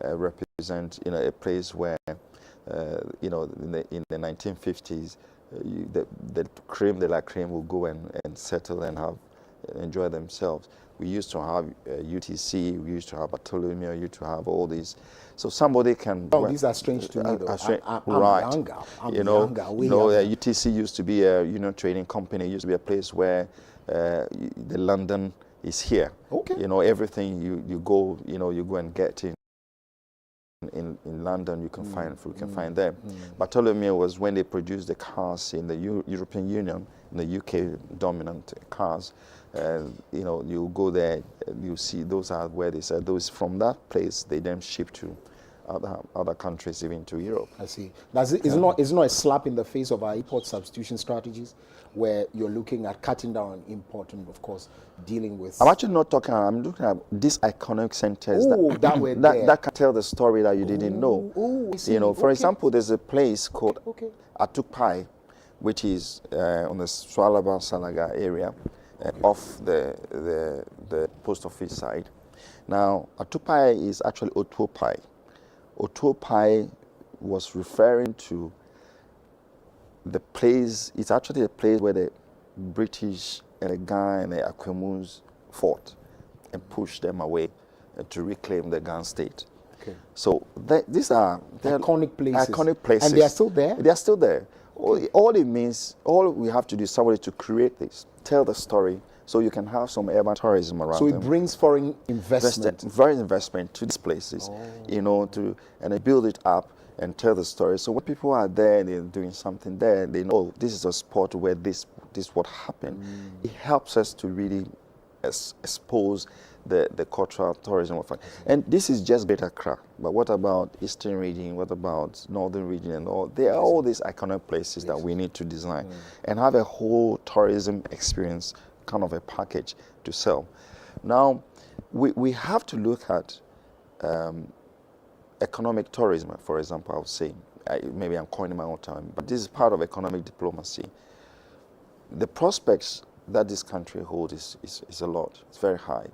Speaker 20: represent, you know, a place where, you know, in the 1950s, the creme de la creme will go and settle and enjoy themselves. We used to have UTC, we used to have Bartholomew, we used to have all these. So somebody can...
Speaker 4: Oh, these are strange to me, though. I'm
Speaker 20: right.
Speaker 4: younger.
Speaker 20: UTC used to be a trading company. It used to be a place where the London is here.
Speaker 4: Okay.
Speaker 20: You know, everything you go and get in London, you can find them. Bartholomew was when they produced the cars in the European Union, in the UK dominant cars. You know, you go there, you see those are where they said those from that place they then ship to other countries, even to Europe.
Speaker 4: I see. It's not a slap in the face of our import substitution strategies, where you're looking at cutting down on import and, of course, dealing with...
Speaker 20: I'm actually not talking, I'm looking at these iconic centers that can tell the story that you didn't know. You know, for example, there's a place called Atukpai, which is on the Swalaba Salaga area, off the post office side. Now, Atukpai is actually Otuopai. Otuopai was referring to the place. It's actually a place where the British and the Ghana and the Akwemus fought and pushed them away to reclaim the Ghana state.
Speaker 4: Okay.
Speaker 20: So these are
Speaker 4: iconic places.
Speaker 20: Iconic places.
Speaker 4: And they are still there?
Speaker 20: They are still there. Okay. All we have to do is somebody to create this, tell the story, so you can have some urban tourism around
Speaker 4: So it
Speaker 20: them.
Speaker 4: brings foreign investment.
Speaker 20: Foreign investment to these places, you know, and they build it up and tell the story. So when people are there, they're doing something there, they know, oh, this is a spot where this what happened. It helps us to really expose the cultural tourism of it. And this is just Greater Accra. But what about Eastern region? What about Northern region and all? There are all these iconic places that we need to design and have a whole tourism experience, kind of a package to sell. Now, we have to look at economic tourism, for example, I would say. Maybe I'm coining my own term, but this is part of economic diplomacy. The prospects that this country holds is a lot. It's very high.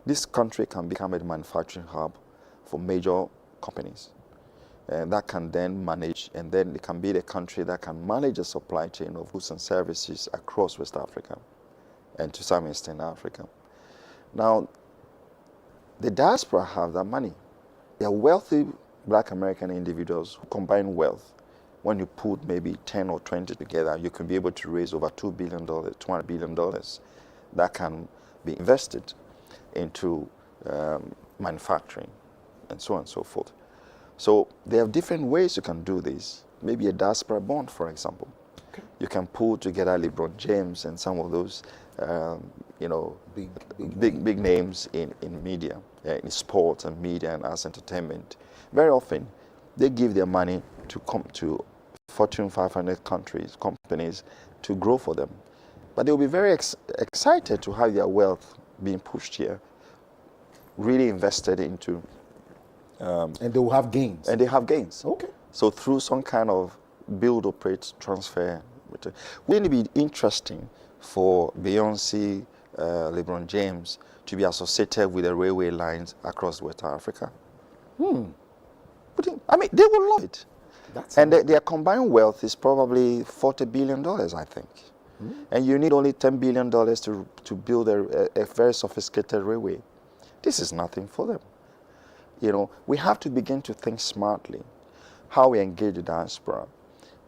Speaker 20: This country can become a manufacturing hub for major companies. And that can then manage, and then it can be the country that can manage a supply chain of goods and services across West Africa and to some extent Africa. Now, the diaspora have that money. They are wealthy Black American individuals who combine wealth. When you put maybe 10 or 20 together, you can be able to raise over $2 billion, $200 billion that can be invested into manufacturing and so on and so forth. So there are different ways you can do this. Maybe a diaspora bond, for example. Okay. You can pull together LeBron James and some of those, you know, big names in media, in sports and media and arts entertainment. Very often, they give their money to come to Fortune 500 companies to grow for them. But they'll be very excited to have their wealth being pushed here really invested into.
Speaker 4: And they will have gains.
Speaker 20: And they have gains.
Speaker 4: Okay.
Speaker 20: So through some kind of build, operate, transfer, wouldn't it be interesting for Beyonce, LeBron James to be associated with the railway lines across West Africa? I mean, they will love it. And their combined wealth is probably $40 billion, I think. And you need only $10 billion to build a very sophisticated railway. This is nothing for them. You know, we have to begin to think smartly how we engage the diaspora.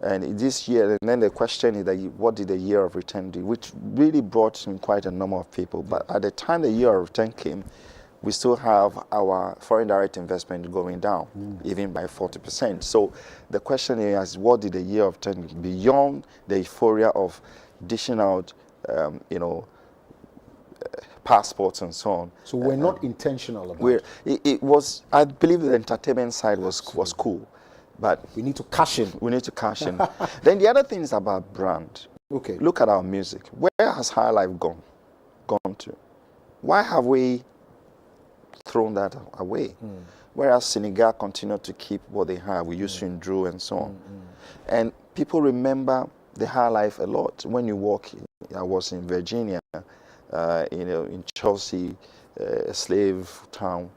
Speaker 20: And this year, and then the question is that what did the year of return do, which really brought in quite a number of people. But at the time the year of return came, we still have our foreign direct investment going down, even by 40%. So the question is, what did the year of return do beyond the euphoria of dishing out, you know, passports and so on?
Speaker 4: So we're not intentional about it.
Speaker 20: It was, I believe the entertainment side was cool, but
Speaker 4: we need to cash in.
Speaker 20: We need to cash in. Then the other thing is about brand.
Speaker 4: Okay.
Speaker 20: Look at our music. Where has High Life gone to? Why have we thrown that away? Whereas Senegal continued to keep what they have. We used to Drew and so on. And people remember the High Life a lot. When you walk, I was in Virginia, you know, in Chelsea, a slave town,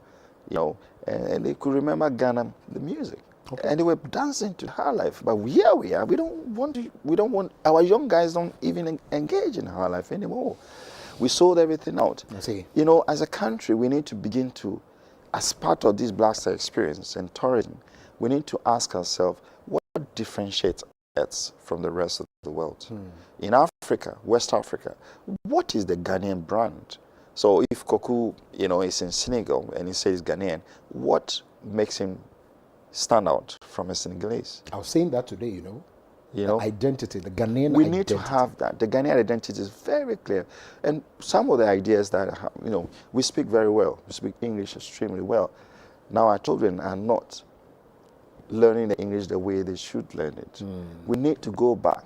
Speaker 20: you know, and they could remember Ghana, the music. Okay. And they were dancing to High Life. But here we are. We don't want, our young guys don't even engage in High Life anymore. We sold everything out.
Speaker 4: I see.
Speaker 20: You know, as a country, we need to begin to, as part of this Black Star experience and tourism, we need to ask ourselves, what differentiates us from the rest of the world? In Africa, West Africa, what is the Ghanaian brand? So if Koku, you know, is in Senegal and he says Ghanaian, what makes him stand out from a Senegalese?
Speaker 4: I was saying that today, you know.
Speaker 20: You know,
Speaker 4: the identity, the Ghanaian
Speaker 20: we
Speaker 4: identity.
Speaker 20: need to have that. The Ghanaian identity is very clear. And some of the ideas that, you know, we speak very well. We speak English extremely well. Now our children are not learning the English the way they should learn it. We need to go back,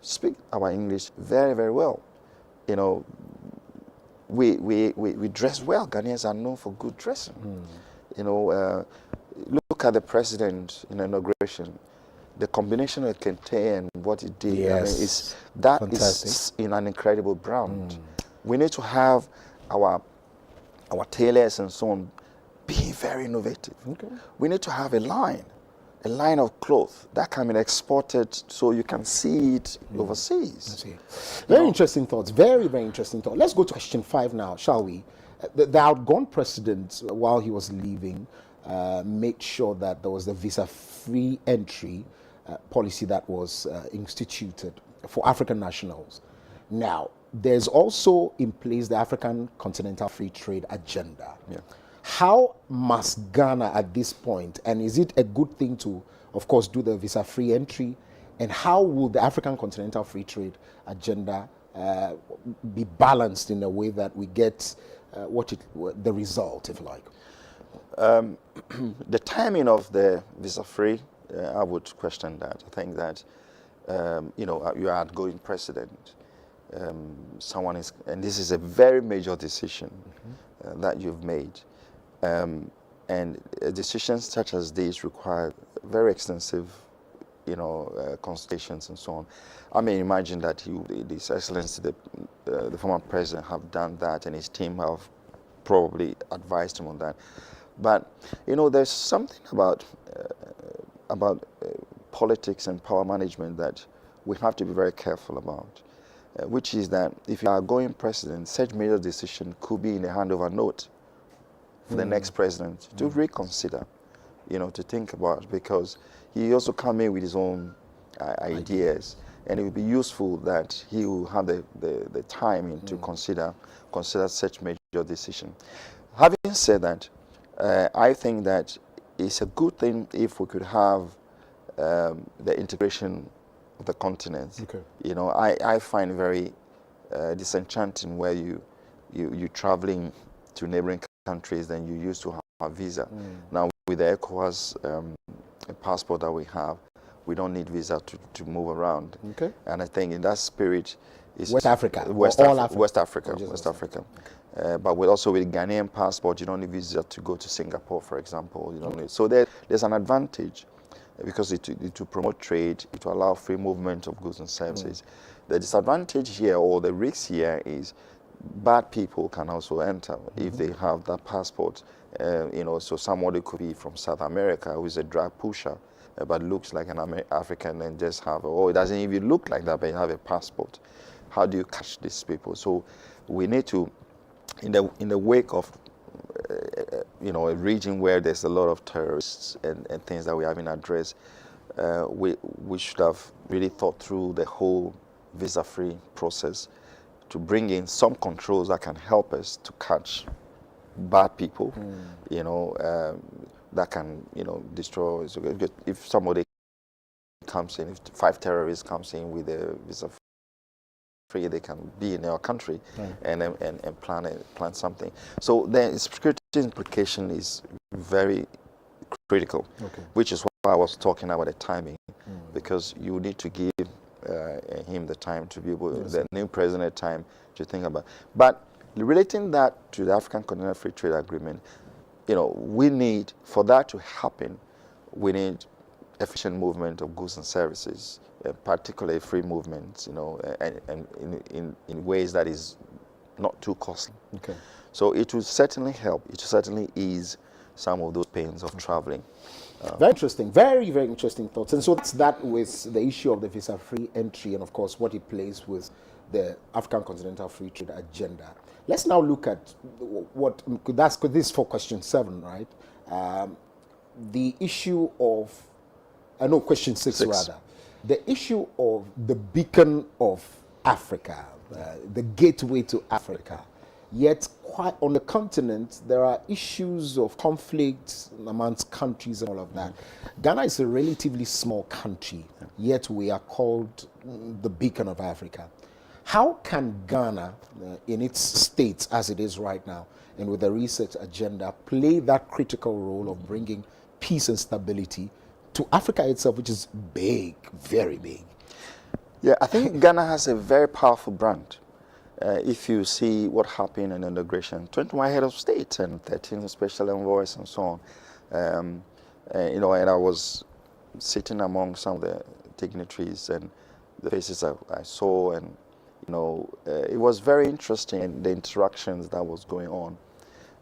Speaker 20: speak our English very, very well. You know, we dress well. Ghanaians are known for good dressing. You know, look at the president in inauguration. The combination of Kente and what he did,
Speaker 4: yes.
Speaker 20: I mean, is in an incredible brand. We need to have our tailors and so on being very innovative.
Speaker 4: Okay.
Speaker 20: We need to have a line of clothes that can be exported so you can see it overseas.
Speaker 4: Very interesting thoughts. Very, very interesting thoughts. Let's go to question 5 now, shall we? The outgone president, while he was leaving, made sure that there was the visa-free entry policy that was instituted for African nationals. Now, there's also in place the African Continental Free Trade Agenda.
Speaker 20: Yeah.
Speaker 4: How must Ghana at this point, and is it a good thing to, of course, do the visa-free entry, and how will the African Continental Free Trade Agenda be balanced in a way that we get the result, if you like?
Speaker 20: The timing of the visa-free, I would question that. I think that, you know, you are outgoing president. Someone is, and this is a very major decision that you've made. And decisions such as these require very extensive, you know, consultations and so on. I mean, imagine that His Excellency, the former president, have done that, and his team have probably advised him on that. But, you know, there's something about politics and power management that we have to be very careful about, which is that if you are going president, such major decision could be in a handover note for the next president to reconsider, you know, to think about, because he also come in with his own ideas, and it would be useful that he will have the time to consider such major decision. Having said that, I think that it's a good thing if we could have the integration of the continent. Okay. You know, I find very disenchanting where you're traveling to neighboring countries than you used to have a visa. Now with the ECOWAS passport that we have, we don't need visa to move around.
Speaker 4: Okay.
Speaker 20: And I think in that spirit,
Speaker 4: West Africa,
Speaker 20: West
Speaker 4: or all
Speaker 20: Africa,
Speaker 4: Africa?
Speaker 20: West Africa,
Speaker 4: Or just
Speaker 20: West Africa. But also with Ghanaian passport, you don't need visa to go to Singapore, for example. You don't need, so there's an advantage because it to promote trade, it will allow free movement of goods and services. The disadvantage here, or the risk here, is bad people can also enter if they have that passport. So somebody could be from South America who is a drug pusher, but looks like an African and just have, it doesn't even look like that, but you have a passport. How do you catch these people? So we need to, in the wake of a region where there's a lot of terrorists and things that we haven't addressed, we should have really thought through the whole visa-free process to bring in some controls that can help us to catch bad people, that can, destroy. If somebody comes in, if 5 terrorists comes in with a visa-free, they can be in our country and plan something. So the security implication is very critical, which is why I was talking about the timing, because you need to give him the time to be able, the new president time to think about. But relating that to the African Continental Free Trade Agreement, we need, for that to happen, we need efficient movement of goods and services, particularly free movements, and in ways that is not too costly. So it will certainly help, it will certainly ease some of those pains of traveling.
Speaker 4: Very interesting, very, very interesting thoughts. And so that's that with the issue of the visa-free entry and, of course, what it plays with the African Continental Free Trade Agenda. Let's now look at this is for question 7, right? The issue of, question 6 rather. The issue of the beacon of Africa, the gateway to Africa. Yet, quite on the continent, there are issues of conflict amongst countries and all of that. Ghana is a relatively small country, yet we are called the beacon of Africa. How can Ghana, in its state as it is right now, and with the research agenda, play that critical role of bringing peace and stability to Africa itself, which is big, very big?
Speaker 20: Yeah, I think Ghana has a very powerful brand. If you see what happened in inauguration, 21 head of state and 13 special envoys and so on, and I was sitting among some of the dignitaries and the faces I saw, and it was very interesting, the interactions that was going on,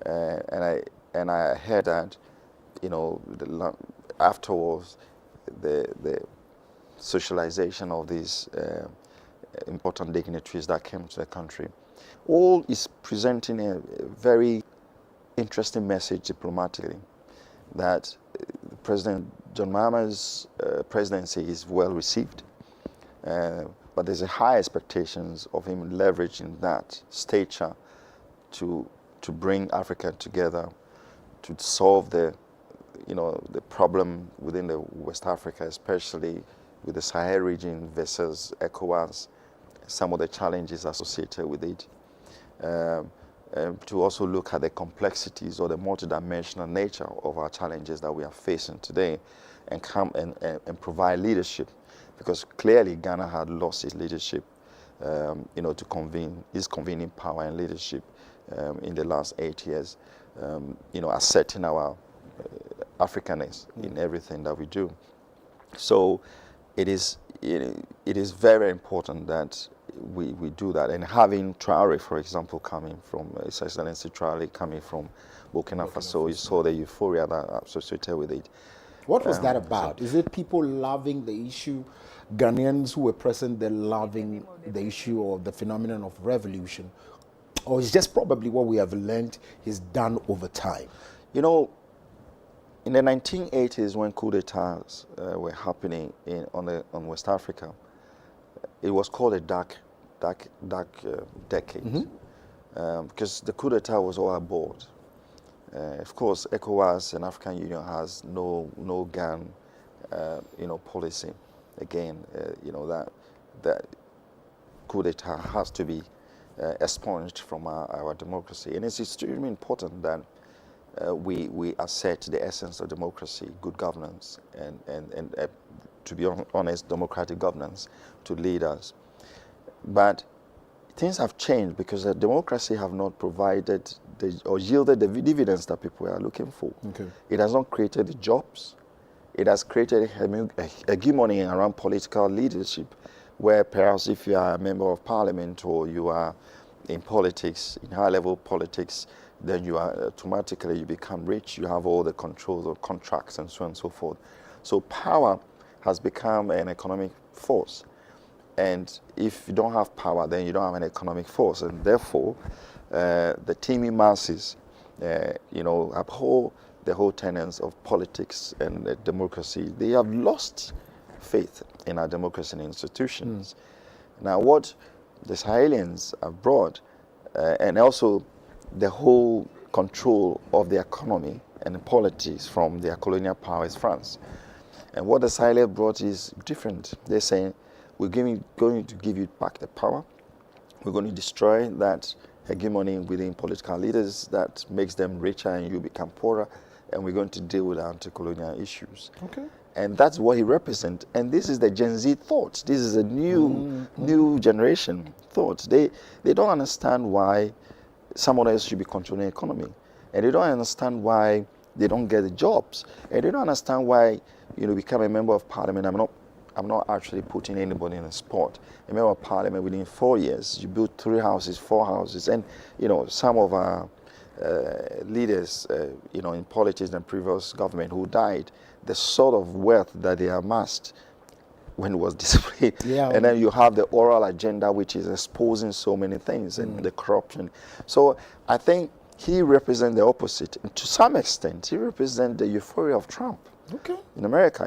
Speaker 20: and I heard that afterwards the socialization of these important dignitaries that came to the country, all is presenting a very interesting message diplomatically, that President John Mahama's presidency is well received, but there's a high expectations of him leveraging that stature to bring Africa together, to solve the problem within the West Africa, especially with the Sahel region versus ECOWAS, some of the challenges associated with it. To also look at the complexities or the multidimensional nature of our challenges that we are facing today, and come and provide leadership, because clearly Ghana had lost its leadership, to convene its convening power and leadership in the last 8 years, asserting our Africanness in everything that we do. So it is very important that we do that. And having Traore, for example, coming from His Excellency Traore coming from Burkina Faso, you saw the euphoria that associated with it.
Speaker 4: What was that about? Is it people loving the issue, Ghanaians who were present there loving the issue of the phenomenon of revolution, or is just probably what we have learned is done over time?
Speaker 20: In the 1980s, when coup d'etats were happening on West Africa, it was called a dark decade, because the coup d'etat was all aboard. Of course, ECOWAS and African Union has no gun, policy. Again, that coup d'etat has to be expunged from our democracy, and it's extremely important that we assert the essence of democracy, good governance, and to be honest, democratic governance to lead us. But things have changed because the democracy have not provided or yielded the dividends that people are looking for.
Speaker 4: Okay.
Speaker 20: It has not created the jobs. It has created a hegemony around political leadership, where perhaps if you are a member of parliament or you are in politics, in high-level politics, then you are automatically you become rich. You have all the controls of contracts and so on and so forth. So power has become an economic force. And if you don't have power, then you don't have an economic force. And therefore, the teeming masses, uphold the whole tenets of politics and democracy. They have lost faith in our democracy and institutions. Now, what the Sahelians have brought, and also the whole control of the economy and politics from their colonial powers, France. And what the Sahelians brought is different. They're saying, we're going to give you back the power. We're going to destroy that hegemony within political leaders that makes them richer and you become poorer. And we're going to deal with anti-colonial issues.
Speaker 4: Okay.
Speaker 20: And that's what he represents. And this is the Gen Z thought. This is a new generation thought. They don't understand why someone else should be controlling the economy. And they don't understand why they don't get the jobs. And they don't understand why, become a member of parliament. I'm not actually putting anybody in a spot. A member of parliament within 4 years, you build 3 houses, 4 houses. And, some of our leaders, in politics and previous government who died, the sort of wealth that they amassed when it was displayed.
Speaker 4: Yeah.
Speaker 20: And then you have the oral agenda, which is exposing so many things and the corruption. So I think he represents the opposite. And to some extent, he represents the euphoria of Trump.
Speaker 4: Okay.
Speaker 20: In America,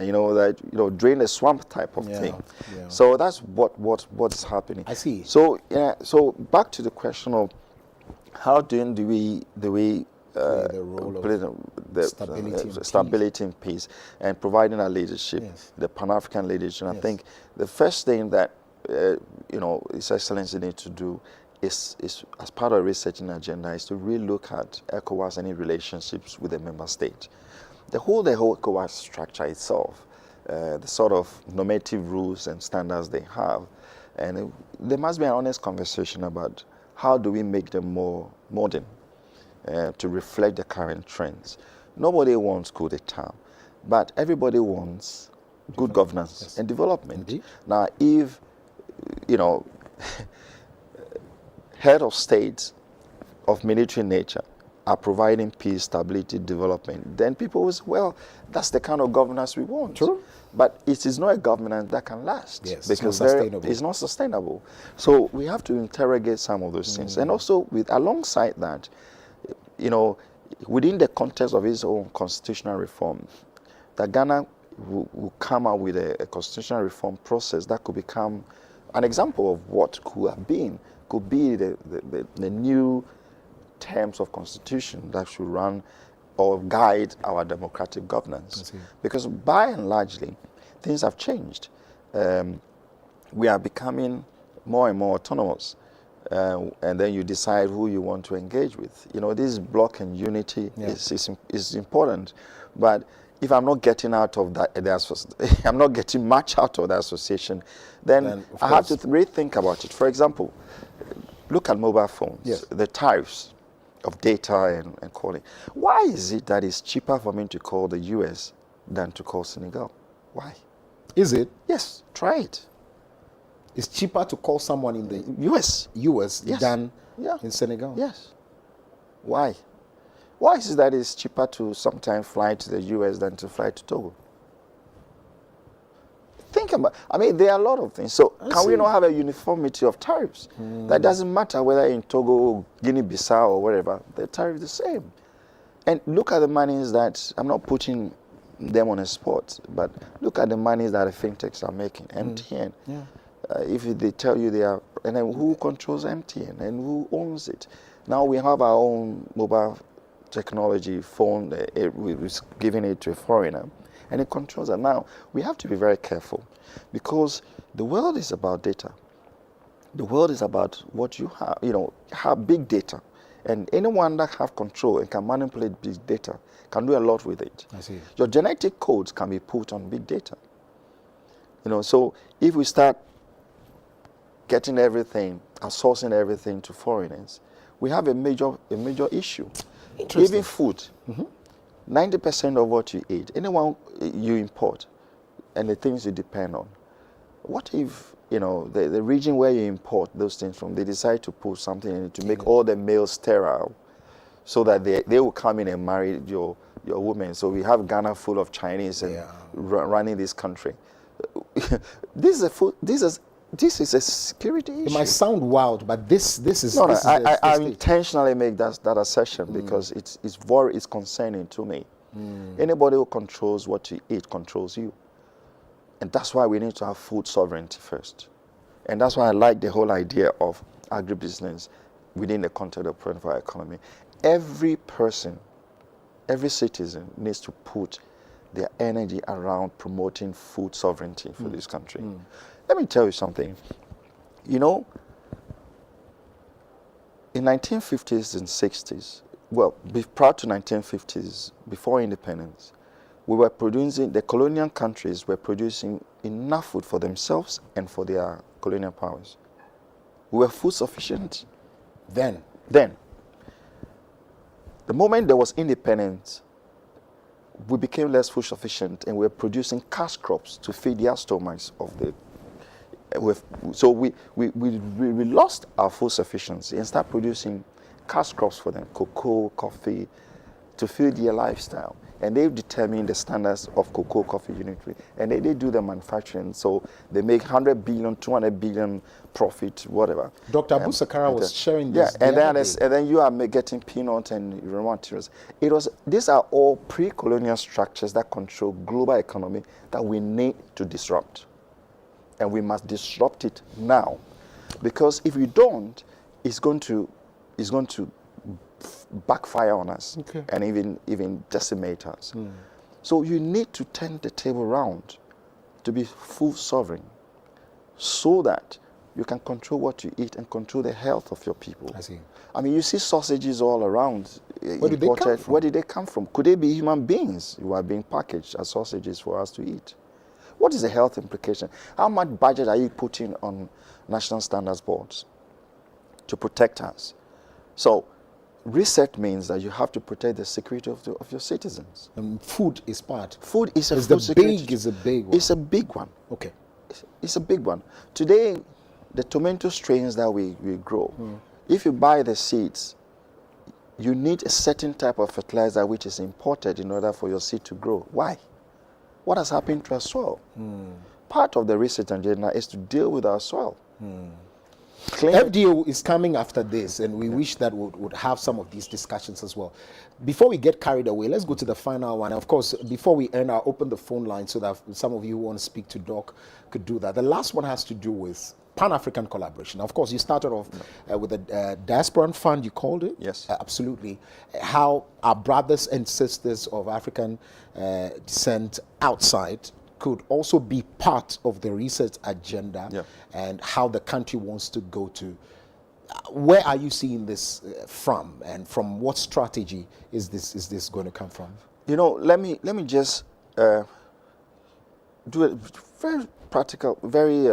Speaker 20: drain the swamp type of thing.
Speaker 4: Yeah.
Speaker 20: So that's what's happening.
Speaker 4: I see.
Speaker 20: So so back to the question of how do we
Speaker 4: play the role of
Speaker 20: stability and peace and providing our leadership, the Pan-African leadership. I think the first thing that His Excellency needs to do is as part of the researching agenda is to really look at ECOWAS and its relationships with the member state. The whole ECOWAS structure itself, the sort of normative rules and standards they have, and there must be an honest conversation about how do we make them more modern to reflect the current trends. Nobody wants coup d'etat, but everybody wants good governance and development.
Speaker 4: Indeed.
Speaker 20: Now, if, head of states of military nature are providing peace, stability, development, then people will say, well, that's the kind of governance we want.
Speaker 4: True.
Speaker 20: But it is not a governance that can last.
Speaker 4: Yes,
Speaker 20: because
Speaker 4: it's
Speaker 20: not sustainable. So we have to interrogate some of those things. And also, alongside that, within the context of its own constitutional reform, that Ghana will come out with a constitutional reform process that could become an example of what could be the new terms of constitution that should run or guide our democratic governance. Because by and largely, things have changed. We are becoming more and more autonomous. And then you decide who you want to engage with. This block and unity is important. But if I'm not getting out of that, I'm not getting much out of the association, then I have to rethink about it. For example, look at mobile phones, the tariffs of data and calling. Why is it that it's cheaper for me to call the US than to call Senegal? Why?
Speaker 4: Is it?
Speaker 20: Yes, try it.
Speaker 4: It's cheaper to call someone in the
Speaker 20: US
Speaker 4: than in Senegal?
Speaker 20: Yes. Why? Why is it that it's cheaper to sometimes fly to the US than to fly to Togo? Think about, there are a lot of things. So can we not have a uniformity of tariffs? That doesn't matter whether in Togo, Guinea-Bissau or wherever, the tariff is the same. And look at the monies that, I'm not putting them on a spot, but look at the monies that the fintechs are making, MTN. If they tell you they are, and then who controls MTN and who owns it? Now we have our own mobile technology phone, we're giving it to a foreigner, and it controls it. Now, we have to be very careful because the world is about data. The world is about what you have, have big data. And anyone that have control and can manipulate big data can do a lot with it.
Speaker 4: I see.
Speaker 20: Your genetic codes can be put on big data. So if we start getting everything outsourcing everything to foreigners, we have a major issue.
Speaker 4: Interesting.
Speaker 20: Even food. 90% of what you eat, anyone you import, and the things you depend on. What if, you know, the region where you import those things from, they decide to put something in it to make all the males sterile, so that they will come in and marry your woman. So we have Ghana full of Chinese and running this country. This is a security issue.
Speaker 4: It might sound wild, but this is.
Speaker 20: No,
Speaker 4: this
Speaker 20: I intentionally make that assertion because it's concerning to me. Anybody who controls what you eat controls you. And that's why we need to have food sovereignty first. And that's why I like the whole idea of agribusiness within the context of our economy. Every person, every citizen needs to put their energy around promoting food sovereignty for this country. Let me tell you something. You know, in 1950s and 60s, well, prior to 1950s, before independence, we were producing, the colonial countries were producing enough food for themselves and for their colonial powers. We were food sufficient
Speaker 4: then.
Speaker 20: The moment there was independence, we became less food sufficient and we were producing cash crops to feed their stomachs of the. So we lost our food sufficiency and started producing cash crops for them, cocoa, coffee, to feed their lifestyle. And they've determined the standards of cocoa, coffee unitary. And they do the manufacturing. So they make 100 billion, 200 billion profit, whatever.
Speaker 4: Dr. Abu Sakara was sharing this.
Speaker 20: Yeah, and then you are getting peanut and raw materials. These are all pre-colonial structures that control global economy that we need to disrupt. And we must disrupt it now. Because if we don't, it's going to backfire on us and even decimate us. So you need to turn the table around to be full sovereign so that you can control what you eat and control the health of your people.
Speaker 4: I see.
Speaker 20: I mean, you see sausages all around.
Speaker 4: Where did they come from?
Speaker 20: Where did they come from? Could they be human beings who are being packaged as sausages for us to eat? What is the health implication? How much budget are you putting on national standards boards to protect us? So reset means that you have to protect the security of your citizens.
Speaker 4: And food is part.
Speaker 20: Food is a
Speaker 4: Is
Speaker 20: food
Speaker 4: the
Speaker 20: security.
Speaker 4: big is a big one.
Speaker 20: It's a big one.
Speaker 4: Okay.
Speaker 20: It's a big one. Today, the tomato strains that we grow, if you buy the seeds, you need a certain type of fertilizer which is imported in order for your seed to grow. Why? What has happened to our soil? Part of the research agenda is to deal with our soil.
Speaker 4: FDO is coming after this, and we wish that we would have some of these discussions as well. Before we get carried away, let's go to the final one. Of course, before we end, I'll open the phone line so that some of you who want to speak to Doc could do that. The last one has to do with Pan-African collaboration. Of course, you started off with the Diaspora Fund, you called it?
Speaker 20: Yes.
Speaker 4: Absolutely. How our brothers and sisters of African descent outside could also be part of the research agenda and how the country wants to go to. Where are you seeing this from, and from what strategy is this going to come from?
Speaker 20: You know, let me just do a very practical, very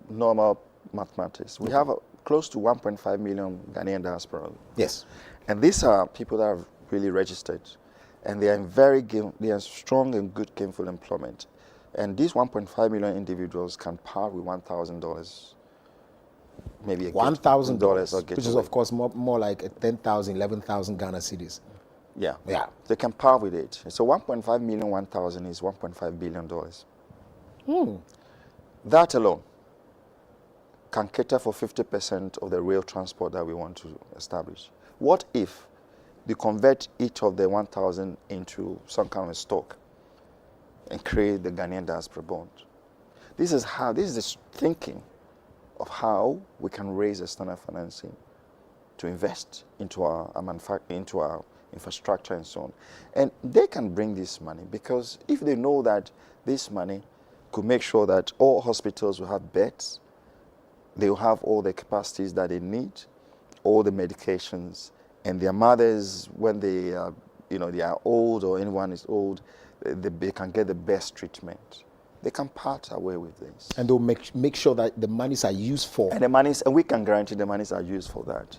Speaker 20: normal mathematics. We have close to 1.5 million Ghanaian diaspora.
Speaker 4: Yes.
Speaker 20: And these are people that are really registered. And they are they are strong and good gainful employment. And these 1.5 million individuals can part with $1,000, maybe
Speaker 4: $1,000, which is of course more like 10,000, 11,000 Ghana cedis.
Speaker 20: Yeah.
Speaker 4: Yeah.
Speaker 20: They can part with it. So 1.5 million, 1,000 is $1.5 billion. That alone can cater for 50% of the rail transport that we want to establish. What if they convert each of the 1,000 into some kind of stock and create the Ghanaian diaspora bond? This is the thinking of how we can raise external financing to invest into our infrastructure and so on. And they can bring this money because if they know that this money could make sure that all hospitals will have beds, they will have all the capacities that they need, all the medications, and their mothers, when they are old or anyone is old, they can get the best treatment. they can part away with this.
Speaker 4: And they'll make sure that the monies are used for.
Speaker 20: And we can guarantee the monies are used for that.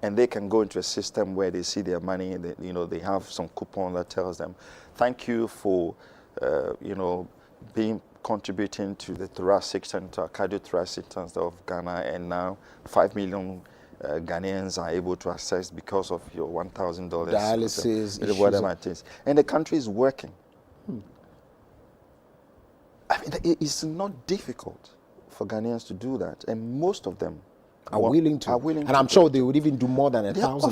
Speaker 20: And they can go into a system where they see their money, and they have some coupon that tells them, thank you for, contributing to the thoracic center, cardiothoracic center of Ghana, and now 5 million Ghanaians are able to access because of your $1,000
Speaker 4: dialysis,
Speaker 20: whatever it is. And the country is working. I mean, it's not difficult for Ghanaians to do that, and most of them
Speaker 4: are willing to. And I'm sure they would even do more than $1,000.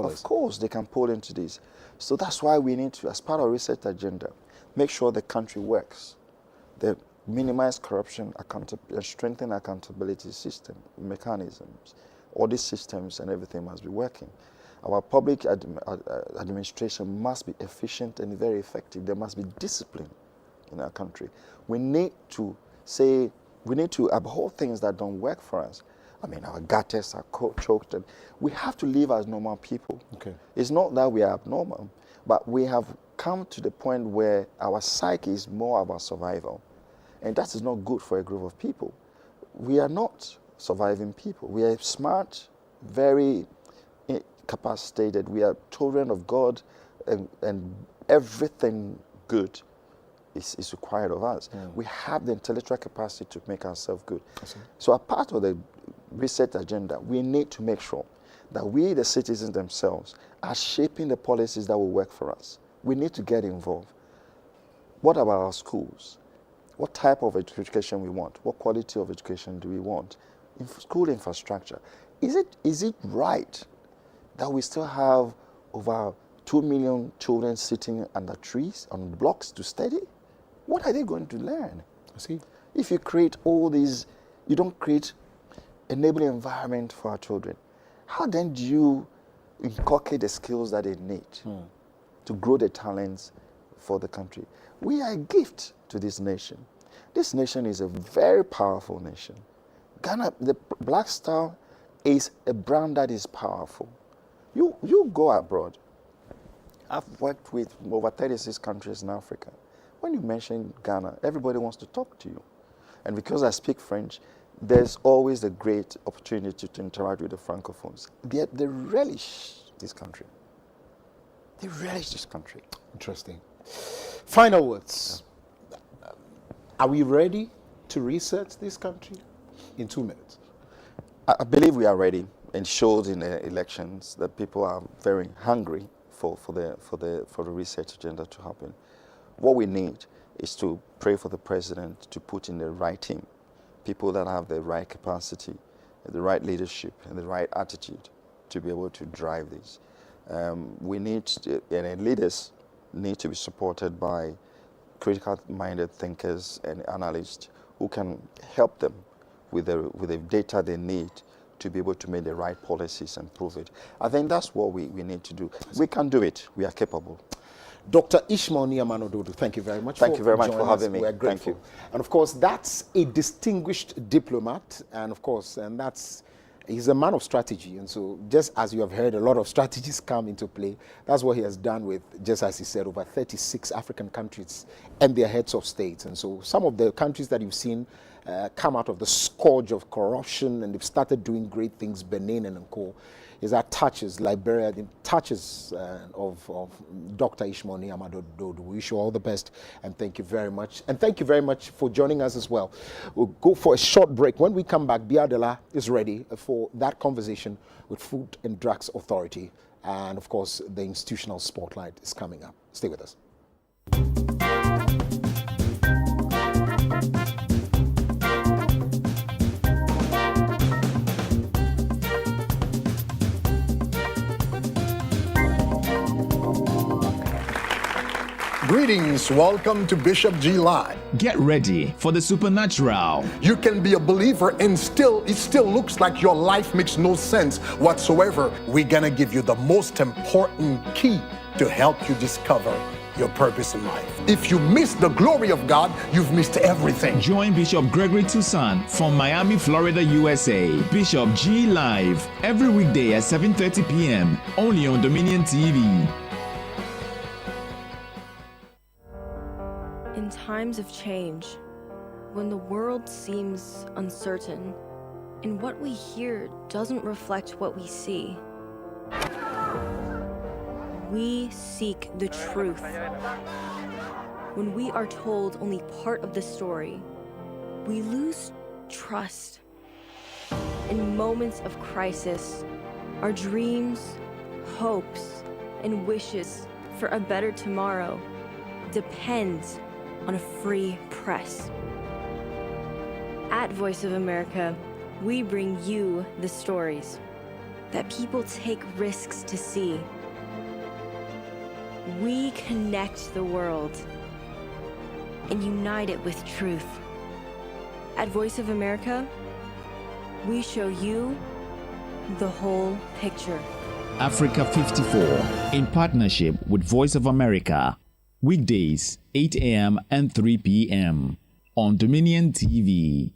Speaker 20: Of course, they can pull into this. So that's why we need to, as part of our research agenda, make sure the country works. They minimize corruption, strengthen accountability system, mechanisms. All these systems and everything must be working. Our public administration must be efficient and very effective. There must be discipline in our country. We need to abhor things that don't work for us. I mean, our gutters are choked, and we have to live as normal people.
Speaker 4: Okay.
Speaker 20: It's not that we are abnormal, but we have come to the point where our psyche is more about survival. And that is not good for a group of people. We are not surviving people. We are smart, very capacitated. We are children of God, and everything good is required of us. We have the intellectual capacity to make ourselves good. So a part of the research agenda, we need to make sure that we, the citizens themselves, are shaping the policies that will work for us. We need to get involved. What about our schools? What type of education we want? What quality of education do we want? In school infrastructure, is it right that we still have over 2 million children sitting under trees on blocks to study? What are they going to learn? If you create all these, you don't create enabling environment for our children, how then do you inculcate the skills that they need to grow their talents for the country? We are a gift to this nation. This nation is a very powerful nation. Ghana, the Black Star is a brand that is powerful. You go abroad. I've worked with over 36 countries in Africa. When you mention Ghana, everybody wants to talk to you. And because I speak French, there's always a great opportunity to interact with the Francophones. They relish this country. They relish this country.
Speaker 4: Interesting. Final words. Are we ready to reset this country? In 2 minutes.
Speaker 20: I believe we are ready, and showed in the elections that people are very hungry for the research agenda to happen. What we need is to pray for the president to put in the right team, people that have the right capacity, the right leadership, and the right attitude to be able to drive this. We need to, and leaders need to be supported by critical-minded thinkers and analysts who can help them with the data they need to be able to make the right policies and prove it. I think that's what we need to do. We can do it. We are capable.
Speaker 4: Dr. Ishmael Niamanododo, thank you very much.
Speaker 20: Thank you very much for having me.
Speaker 4: We're grateful.
Speaker 20: Thank you.
Speaker 4: And of course, that's a distinguished diplomat, and of course, he's a man of strategy. And so, just as you have heard, a lot of strategies come into play. That's what he has done with, just as he said, over 36 African countries and their heads of state. And so, some of the countries that you've seen come out of the scourge of corruption, and they've started doing great things, Benin and co. Is our touches, Liberia, the touches of Dr. Ishmael Niamanododo. We wish you all the best, and thank you very much. And thank you very much for joining us as well. We'll go for a short break. When we come back, Biadela is ready for that conversation with Food and Drugs Authority. And of course, the institutional spotlight is coming up. Stay with us.
Speaker 21: Greetings, welcome to Bishop G Live.
Speaker 7: Get ready for the supernatural.
Speaker 21: You can be a believer and it still looks like your life makes no sense whatsoever. We're gonna give you the most important key to help you discover your purpose in life. If you miss the glory of God, you've missed everything.
Speaker 7: Join Bishop Gregory Toussaint from Miami, Florida, USA. Bishop G Live, every weekday at 7:30 p.m. only on Dominion TV.
Speaker 22: In times of change,
Speaker 5: when the world seems uncertain and what we hear doesn't reflect what we see. We seek the truth. When we are told only part of the story, we lose trust. In moments of crisis, our dreams, hopes, and wishes for a better tomorrow depends on a free press. At Voice of America, we bring you the stories that people take risks to see. We connect the world and unite it with truth. At Voice of America, we show you the whole picture.
Speaker 7: Africa 54 in partnership with Voice of America. Weekdays, 8 a.m. and 3 p.m. on Dominion TV.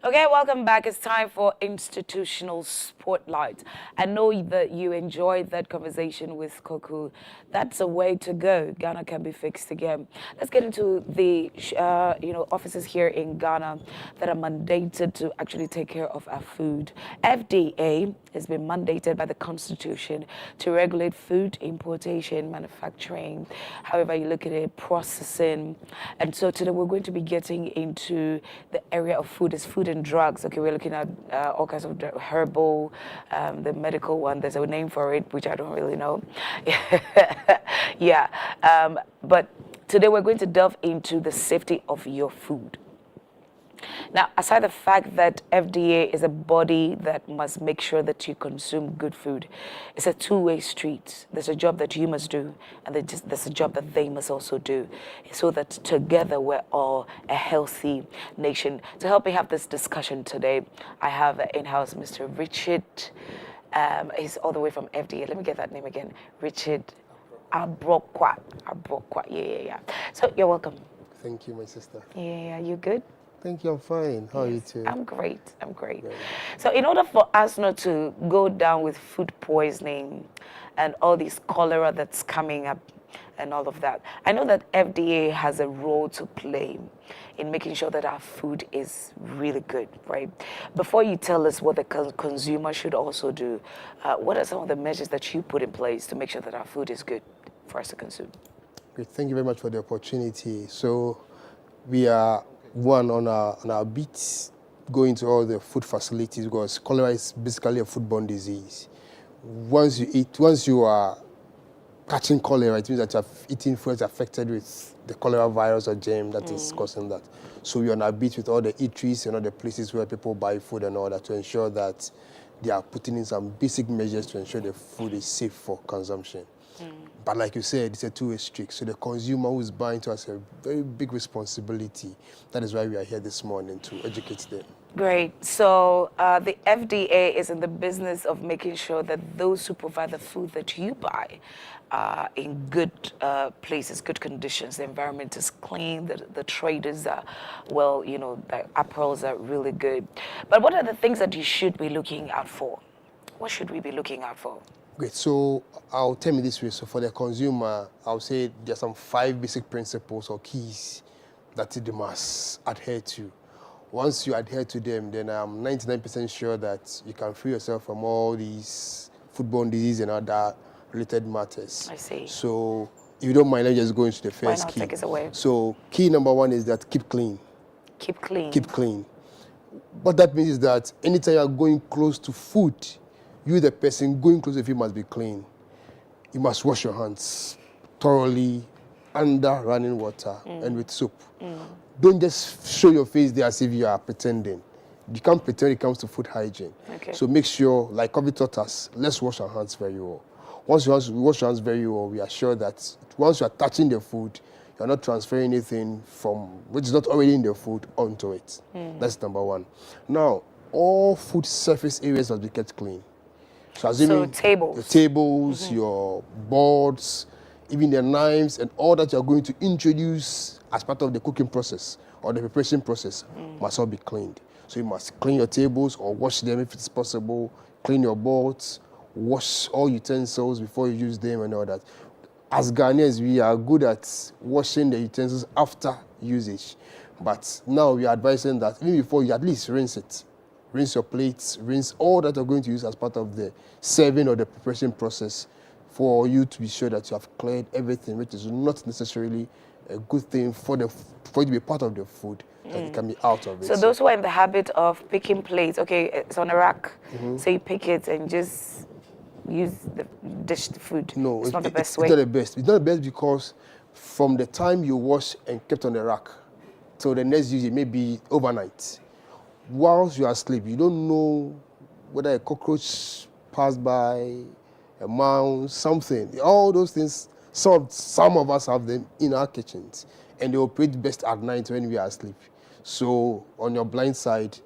Speaker 3: Okay, welcome back. It's time for Institutional Spotlight. I know that you enjoyed that conversation with Koku. That's a way to go. Ghana can be fixed again. Let's get into the offices here in Ghana that are mandated to actually take care of our food. FDA has been mandated by the Constitution to regulate food importation, manufacturing, however you look at it, processing. And so today we're going to be getting into the area of food. It's food and drugs. Okay, we're looking at all kinds of herbal, the medical one. There's a name for it, which I don't really know. Yeah, but today we're going to delve into the safety of your food. Now, aside the fact that FDA is a body that must make sure that you consume good food, it's a two-way street. There's a job that you must do, and there's a job that they must also do, so that together we're all a healthy nation. To help me have this discussion today, I have in-house Mr. Richard. He's all the way from FDA. Let me get that name again. Richard Abrokwa. Yeah. So you're welcome.
Speaker 22: Thank you, my sister.
Speaker 3: Yeah, you good?
Speaker 22: Thank you, I'm fine. How are you too?
Speaker 3: I'm great. So in order for us not to go down with food poisoning and all this cholera that's coming up and all of that, I know that FDA has a role to play in making sure that our food is really good, right? Before you tell us what the consumer should also do, what are some of the measures that you put in place to make sure that our food is good for us to consume?
Speaker 22: Great. Thank you very much for the opportunity. So we are on our beats, going to all the food facilities, because cholera is basically a foodborne disease. once you are catching cholera, it means that you have eaten foods affected with the cholera virus or germ that is causing that. So we are on our beat with all the eateries and all the places where people buy food and all that to ensure that they are putting in some basic measures to ensure the food is safe for consumption. But like you said, it's a two-way street. So the consumer who is buying to us a very big responsibility. That is why we are here this morning to educate them.
Speaker 3: Great. So the FDA is in the business of making sure that those who provide the food that you buy are in good places, good conditions. The environment is clean. The traders are, well, you know, the apparels are really good. But what are the things that you should be looking out for? What should we be looking out for?
Speaker 22: Great. So I'll tell you this way. So for the consumer, I'll say there are some 5 basic principles or keys that they must adhere to. Once you adhere to them, then I'm 99% sure that you can free yourself from all these foodborne disease and other related matters.
Speaker 3: I see.
Speaker 22: So if you don't mind, let's just go into the first
Speaker 3: Why not
Speaker 22: key.
Speaker 3: take us away?
Speaker 22: So key number 1 is that keep clean.
Speaker 3: Keep clean.
Speaker 22: Keep clean. What that means is that anytime you are going close to food, you, the person going close to food, must be clean. You must wash your hands thoroughly under running water and with soap. Don't just show your face there as if you are pretending. You can't pretend when it comes to food hygiene.
Speaker 3: Okay.
Speaker 22: So make sure, like COVID taught us, let's wash our hands very well. Once you wash your hands very well, we are sure that once you are touching the food, you're not transferring anything from which is not already in the food onto it. That's number 1. Now, all food surface areas must be kept clean. So assuming
Speaker 3: tables.
Speaker 22: your tables, your boards, even the knives and all that you're going to introduce as part of the cooking process or the preparation process must all be cleaned. So you must clean your tables or wash them if it's possible, clean your boards, wash all utensils before you use them and all that. As Ghanaians, we are good at washing the utensils after usage. But now we are advising that even before you at least rinse it. Rinse your plates, rinse all that you're going to use as part of the serving or the preparation process for you to be sure that you have cleared everything, which is not necessarily a good thing for you to be part of the food, that you can be out of it.
Speaker 3: So those who are in the habit of picking plates, okay, it's on a rack, so you pick it and just dish the food.
Speaker 22: No,
Speaker 3: it's not the best way.
Speaker 22: It's not the best. It's not the best because from the time you wash and kept on the rack till the next use, it may be overnight. Whilst you are asleep, you don't know whether a cockroach passed by, a mouse, something. All those things, some of us have them in our kitchens, and they operate best at night when we are asleep. So on your blind side,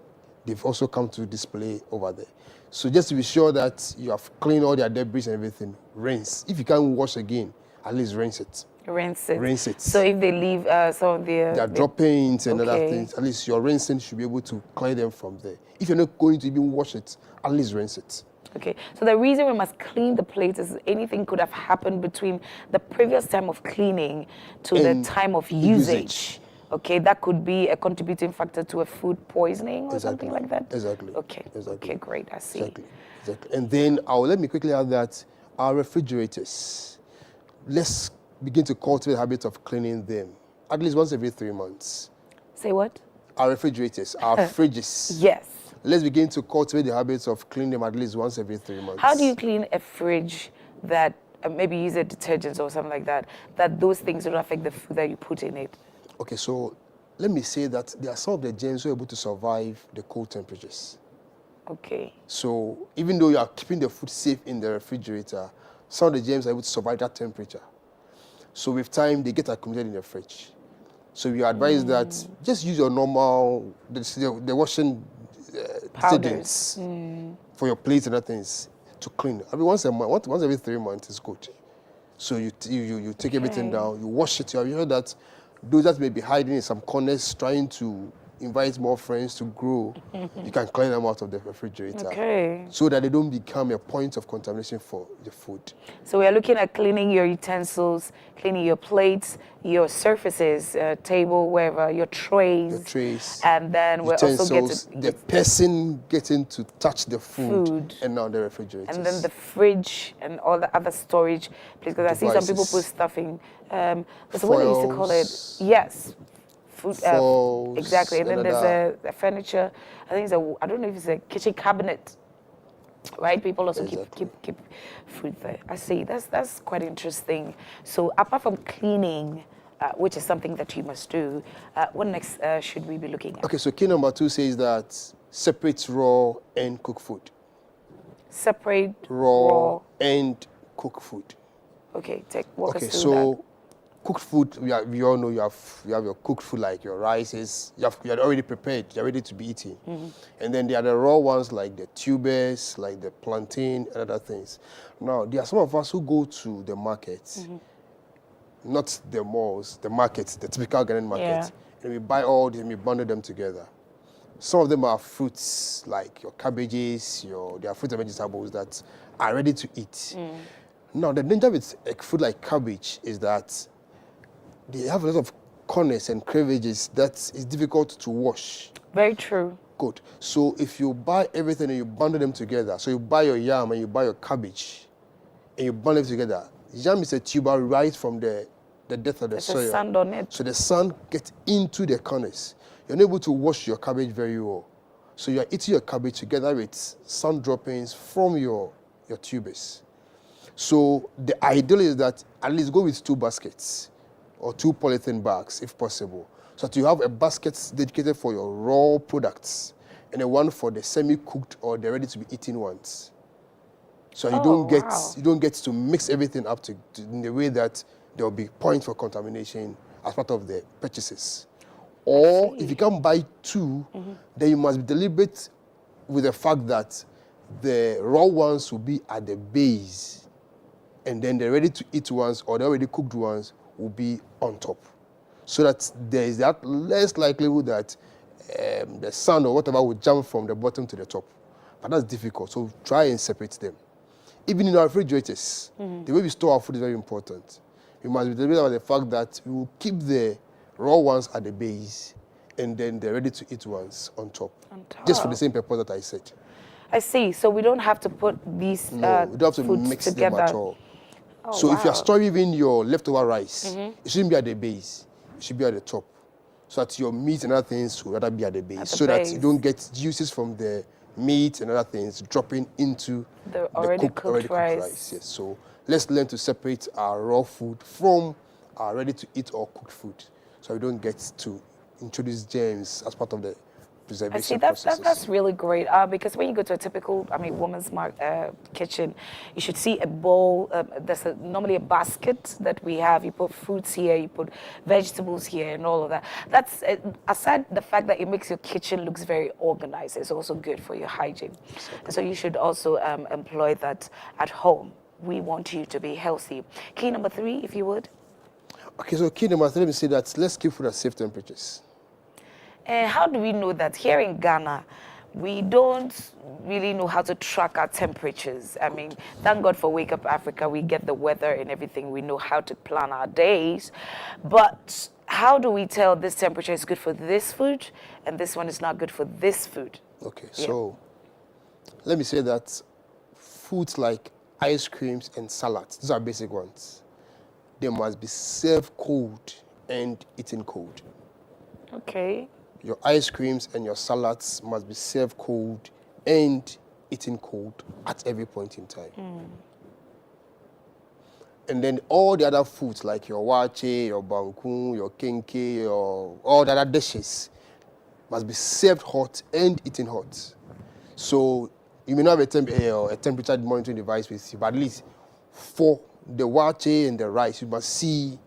Speaker 22: they've also come to display over there. So just to be sure that you have cleaned all their debris and everything, rinse. If you can't wash again, at least rinse it.
Speaker 3: Rinse it.
Speaker 22: Rinse it.
Speaker 3: So if they leave some of their
Speaker 22: droppings and other things, at least your rinsing should be able to clear them from there. If you're not going to even wash it, at least rinse it.
Speaker 3: Okay, so the reason we must clean the plates is anything could have happened between the previous time of cleaning to the time of usage. Okay, that could be a contributing factor to a food poisoning or something like that?
Speaker 22: Exactly.
Speaker 3: Okay. Okay, great, I see.
Speaker 22: Exactly. And then let me quickly add that our refrigerators, let's begin to cultivate the habit of cleaning them at least once every 3 months.
Speaker 3: Say what?
Speaker 22: Our refrigerators, our fridges.
Speaker 3: Yes.
Speaker 22: Let's begin to cultivate the habits of cleaning them at least once every 3 months.
Speaker 3: How do you clean a fridge that maybe use a detergent or something like that, that those things don't affect the food that you put in it?
Speaker 22: Okay, so let me say that there are some of the germs who are able to survive the cold temperatures.
Speaker 3: Okay.
Speaker 22: So even though you are keeping the food safe in the refrigerator, some of the germs are able to survive that temperature. So with time, they get accumulated in the fridge. So we advise that just use your normal, the washing detergents for your plates and other things to clean. I mean, once every 3 months is good. So you take everything down, you wash it. You heard that those that may be hiding in some corners trying to invite more friends to grow, you can clean them out of the refrigerator so that they don't become a point of contamination for the food.
Speaker 3: So we are looking at cleaning your utensils, cleaning your plates, your surfaces, table, wherever, your trays. And then we're also getting
Speaker 22: the person getting to touch the food and now the refrigerator.
Speaker 3: And then the fridge and all the other storage, because I see some people put stuff in, there's what they used to call it. Yes. Food, exactly, and then there's a furniture. I think I don't know if it's a kitchen cabinet. Right, people also keep food there. I see. That's quite interesting. So apart from cleaning, which is something that you must do, what next should we be looking at?
Speaker 22: Okay, so key number 2 says that separate raw and cooked food.
Speaker 3: Separate
Speaker 22: raw and cooked food.
Speaker 3: Okay, walk us
Speaker 22: Okay,
Speaker 3: through
Speaker 22: so cooked food, we all know you have your cooked food like your rices, you're already prepared, you're ready to be eaten. And then there are the raw ones like the tubers, like the plantain and other things. Now, there are some of us who go to the markets, not the malls, the markets, the typical Ghanaian market, and we buy all these and we bundle them together. Some of them are fruits like your cabbages, there are fruits and vegetables that are ready to eat. Now, the danger with a food like cabbage is that they have a lot of corners and cleavages that is difficult to wash.
Speaker 3: Very true.
Speaker 22: Good. So if you buy everything and you bundle them together, so you buy your yam and you buy your cabbage and you bundle them together, yam is a tuber right from the depth of the soil.
Speaker 3: There's sand on it.
Speaker 22: So the sand gets into the corners. You're not able to wash your cabbage very well. So you're eating your cabbage together with sand droppings from your tubers. So the ideal is that at least go with 2 baskets or 2 polythene bags if possible. So that you have a basket dedicated for your raw products and a one for the semi-cooked or the ready-to-be eaten ones. So you don't get to mix everything up in a way that there will be point for contamination as part of the purchases. Or if you can't buy 2, then you must be deliberate with the fact that the raw ones will be at the base and then the ready-to-eat ones or the already cooked ones will be on top. So that there is that less likelihood that the sand or whatever will jump from the bottom to the top. But that's difficult, so try and separate them. Even in our refrigerators, the way we store our food is very important. We must be deliberate about the fact that we will keep the raw ones at the base and then the ready-to-eat ones on top. Just for the same purpose that I said.
Speaker 3: I see. So we don't have to put these
Speaker 22: we don't have to mix
Speaker 3: together.
Speaker 22: them at all.
Speaker 3: Oh,
Speaker 22: so if you're storing even your leftover rice, it shouldn't be at the base. It should be at the top. So that your meat and other things would rather be at the base. That you don't get juices from the meat and other things dropping into
Speaker 3: the already cooked rice.
Speaker 22: Yes. So let's learn to separate our raw food from our ready-to-eat or cooked food. So we don't get to introduce germs as part of the preservation processes.
Speaker 3: That's really great because when you go to a typical, woman's kitchen, you should see a bowl. There's normally a basket that we have. You put fruits here, you put vegetables here, and all of that. That's aside the fact that it makes your kitchen looks very organized. It's also good for your hygiene. Exactly. So you should also employ that at home. We want you to be healthy. Key number 3, if you would.
Speaker 22: Okay, so key number 3, let me say that let's keep food at safe temperatures.
Speaker 3: How do we know that? Here in Ghana, we don't really know how to track our temperatures. Thank God for Wake Up Africa. We get the weather and everything. We know how to plan our days. But how do we tell this temperature is good for this food and this one is not good for this food?
Speaker 22: Okay, so let me say that foods like ice creams and salads, these are basic ones. They must be served cold and eaten cold.
Speaker 3: Okay.
Speaker 22: Your ice creams and your salads must be served cold and eaten cold at every point in time. And then all the other foods like your wache, your banku, your kenke, all the other dishes must be served hot and eaten hot. So you may not have a temperature monitoring device with you, but at least for the wache and the rice, you must see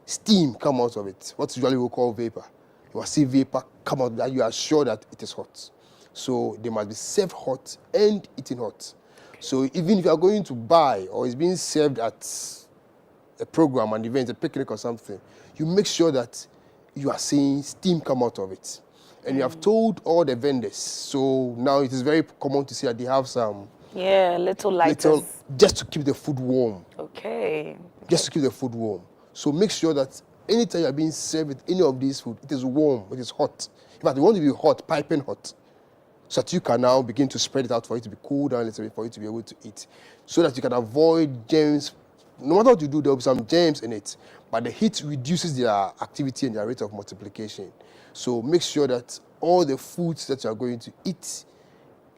Speaker 22: steam come out of it, what usually we call vapor. You must see vapor come out that you are sure that it is hot. So they must be served hot and eaten hot. So even if you are going to buy or it's being served at a program, an event, a picnic or something, you make sure that you are seeing steam come out of it. And you have told all the vendors. So now it is very common to see that they have some
Speaker 3: little lighters.
Speaker 22: Just to keep the food warm.
Speaker 3: Okay.
Speaker 22: Just to keep the food warm. So make sure that anytime you are being served with any of these food, it is warm, it is hot. In fact, you want to be hot, piping hot, so that you can now begin to spread it out for it to be cool down a little bit for you to be able to eat, so that you can avoid germs. No matter what you do, there will be some germs in it, but the heat reduces their activity and their rate of multiplication. So make sure that all the foods that you are going to eat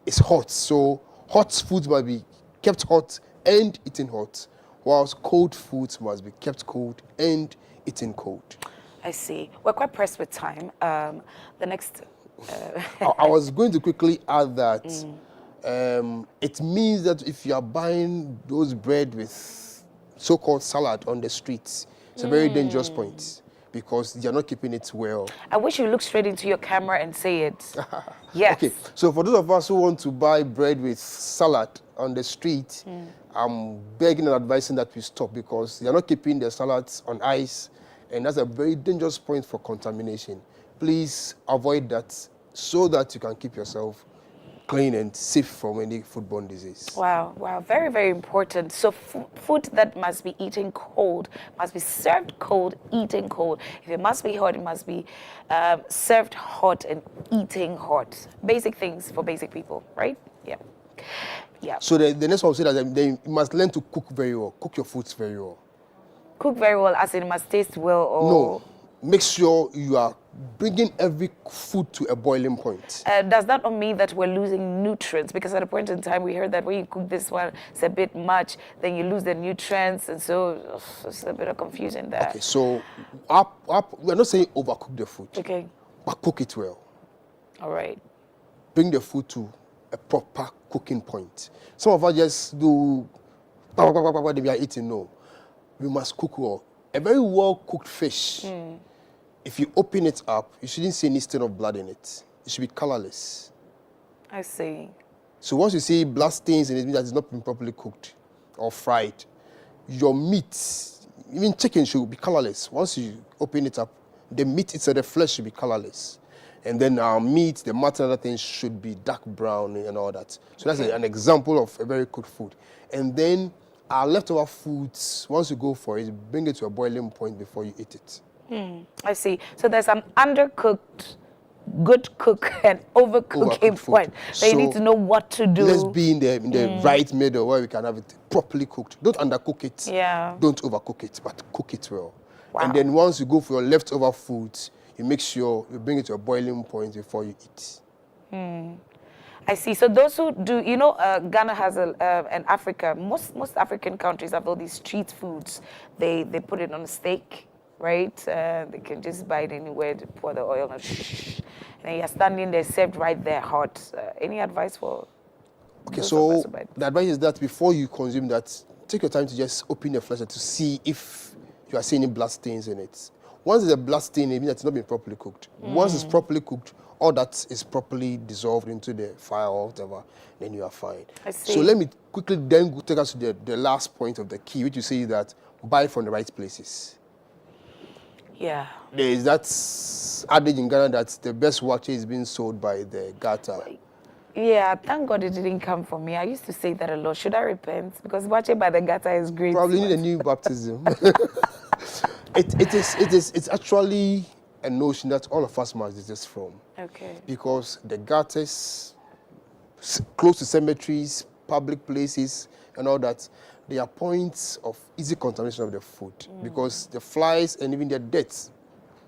Speaker 22: is hot. So Hot foods must be kept hot and eaten hot, whilst cold foods must be kept cold and eaten cold.
Speaker 3: I see. We're quite pressed with time. The next...
Speaker 22: I was going to quickly add that it means that if you are buying those bread with so-called salad on the streets, it's a very dangerous point because you're not keeping it well.
Speaker 3: I wish you look straight into your camera and say it. Yes.
Speaker 22: Okay, so for those of us who want to buy bread with salad on the street, I'm begging and advising that we stop because you're not keeping the salads on ice, and that's a very dangerous point for contamination. Please avoid that so that you can keep yourself clean and safe from any foodborne disease.
Speaker 3: Wow, wow, very, very important. So food that must be eaten cold, must be served cold, eaten cold. If it must be hot, it must be served hot and eating hot. Basic things for basic people, right? Yeah. Yeah.
Speaker 22: So the next one will say that they must learn to cook very well, cook your foods very well.
Speaker 3: Cook very well as in it must taste well or...
Speaker 22: No, make sure you are bringing every food to a boiling point.
Speaker 3: Does that not mean that we're losing nutrients? Because at a point in time, we heard that when you cook this one, it's a bit much, then you lose the nutrients, and so it's a bit of confusion there.
Speaker 22: Okay, so we're not saying overcook the food.
Speaker 3: Okay.
Speaker 22: But cook it well.
Speaker 3: All right.
Speaker 22: Bring the food to a proper cooking point. Some of us just do what they are eating. No, we must cook well. A very well-cooked fish, if you open it up, you shouldn't see any stain of blood in it. It should be colorless.
Speaker 3: I see.
Speaker 22: So once you see blood stains in it, it means that it's not been properly cooked or fried. Your meat, even chicken, should be colorless. Once you open it up, the meat itself, the flesh should be colorless. And then our meat, the mutton, and other things should be dark brown and all that. So that's an example of a very cooked food. And then our leftover foods, once you go for it, bring it to a boiling point before you eat it.
Speaker 3: I see. So there's an undercooked, good cook, and overcooking point. So you need to know what to do.
Speaker 22: Let's be in the right middle where we can have it properly cooked. Don't undercook it.
Speaker 3: Yeah.
Speaker 22: Don't overcook it, but cook it well.
Speaker 3: Wow.
Speaker 22: And then once you go for your leftover foods, you make sure you bring it to a boiling point before you eat.
Speaker 3: I see. So those who do, you know, Ghana has and Africa, most African countries have all these street foods. They put it on a steak, right? They can just buy it anywhere, to pour the oil, and you're standing there, served right there, hot. Any advice for?
Speaker 22: Okay, so the advice is that before you consume that, take your time to just open the flesh to see if you are seeing any blood stains in it. Once there's a blood stain, it means that it's not been properly cooked. Once it's properly cooked, all that is properly dissolved into the fire or whatever, then you are fine.
Speaker 3: I see.
Speaker 22: So let me quickly then take us to the last point of the key, which you say that buy from the right places.
Speaker 3: Yeah.
Speaker 22: There is that adage in Ghana that the best wache is being sold by the gutter.
Speaker 3: Yeah, thank God it didn't come from me. I used to say that a lot. Should I repent? Because watching by the gutter is great.
Speaker 22: Probably need a new baptism. It's actually a notion that all of us must desist from.
Speaker 3: Okay.
Speaker 22: Because the gutters, close to cemeteries, public places, and all that, they are points of easy contamination of the food. Because the flies and even their deaths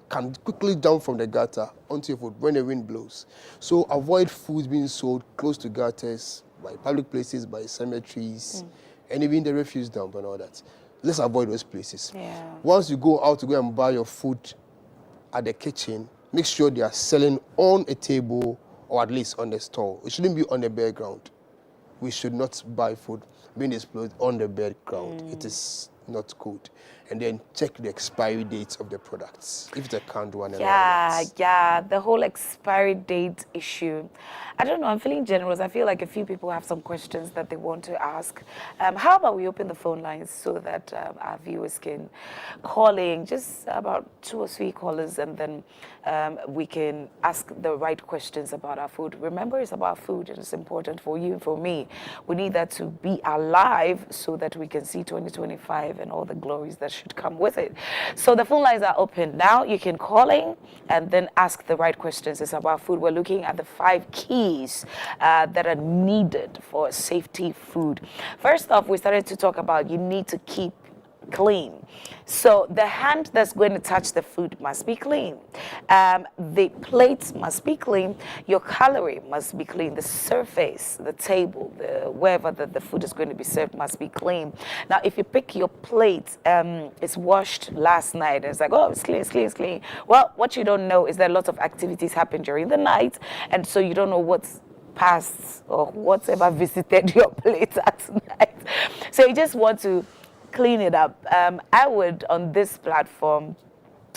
Speaker 22: can quickly down from the gutter onto your food when the wind blows. So avoid food being sold close to gutters, by public places, by cemeteries, and even the refuse dump and all that. Let's avoid those places.
Speaker 3: Yeah.
Speaker 22: Once you go out to go and buy your food at the kitchen, make sure they are selling on a table or at least on the stall. It shouldn't be on the bare ground. We should not buy food being displayed on the bare ground. It is not good. And then check the expiry dates of the products, if it's a canned one.
Speaker 3: Yeah, the whole expiry date issue. I don't know, I'm feeling generous. I feel like a few people have some questions that they want to ask. How about we open the phone lines so that our viewers can call in, just about 2 or 3 callers, and then we can ask the right questions about our food. Remember, it's about food, and it's important for you and for me. We need that to be alive so that we can see 2025 and all the glories that should come with it. So the phone lines are open now. You can call in and then ask the right questions. It's about food. We're looking at the 5 keys that are needed for safety food. First off, we started to talk about you need to keep clean. So the hand that's going to touch the food must be clean. The plates must be clean. Your cutlery must be clean. The surface, the table, wherever the food is going to be served must be clean. Now, if you pick your plate, it's washed last night, and it's like, oh, it's clean, it's clean, it's clean. Well, what you don't know is that lots of activities happen during the night, and so you don't know what's passed or whatever visited your plate at night. So you just want to clean it up. I would, on this platform,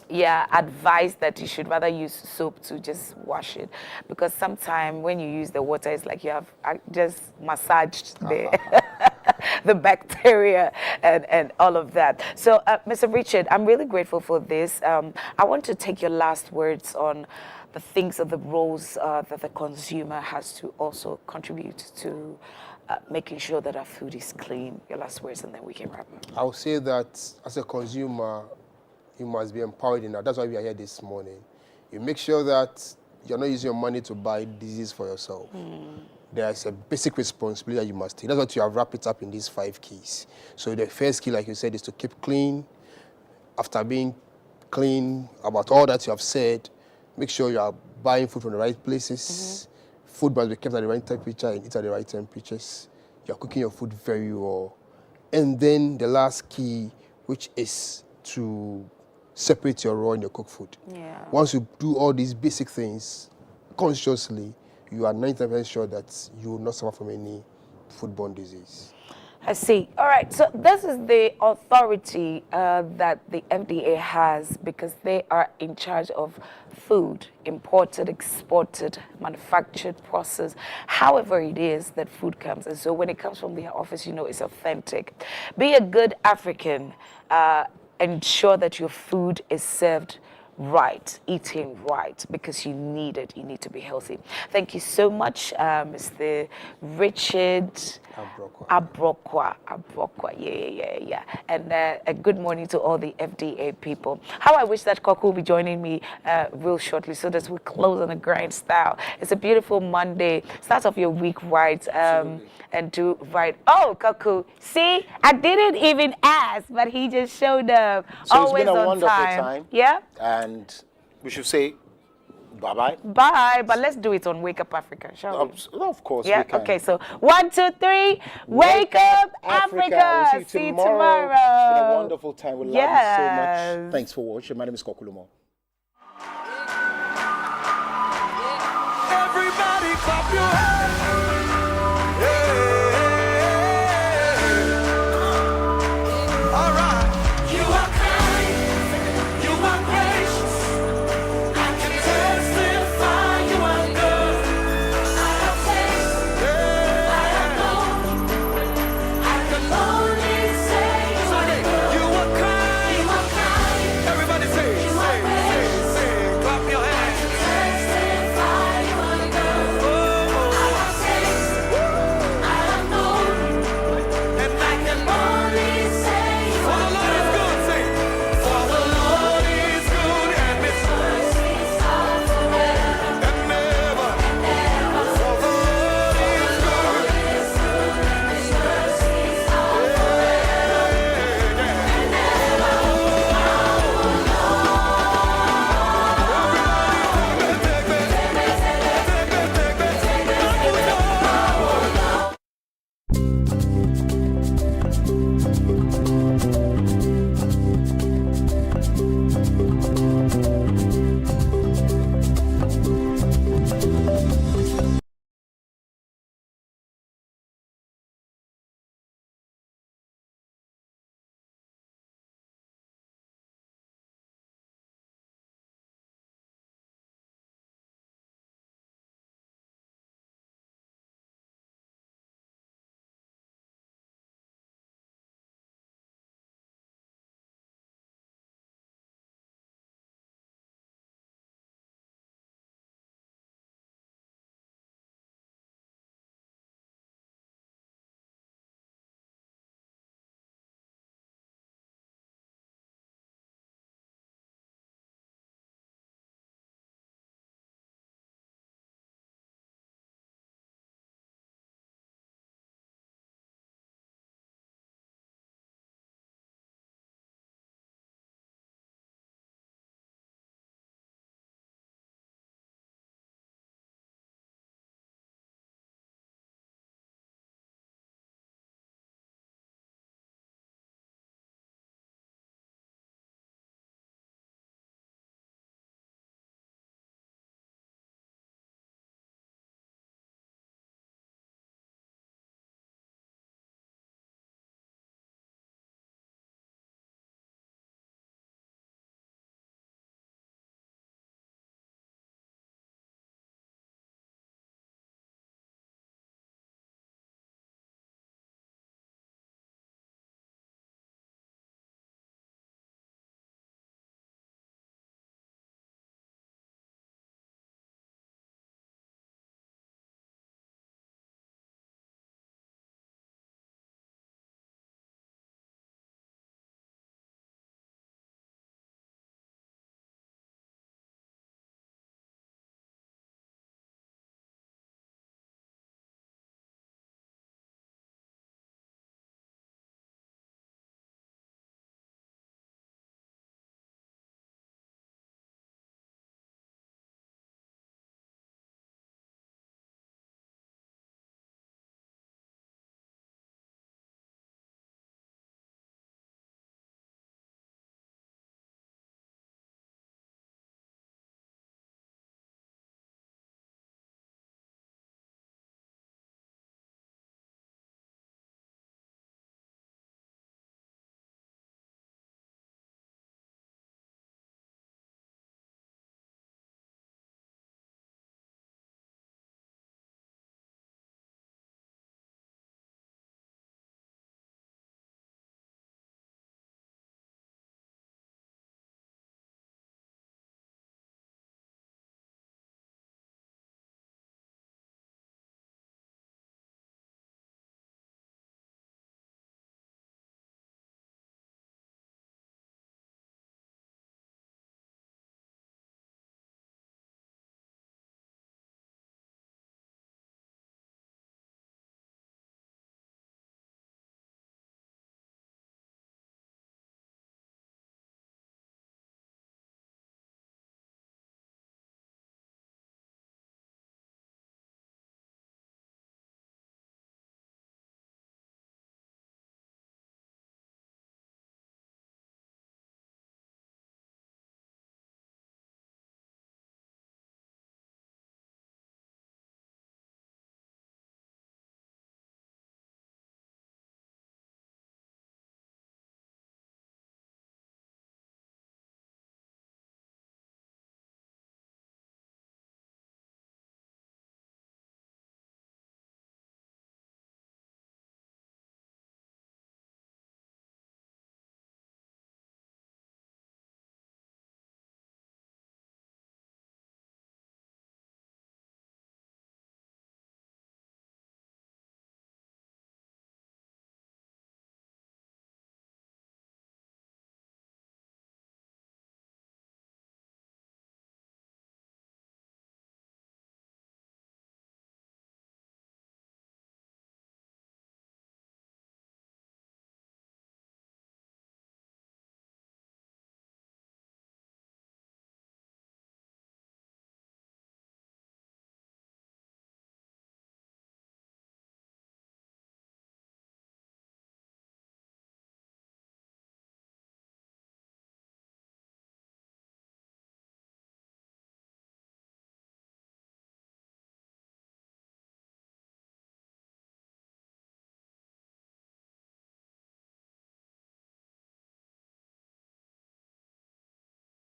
Speaker 3: advise that you should rather use soap to just wash it, because sometimes when you use the water, it's like you have just massaged the bacteria and all of that. So, Mr. Richard, I'm really grateful for this. I want to take your last words on the things of the roles that the consumer has to also contribute to making sure that our food is clean. Your last words, and then we can wrap up.
Speaker 22: I would say that as a consumer, you must be empowered in that. That's why we are here this morning. You make sure that you're not using your money to buy disease for yourself. There's a basic responsibility that you must take. That's what you have wrapped it up in these 5 keys. So the first key, like you said, is to keep clean. After being clean about all that you have said, make sure you are buying food from the right places. Food must be kept at the right temperature and eat at the right temperatures. You're cooking your food very well. And then the last key, which is to separate your raw and your cooked food. Once you do all these basic things consciously, you are 99% sure that you will not suffer from any foodborne disease.
Speaker 3: I see. All right. So this is the authority that the FDA has, because they are in charge of food, imported, exported, manufactured, processed, however it is that food comes. And so when it comes from their office, you know it's authentic. Be a good African. Ensure that your food is served right, eating right, because you need it. You need to be healthy. Thank you so much, Mr. Richard Abrokwa. Yeah. And a good morning to all the FDA people. How I wish that Koku will be joining me real shortly, so that we close on a grind style. It's a beautiful Monday. Start off your week right, and do right. Oh, Koku, see, I didn't even ask, but he just showed up.
Speaker 4: So
Speaker 3: always
Speaker 4: it's been a
Speaker 3: on
Speaker 4: wonderful
Speaker 3: time. Yeah.
Speaker 4: And we should say bye-bye.
Speaker 3: Bye, but let's do it on Wake Up Africa, shall we?
Speaker 4: Of course,
Speaker 3: yeah?
Speaker 4: we can.
Speaker 3: Okay, so 1, 2, 3, Wake Up Africa.
Speaker 4: We'll see you tomorrow. It's been a wonderful time. We love you so much. Thanks for watching. My name is Kokulumo.
Speaker 2: Everybody clap your hands.